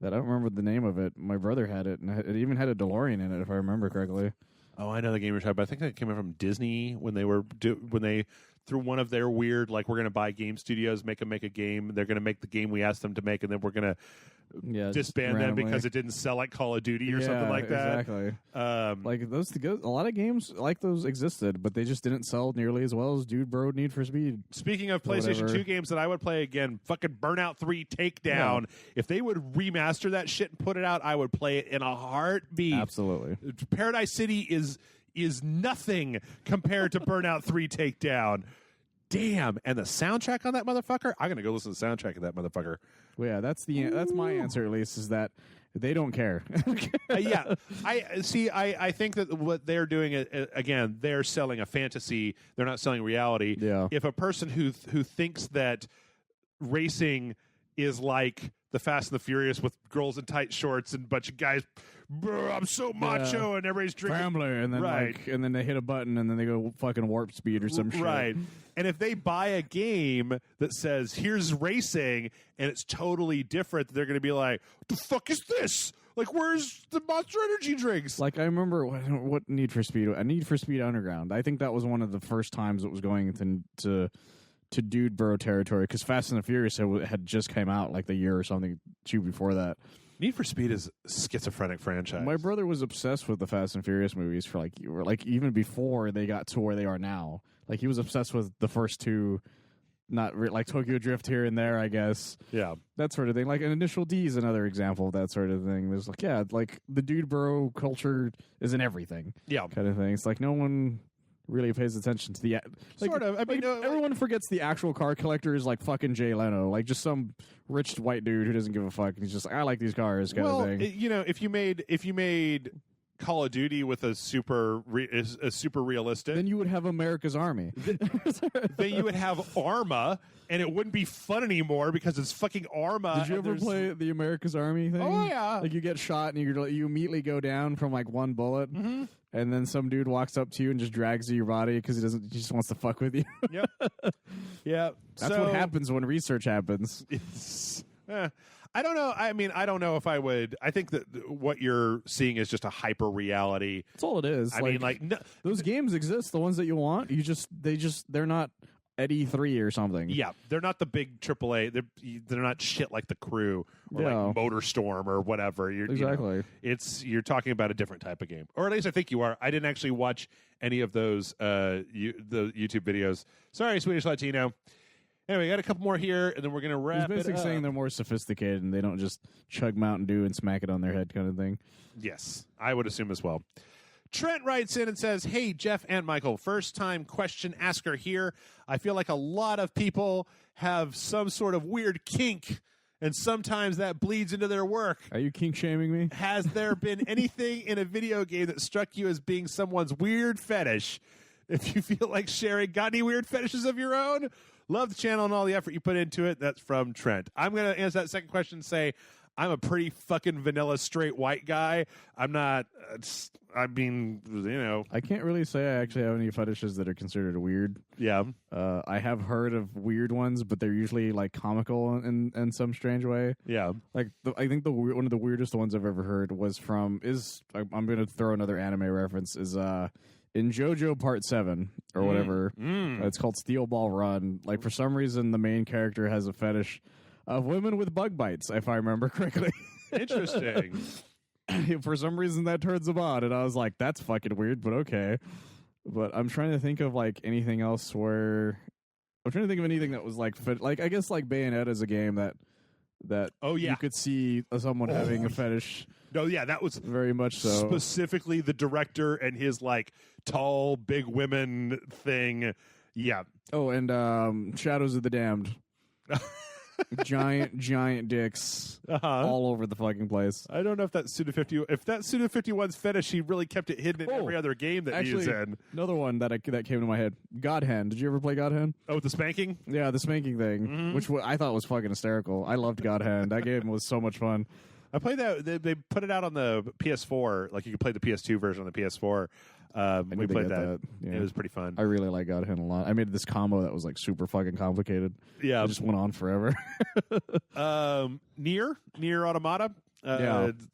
I don't remember the name of it. My brother had it, and it even had a DeLorean in it, if I remember correctly. Oh, I know the game you're talking about. I think that came in from Disney when they through one of their weird, like, we're going to buy game studios, make them make a game. They're going to make the game we asked them to make, and then we're going to disband them because it didn't sell like Call of Duty or something like that. Exactly. Like a lot of games like those existed, but they just didn't sell nearly as well as Dude Bro Need for Speed. Speaking of PlayStation 2 games that I would play again, fucking Burnout 3 Takedown. Yeah. If they would remaster that shit and put it out, I would play it in a heartbeat. Absolutely. Paradise City is nothing compared to Burnout 3 Takedown. Damn. And the soundtrack on that motherfucker? I'm going to go listen to the soundtrack of that motherfucker. Well, yeah, that's my answer, at least, is that they don't care. Yeah. I think that what they're doing, again, they're selling a fantasy. They're not selling reality. Yeah. If a person who thinks that racing is like the Fast and the Furious with girls in tight shorts and a bunch of guys, I'm so macho, and everybody's drinking. Family, and then and then they hit a button, and then they go fucking warp speed or some shit. Right. And if they buy a game that says, here's racing, and it's totally different, they're going to be like, what the fuck is this? Like, where's the Monster Energy drinks? Like, I remember what Need for Speed, a Need for Speed Underground. I think that was one of the first times it was going to dude bro territory, because Fast and the Furious had just came out like the year or something, two before that. Need for Speed is a schizophrenic franchise. My brother was obsessed with the Fast and Furious movies for like even before they got to where they are now. Like, he was obsessed with the first two, like Tokyo Drift here and there, I guess. Yeah. That sort of thing. Like, an Initial D is another example of that sort of thing. There's like the dude bro culture is in everything. Yeah. Kind of thing. It's like no one really pays attention to the sort of. I mean, everyone forgets the actual car collector is like fucking Jay Leno, like just some rich white dude who doesn't give a fuck. He's just like, I like these cars, kind of thing. If you made Call of Duty with a super realistic, then you would have America's Army. Then you would have Arma, and it wouldn't be fun anymore because it's fucking Arma. Did you ever play the America's Army thing? Oh yeah. Like, you get shot and you immediately go down from like one bullet. Mm-hmm. And then some dude walks up to you and just drags your body because he just wants to fuck with you. Yep. Yeah. That's what happens when research happens. I don't know. I mean, I don't know if I would. I think that what you're seeing is just a hyper reality. That's all it is. I mean, those games exist. The ones that you want, they're not at E3 or something. Yeah, they're not the big AAA. They're not shit like The Crew or like MotorStorm or whatever. Exactly. You're talking about a different type of game, or at least I think you are. I didn't actually watch any of those the YouTube videos. Sorry, Swedish Latino. Anyway, we got a couple more here, and then we're gonna wrap. He's basically saying they're more sophisticated and they don't just chug Mountain Dew and smack it on their head, kind of thing. Yes, I would assume as well. Trent writes in and says, hey, Jeff and Michael, first-time question asker here. I feel like a lot of people have some sort of weird kink, and sometimes that bleeds into their work. Are you kink-shaming me? Has there been anything in a video game that struck you as being someone's weird fetish? If you feel like sharing, got any weird fetishes of your own? Love the channel and all the effort you put into it. That's from Trent. I'm going to answer that second question and say, I'm a pretty fucking vanilla straight white guy. I'm not. I mean, I can't really say I actually have any fetishes that are considered weird. Yeah. I have heard of weird ones, but they're usually like comical in some strange way. Yeah. Like I think one of the weirdest ones I've ever heard was I'm going to throw another anime reference is in JoJo Part 7 or whatever. It's called Steel Ball Run. Like for some reason the main character has a fetish of women with bug bites, if I remember correctly. Interesting. For some reason that turns him on, and I was like, that's fucking weird, but okay. But I'm trying to think of like anything else where I'm trying to think of anything that was like I guess like Bayonetta is a game that you could see someone having a fetish. No, yeah, that was very much so. Specifically the director and his like tall big women thing. Yeah. Oh, and Shadows of the Damned. giant dicks all over the fucking place. I don't know if that Suda50, if that Suda51's fetish, he really kept it hidden in every other game that he's in. Another one that came to my head, God Hand. Did you ever play God Hand? Oh, the spanking? Yeah, the spanking thing, which I thought was fucking hysterical. I loved God Hand. That game was so much fun. I played that. They put it out on the PS4. Like you could play the PS2 version on the PS4. We played that. Yeah. It was pretty fun. I really like God Hand a lot. I made this combo that was like super fucking complicated. Yeah, it just went on forever. Nier Automata.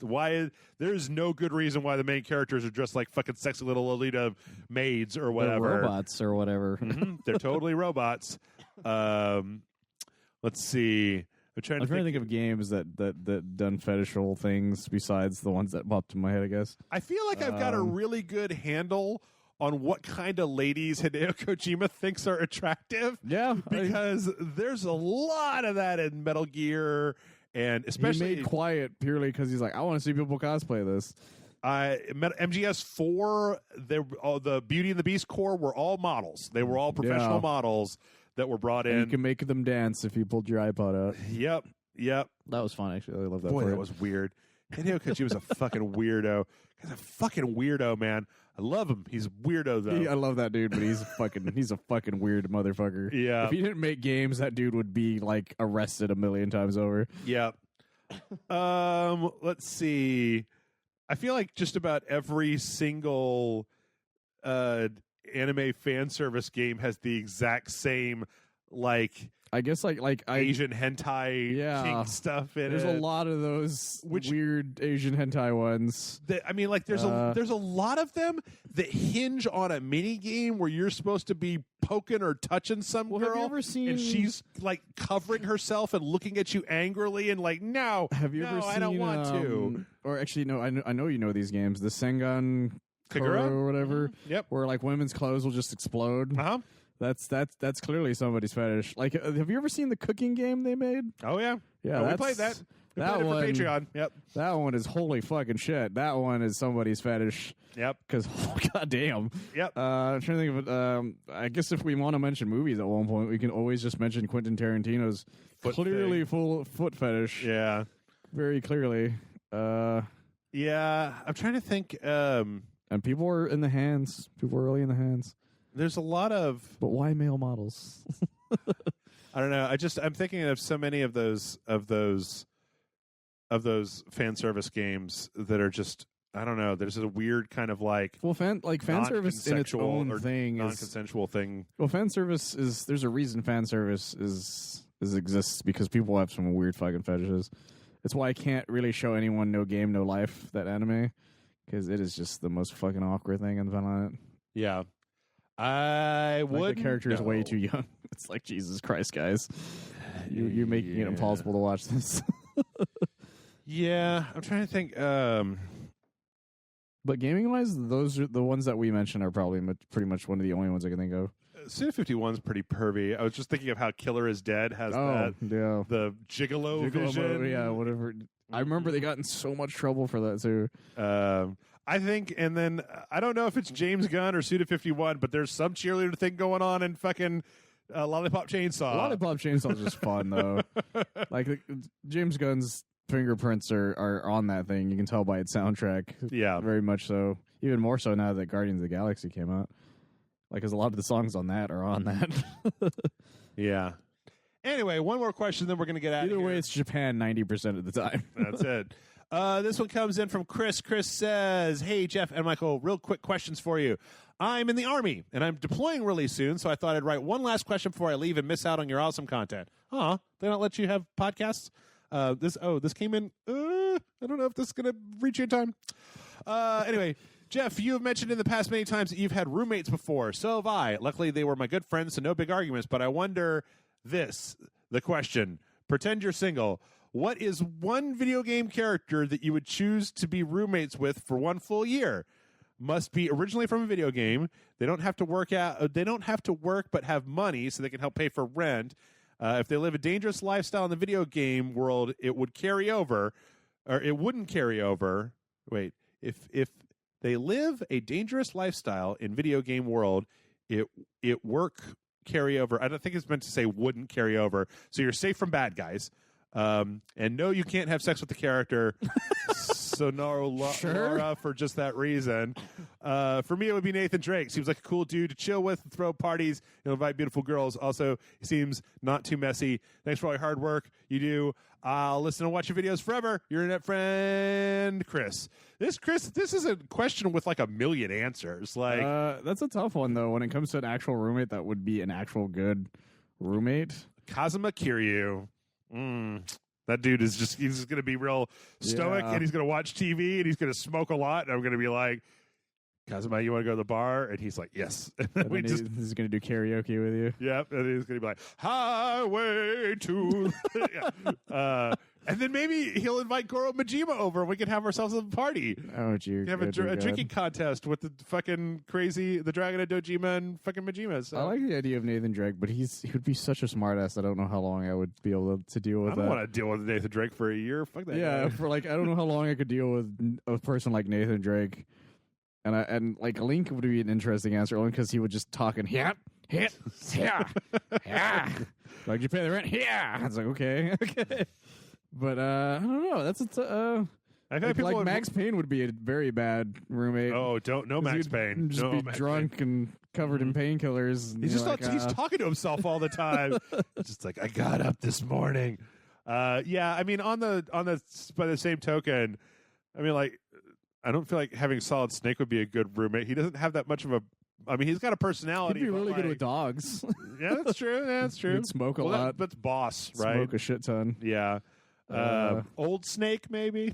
Why there's no good reason why the main characters are dressed like fucking sexy little Lolita maids or whatever. They're robots or whatever. They're totally robots. Let's see. I'm trying to think of games that done fetishal things besides the ones that popped in my head, I guess. I feel like I've got a really good handle on what kind of ladies Hideo Kojima thinks are attractive. Yeah. Because there's a lot of that in Metal Gear, and especially... He made Quiet purely because he's like, I want to see people cosplay this. MGS4, the Beauty and the Beast core were all models. They were all professional models that were brought in. And you can make them dance if you pulled your iPod out. Yep. That was fun, actually. I love that. Boy, that was weird. Hideo Kojima's a fucking weirdo. He's a fucking weirdo, man. I love him. He's a weirdo, though. I love that dude, but he's a fucking weird motherfucker. Yeah. If he didn't make games, that dude would be like arrested 1,000,000 times over. Yep. Let's see. I feel like just about every single anime fan service game has the exact same I guess like Asian hentai kink stuff in There's a lot of those weird Asian hentai ones. There's a lot of them that hinge on a mini game where you're supposed to be poking or touching some girl. Have you ever seen... And she's like covering herself and looking at you angrily and like, no, have you ever seen, I don't want to. Or actually, no, I know you know these games. The Sengan Kagura or whatever. Yep. Where like women's clothes will just explode. Uh-huh. That's clearly somebody's fetish. Like, have you ever seen the cooking game they made? Oh yeah, yeah. We played that. We that played one it for Patreon. Yep. That one is holy fucking shit. That one is somebody's fetish. Yep. Because goddamn. Yep. I'm trying to think of it. I guess if we want to mention movies at one point, we can always just mention Quentin Tarantino's full foot fetish. Yeah. Very clearly. Yeah. I'm trying to think. And people were in the hands. People were really in the hands. There's a lot of... But why male models? I don't know. I'm thinking of so many of those fan service games that are just, I don't know. There's a weird kind of like... Well, fan service in its own thing non-consensual thing. Well, fan service is... There's a reason fan service exists because people have some weird fucking fetishes. That's why I can't really show anyone No Game, No Life, that anime, because it is just the most fucking awkward thing on the planet. Yeah. I would. The character is way too young. It's like, Jesus Christ, guys. You're making it impossible to watch this. Yeah. I'm trying to think. But gaming-wise, those are the ones that we mentioned are probably pretty much one of the only ones I can think of. Suda51's pretty pervy. I was just thinking of how Killer is Dead has the gigolo vision. Yeah, whatever. I remember they got in so much trouble for that, too. I think, and then I don't know if it's James Gunn or Suda51, but there's some cheerleader thing going on in fucking Lollipop Chainsaw. Lollipop Chainsaw is just fun, though. Like, James Gunn's fingerprints are on that thing. You can tell by its soundtrack. Yeah. Very much so. Even more so now that Guardians of the Galaxy came out. Like, because a lot of the songs on that are on that. Yeah. Anyway, one more question, then we're going to get out Either of here. way, it's Japan 90% of the time. That's it. This one comes in from Chris. Chris says, hey, Jeff and Michael, real quick questions for you. I'm in the Army, and I'm deploying really soon, so I thought I'd write one last question before I leave and miss out on your awesome content. They don't let you have podcasts? This came in. I don't know if this is going to reach you in time. Anyway, Jeff, you have mentioned in the past many times that you've had roommates before. So have I. Luckily, they were my good friends, so no big arguments, but I wonder the question. Pretend you're single. What is one video game character that you would choose to be roommates with for one full year? Must be originally from a video game. They don't have to work but have money so they can help pay for rent. If they live a dangerous lifestyle in the video game world, it would carry over, or it wouldn't carry over. Wait, if they live a dangerous lifestyle in video game world, it carry over. I don't think it's meant to say wouldn't carry over. So you're safe from bad guys. And no, you can't have sex with the character. So no, Laura, for just that reason. For me, it would be Nathan Drake. Seems like a cool dude to chill with, throw parties, and invite beautiful girls. Also, he seems not too messy. Thanks for all your hard work you do. I'll listen and watch your videos forever. Your internet friend, Chris. This is a question with like a million answers. Like that's a tough one though. When it comes to an actual roommate, that would be an actual good roommate. Kazuma Kiryu. That dude is he's going to be real stoic, and he's going to watch TV, and he's going to smoke a lot, and I'm going to be like, Kazuma, you want to go to the bar? And he's like, yes. And then he's going to do karaoke with you. Yep, and he's going to be like, highway to... and then maybe he'll invite Goro Majima over, and we can have ourselves a party. Oh, dear. We have a drinking contest with the fucking the Dragon of Dojima and fucking Majima. So. I like the idea of Nathan Drake, but he would be such a smartass. I don't know how long I would be able to deal with that. I don't want to deal with Nathan Drake for a year. Fuck that. Yeah, guy. I don't know how long I could deal with a person like Nathan Drake. And like Link would be an interesting answer, only because he would just talk and yeah. Like, you pay the rent? Yeah. It's like, okay. But I don't know. That's I feel like Max Payne would be a very bad roommate. Oh, Max Payne. Just be drunk and covered in painkillers. He's he's talking to himself all the time. Just like, I got up this morning. Yeah, I mean, by the same token, I mean, like, I don't feel like having Solid Snake would be a good roommate. He doesn't have that much of a. I mean, he's got a personality. He'd be really good with dogs. Yeah, that's true. Yeah, that's true. He'd smoke a lot. That's Boss, right? Smoke a shit ton. Yeah. Old Snake, maybe?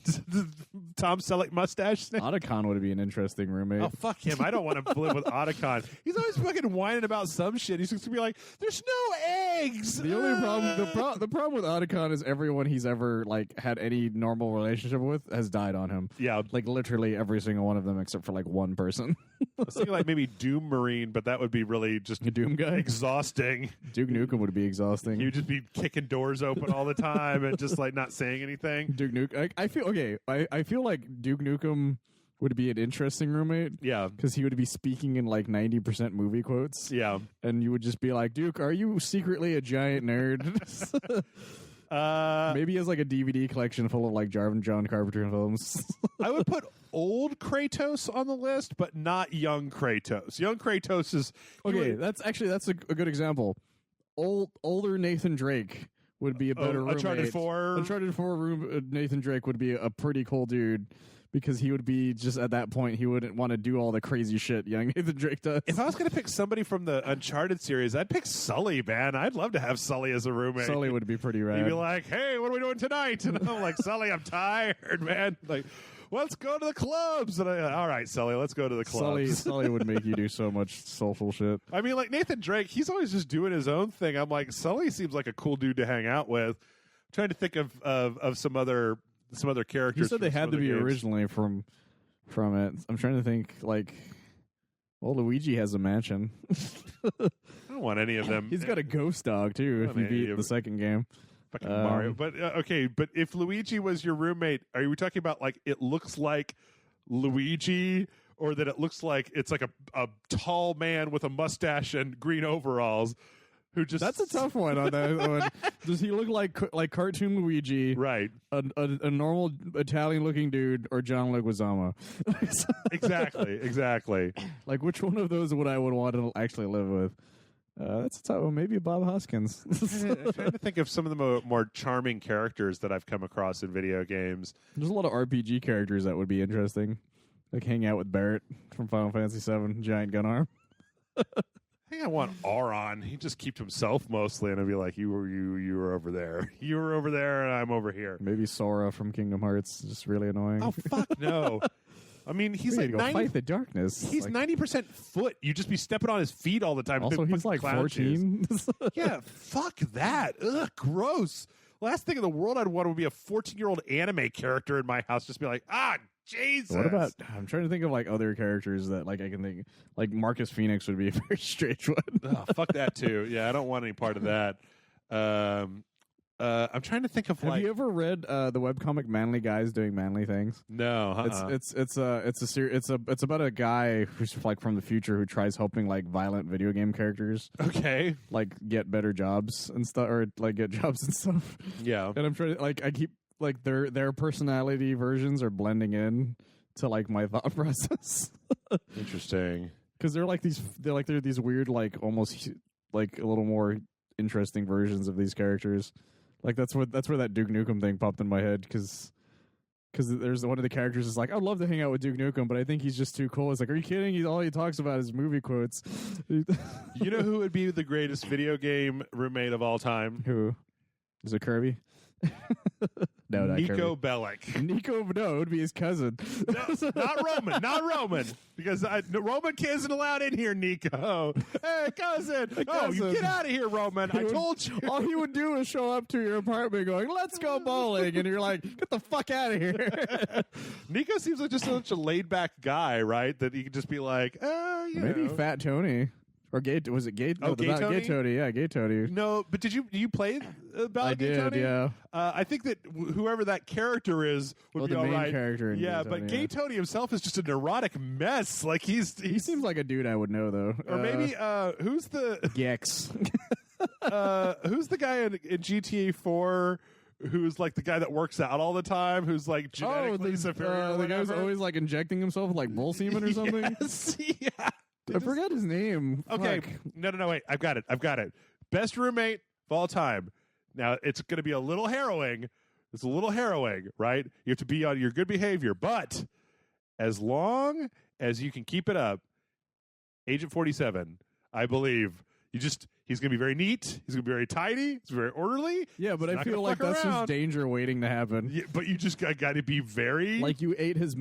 Tom Selleck mustache Snake? Otacon would be an interesting roommate. Oh, fuck him. I don't want to live with Otacon. He's always fucking whining about some shit. He's just going to be like, there's no eggs! The only problem, the problem with Otacon is everyone he's ever, like, had any normal relationship with has died on him. Yeah. Like, literally every single one of them except for, like, one person. I was thinking, like, maybe Doom Marine, but that would be really just a Doom guy? Exhausting. Duke Nukem would be exhausting. He would just be kicking doors open all the time and just, like, not saying anything. Duke Nukem. I feel like Duke Nukem would be an interesting roommate. Yeah. Because he would be speaking in like 90% movie quotes. Yeah. And you would just be like, Duke, are you secretly a giant nerd? Maybe he has like a DVD collection full of like John Carpenter films. I would put old Kratos on the list, but not young Kratos. Young Kratos is... Okay, that's a good example. Older Nathan Drake would be a better roommate. Uncharted 4? Uncharted 4 Nathan Drake would be a pretty cool dude because he would be just at that point, he wouldn't want to do all the crazy shit young Nathan Drake does. If I was going to pick somebody from the Uncharted series, I'd pick Sully, man. I'd love to have Sully as a roommate. Sully would be pretty rad. He'd be like, hey, what are we doing tonight? And I'm like, Sully, I'm tired, man. Like, let's go to the clubs. And all right, Sully, let's go to the clubs. Sully would make you do so much soulful shit. I mean, like Nathan Drake, he's always just doing his own thing. I'm like, Sully seems like a cool dude to hang out with. I'm trying to think of some other characters. You said they had to be originally from it. I'm trying to think, like, well, Luigi has a mansion. I don't want any of them. He's got a ghost dog, too, if you beat the second game. Fucking Mario. But, okay, but if Luigi was your roommate, are you talking about, like, it looks like Luigi, or that it looks like it's like a tall man with a mustache and green overalls? Who just... That's a tough one on that one. Does he look like cartoon Luigi? Right. A normal Italian-looking dude or John Leguizamo? Exactly. Like, which one of those would I want to actually live with? That's a tough one. Maybe Bob Hoskins. I'm trying to think of some of the more charming characters that I've come across in video games. There's a lot of RPG characters that would be interesting. Like hang out with Barrett from Final Fantasy VII, giant gun arm. I think I want Auron. He just keeps himself mostly, and I'd be like, you were over there. You were over there, and I'm over here. Maybe Sora from Kingdom Hearts. Just really annoying. Oh, fuck no. I mean, he's like go fight the darkness. He's 90% foot. You just be stepping on his feet all the time. Also, he's like 14. Yeah, fuck that. Ugh, gross. Last thing in the world I'd want would be a 14-year-old anime character in my house. Just be like, Jesus. What about? I'm trying to think of like other characters that like I can think. Like Marcus Phoenix would be a very strange one. Fuck that too. Yeah, I don't want any part of that. I'm trying to think of Have you ever read the webcomic Manly Guys Doing Manly Things? No. It's about a guy who's like from the future who tries helping like violent video game characters Okay. like get better jobs and stuff, or like get jobs and stuff. Yeah. And I'm trying to I keep like their personality versions are blending in to like my thought process. Interesting. Because they're these weird like almost like a little more interesting versions of these characters. Like that's where that Duke Nukem thing popped in my head because there's one of the characters is like, I'd love to hang out with Duke Nukem, but I think he's just too cool. It's like, are you kidding? All he talks about is movie quotes. You know who would be the greatest video game roommate of all time? Who? Is it Kirby? No, not Nico Kirby. Bellic. No, it would be his cousin. No, not Roman, because Roman isn't allowed in here. Nico, hey cousin, oh, you get out of here, Roman! I told you. All he would do is show up to your apartment, going, "Let's go bowling," and you're like, "Get the fuck out of here!" Nico seems like just such a laid back guy, right? That he could just be like, maybe Fat Tony. Or Gay, was it Gay? Oh, Gay Tony? Gay Tony, yeah, Gay Tony. No, but do you play about Gay Tony? Yeah. I think that whoever that character is would be the all main right. character in yeah, Gay but Tony, Gay Tony himself is just a neurotic mess. Like he seems like a dude I would know though. Or maybe who's the Gex? who's the guy in GTA 4? Who's like the guy that works out all the time? Who's like genetically superior? The guy who's always like injecting himself with like bull semen or something. Yes, yeah. I forgot his name. Okay, Fuck. no, wait. I've got it. Best roommate of all time. Now, it's going to be a little harrowing. It's a little harrowing, right? You have to be on your good behavior. But as long as you can keep it up, Agent 47, I believe, he's going to be very neat. He's going to be very tidy. He's very orderly. Yeah, but I feel like that's just danger waiting to happen. Yeah, but you just got to be very... Like you ate his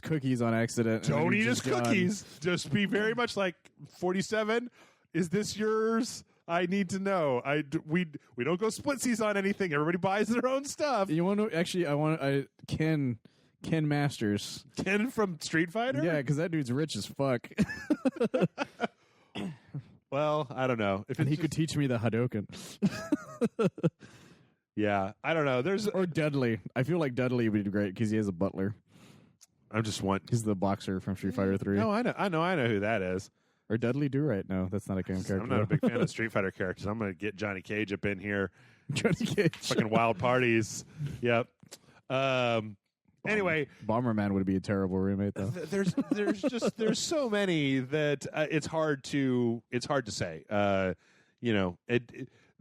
cookies on accident. Don't eat his cookies. Just be very much like, 47, is this yours? I need to know. We don't go splitsies on anything. Everybody buys their own stuff. You want to actually? Ken Masters. Ken from Street Fighter. Yeah, because that dude's rich as fuck. Well, I don't know if he could teach me the Hadouken. Yeah, I don't know. Or Dudley. I feel like Dudley would be great because he has a butler. He's the boxer from Street Fighter 3. No, I know who that is. Or Dudley Do-Right. No, that's not a game character. I'm not a big fan of Street Fighter characters. I'm going to get Johnny Cage up in here. Johnny Cage. Fucking wild parties. Yep. Anyway, Bomberman would be a terrible roommate, though. There's so many that it's hard to say.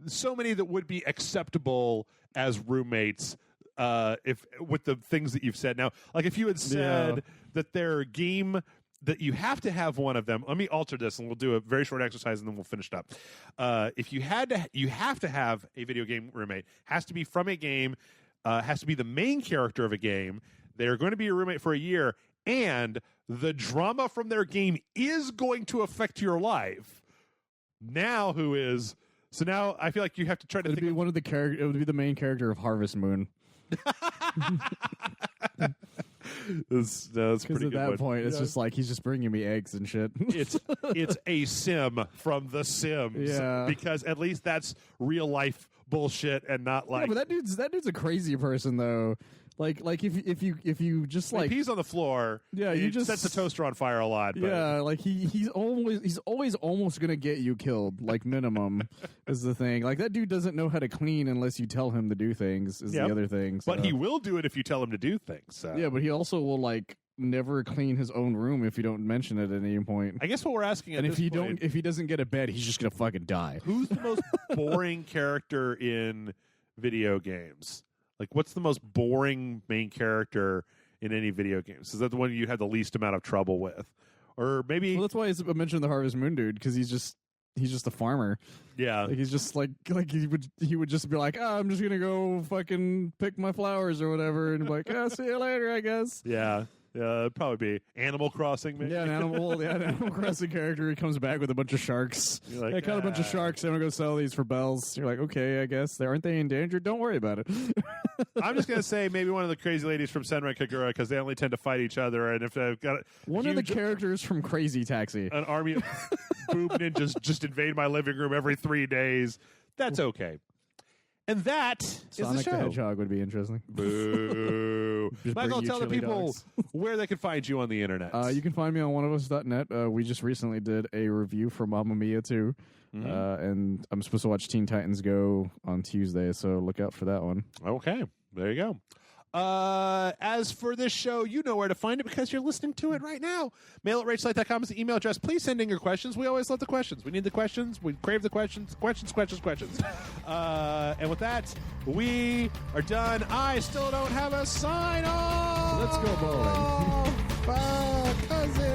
So many that would be acceptable as roommates. If with the things that you've said now, like if you had said that their game that you have to have one of them. Let me alter this, and we'll do a very short exercise, and then we'll finish it up. If you have to have a video game roommate. Has to be from a game. Has to be the main character of a game. They're going to be your roommate for a year, and the drama from their game is going to affect your life. Now, who is? So now I feel like you have to try to think. It would be the main character of Harvest Moon. That's pretty at that point, it's just like he's just bringing me eggs and shit. It's a sim from The Sims, because at least that's real life bullshit and not like. Yeah, but that dude's a crazy person though. Like if you just like pees on the floor, you just sets the toaster on fire a lot. But. Yeah, like he's always almost gonna get you killed. Like minimum is the thing. Like that dude doesn't know how to clean unless you tell him to do things. Is the other thing. So. But he will do it if you tell him to do things. So. Yeah, but he also will like never clean his own room if you don't mention it at any point. I guess what we're asking, and if he doesn't get a bed, he's just gonna fucking die. Who's the most boring character in video games? Like, what's the most boring main character in any video games? Is that the one you had the least amount of trouble with, or maybe? Well, that's why I mentioned the Harvest Moon dude, because he's just a farmer. Yeah, like he's just like he would just be like, oh, I'm just gonna go fucking pick my flowers or whatever, and be like, oh, see you later, I guess. Yeah. It'd probably be Animal Crossing, maybe. Yeah, an Animal Crossing character. He comes back with a bunch of sharks. You're like, I caught a bunch of sharks. I'm going to go sell these for bells. You're like, okay, I guess. Aren't they endangered? Don't worry about it. I'm just going to say maybe one of the crazy ladies from Senran Kagura, because they only tend to fight each other. And if they've got one of the characters from Crazy Taxi, an army of boob ninjas just invade my living room every 3 days, that's okay. And that is the show. Sonic the Hedgehog would be interesting. Boo. Michael, tell the people where they can find you on the internet. You can find me on oneofus.net. We just recently did a review for Mamma Mia 2. And I'm supposed to watch Teen Titans Go on Tuesday, so look out for that one. Okay. There you go. As for this show, you know where to find it because you're listening to it right now. Mail at rageslite.com is the email address. Please send in your questions. We always love the questions. We need the questions. We crave the questions. Questions. And with that, we are done. I still don't have a sign off. Let's go bowling. Cousin.